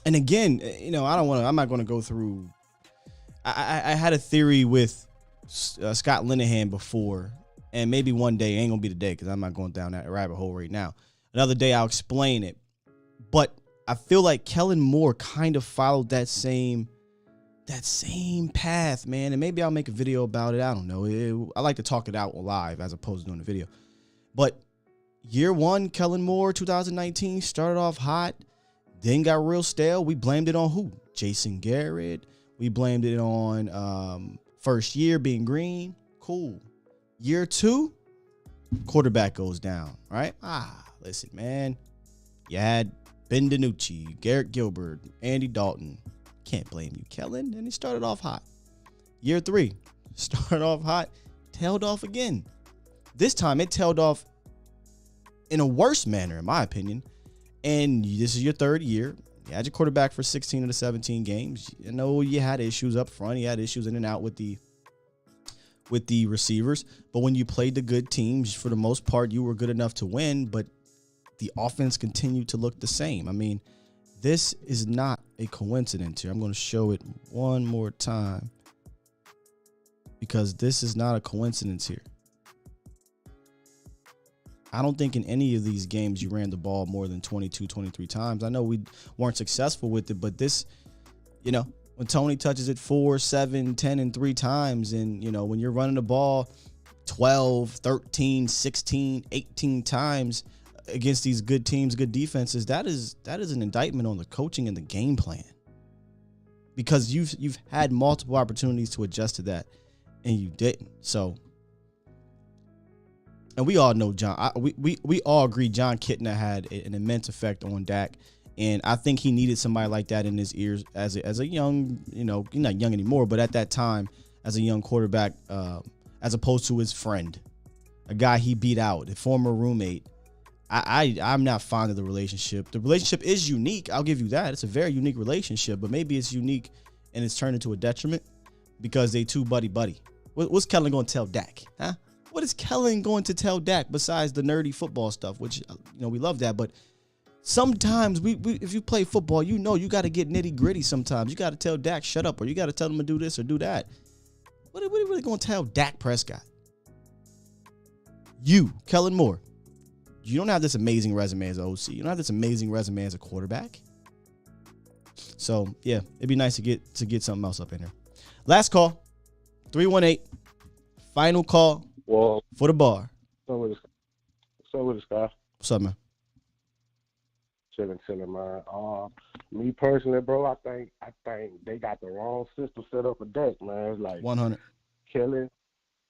And again, I'm not going to go through. I had a theory with Scott Linehan before, and maybe one day ain't going to be the day because I'm not going down that rabbit hole right now. Another day I'll explain it. But I feel like Kellen Moore kind of followed that same path, man. And maybe I'll make a video about it. I don't know. I like to talk it out live as opposed to doing a video. But year one, Kellen Moore, 2019, started off hot, then got real stale. We blamed it on who? Jason Garrett. We blamed it on first year being green. Cool. Year two, quarterback goes down, right? Listen, man. You had Ben DiNucci, Garrett Gilbert, Andy Dalton. Can't blame you, Kellen. And he started off hot. Year three, started off hot, tailed off again. This time it tailed off in a worse manner, in my opinion. And this is your third year. You had your quarterback for 16 of the 17 games. You know, you had issues up front. You had issues in and out with the receivers. But when you played the good teams, for the most part, you were good enough to win. But the offense continued to look the same. I mean, this is not a coincidence here. I'm going to show it one more time because this is not a coincidence here. I don't think in any of these games you ran the ball more than 22, 23 times. I know we weren't successful with it, but this, when Tony touches it 4, 7, 10, and 3 times, and, when you're running the ball 12, 13, 16, 18 times against these good teams, good defenses, that is an indictment on the coaching and the game plan. Because you've had multiple opportunities to adjust to that, and you didn't. So, and we all know we all agree John Kitna had an immense effect on Dak, and I think he needed somebody like that in his ears as a young, you're not young anymore, but at that time as a young quarterback, as opposed to his friend, a guy he beat out, a former roommate. I'm not fond of the relationship. The relationship is unique. I'll give you that. It's a very unique relationship, but maybe it's unique and it's turned into a detriment because they too buddy. What's Kellen going to tell Dak? Huh? What is Kellen going to tell Dak besides the nerdy football stuff, which, we love that. But sometimes if you play football, you got to get nitty gritty sometimes. You got to tell Dak, shut up, or you got to tell him to do this or do that. What are you really going to tell Dak Prescott? You, Kellen Moore. You don't have this amazing resume as an OC. You don't have this amazing resume as a quarterback. So, yeah, it'd be nice to get something else up in here. Last call, 318. Final call for the bar. What's up with this guy? What's up, man? Chilling, man. Me personally, bro, I think they got the wrong system set up for Dak, man. It's like 100.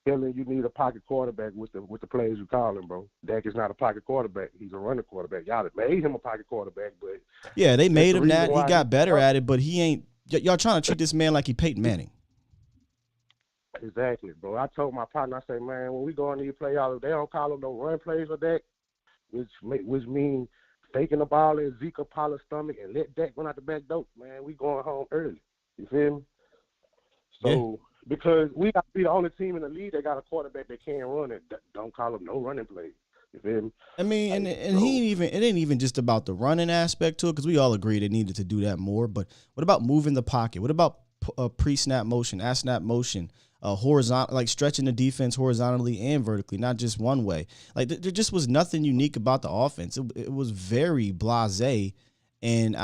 Kellen, you need a pocket quarterback with the plays you call him, bro. Dak is not a pocket quarterback. He's a running quarterback. Y'all made him a pocket quarterback, but yeah, they made him that. He got better at it, but he ain't. Y'all trying to treat this man like he Peyton Manning. Exactly, bro. I told my partner, I say, man, when we go in these playoffs, they don't call them no run plays for Dak, which means faking the ball in Zeke Paula's stomach and let Dak run out the back door, man. We going home early. You feel me? So. Yeah. Because we got to be the only team in the league that got a quarterback that can't run it. Don't call him no running plays. You feel me? I mean, and it ain't even just about the running aspect to it, because we all agree they needed to do that more. But what about moving the pocket? What about pre-snap motion, snap motion, horizontal, like stretching the defense horizontally and vertically, not just one way? Like there just was nothing unique about the offense. It was very blasé. And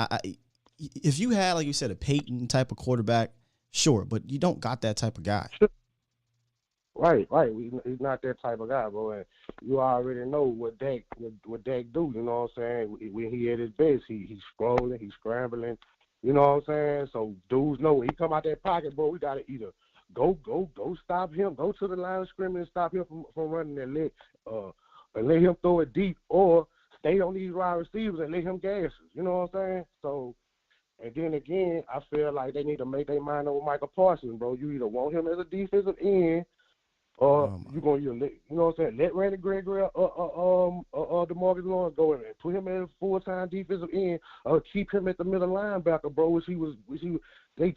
if you had, like you said, a Peyton type of quarterback, sure, but you don't got that type of guy. Right. He's not that type of guy, bro. And you already know what Dak do. You know what I'm saying? When he at his best, he's scrolling, he's scrambling. You know what I'm saying? So dudes know when he come out that pocket, bro. We gotta either go stop him, go to the line of scrimmage and stop him from running and let him throw it deep, or stay on these wide receivers and let him gas us. You know what I'm saying? So. And then again, I feel like they need to make their mind up with Michael Parsons, bro. You either want him as a defensive end You gonna either let, you know what I'm saying? Let Randy Gregory, DeMarcus Lawrence go in and put him in a full-time defensive end, or keep him at the middle linebacker, bro. These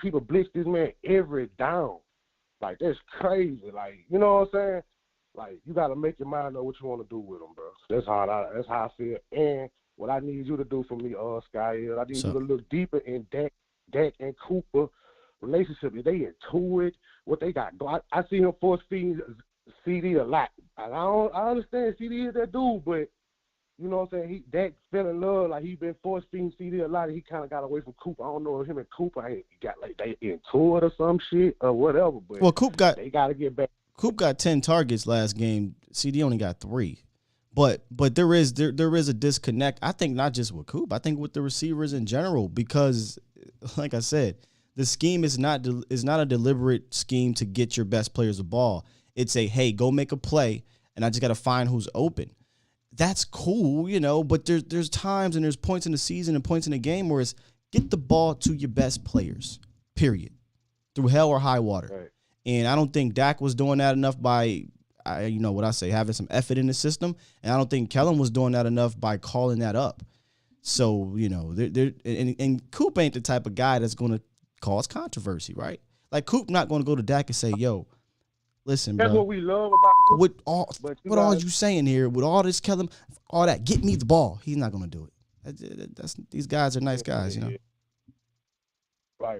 people blitz this man every down. Like, that's crazy. Like, you know what I'm saying? Like, you gotta make your mind know what you want to do with him, bro. That's how I feel. And what I need you to do for me, Sky, is I need you to look deeper in Dak and Cooper relationship. If they into it, what they got. I see him force feeding CD a lot. I understand CD is that dude, but you know what I'm saying? Dak fell in love, like he been force feeding CD a lot, and he kind of got away from Cooper. I don't know if him and Cooper ain't got like they into it or some shit or whatever. But they got to get back. Coop got 10 targets last game. CD only got 3. But there is a disconnect. I think not just with Coop. I think with the receivers in general, because like I said, the scheme is not a deliberate scheme to get your best players the ball. It's a, hey, go make a play, and I just got to find who's open. That's cool, you know, but there's times and there's points in the season and points in the game where it's get the ball to your best players, period, through hell or high water. Right. And I don't think Dak was doing that enough by, having some effort in the system. And I don't think Kellen was doing that enough by calling that up. So, you know, and Coop ain't the type of guy that's going to cause controversy, right? Like, Coop not going to go to Dak and say, yo, listen, bro. That's what we love about Coop. What all you saying here, with all this Kellen, all that, get me the ball. He's not going to do it. These guys are nice guys, you know? Right.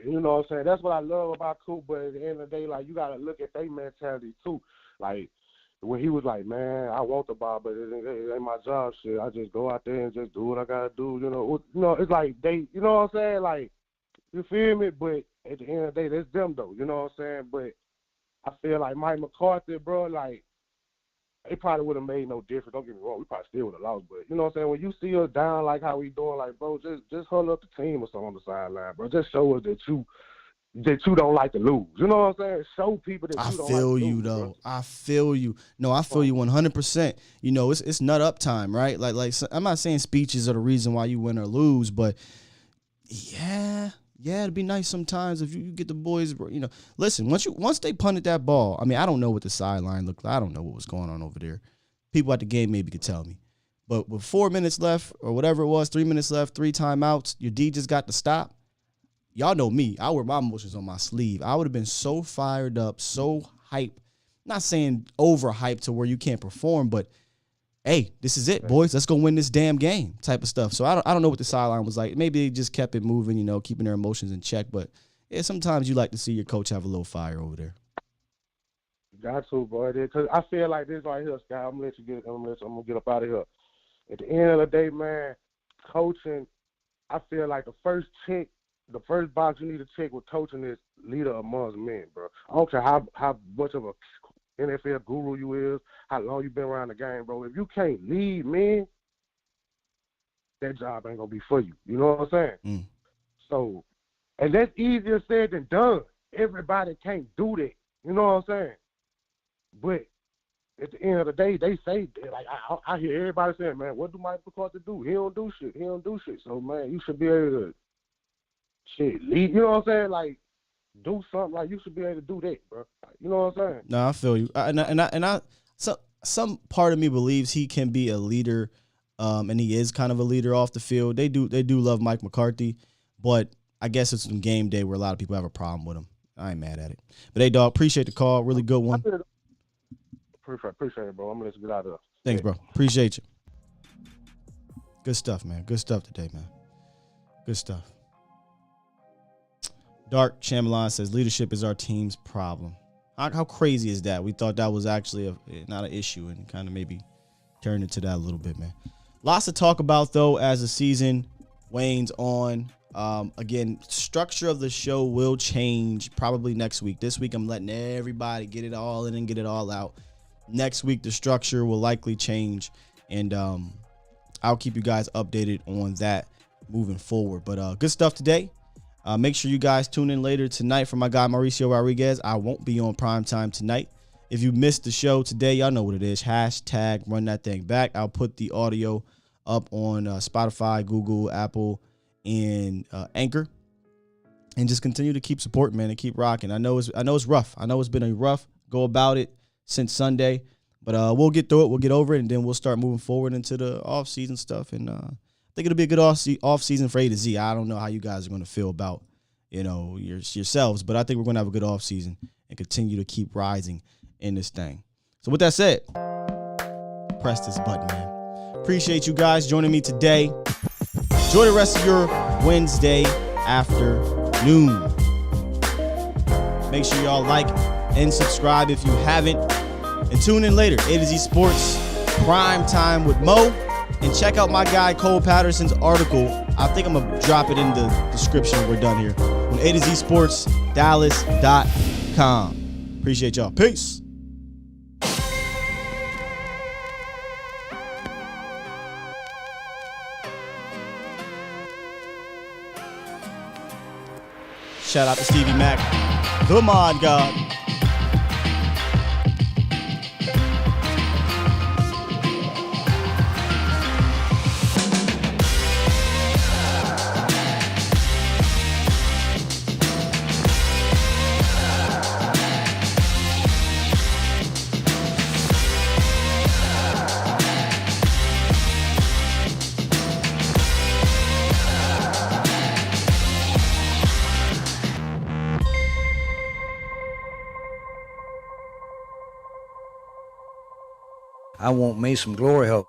You know what I'm saying? That's what I love about Coop, but at the end of the day, like, you got to look at their mentality, too. Like, when he was like, man, I want the ball, but it ain't my job, shit. I just go out there and just do what I got to do, you know? It's like they, you know what I'm saying? Like, you feel me? But at the end of the day, that's them, though. You know what I'm saying? But I feel like Mike McCarthy, bro, like, it probably would have made no difference. Don't get me wrong, we probably still would have lost. But you know what I'm saying? When you see us down like how we doing, like, bro, just hold up the team or something on the sideline, bro. Just show us that you don't like to lose. You know what I'm saying? Show people that you don't like to lose. I feel you, though. Bro. I feel you. No, I feel you 100%. You know, it's nut up time, right? Like I'm not saying speeches are the reason why you win or lose, but yeah, it'd be nice sometimes if you get the boys, you know. Listen, once they punted that ball, I mean, I don't know what the sideline looked like. I don't know what was going on over there. People at the game maybe could tell me. But with 4 minutes left or whatever it was, 3 minutes left, 3 timeouts, your D just got to stop. Y'all know me. I wear my emotions on my sleeve. I would have been so fired up, so hyped. Not saying overhyped to where you can't perform, but hey, this is it, boys. Let's go win this damn game type of stuff. So I don't know what the sideline was like. Maybe they just kept it moving, you know, keeping their emotions in check. But yeah, sometimes you like to see your coach have a little fire over there. Got to, boy. Because I feel like this right here, Scott. I'm gonna get up out of here. At the end of the day, man, coaching. I feel like the first box you need to check with coaching is leader amongst men, bro. I don't care how much of a NFL guru you is, how long you been around the game, bro. If you can't lead men, that job ain't gonna be for you. You know what I'm saying? So, and that's easier said than done. Everybody can't do that. You know what I'm saying? But at the end of the day, they say, like, I hear everybody saying, man, what do Mike McCarthy do? He don't do shit. So, man, you should be able to lead. You know what I'm saying? Like, do something. Like, you should be able to do that, bro. You know what I'm saying? No, I feel you. Some part of me believes he can be a leader, and he is kind of a leader off the field. They do love Mike McCarthy, but I guess it's some game day where a lot of people have a problem with him. I ain't mad at it. But hey, dog, appreciate the call. Really good one. Appreciate it, bro. I'm gonna let you get out of there. Thanks, bro. Appreciate you. Good stuff, man. Good stuff today, man. Good stuff. Dark Chamberlain says leadership is our team's problem. How crazy is that? We thought that was actually not an issue, and kind of maybe turned into that a little bit, man. Lots to talk about, though, as the season wanes on. Again, structure of the show will change probably next week. This week, I'm letting everybody get it all in and get it all out. Next week, the structure will likely change, and I'll keep you guys updated on that moving forward. But good stuff today. Make sure you guys tune in later tonight for my guy Mauricio Rodriguez. I won't be on primetime tonight. If you missed the show today, y'all know what it is. Hashtag run that thing back. I'll put the audio up on Spotify, Google, Apple, and Anchor. and just continue to keep supporting, man, and keep rocking. I know it's rough. I know it's been a rough go about it since Sunday, but we'll get through it. We'll get over it, and then we'll start moving forward into the off-season stuff. And I think it'll be a good off-season for A to Z. I don't know how you guys are going to feel about, yourselves, but I think we're going to have a good off-season and continue to keep rising in this thing. So with that said, press this button, man. Appreciate you guys joining me today. Enjoy the rest of your Wednesday afternoon. Make sure y'all like and subscribe if you haven't. And tune in later, A to Z Sports, Prime Time with Mo. And check out my guy Cole Patterson's article. I think I'm going to drop it in the description when we're done here. On A to Z Sports, Dallas.com. Appreciate y'all. Peace. Shout out to Stevie Mac, the Mod God. I want me some glory hole.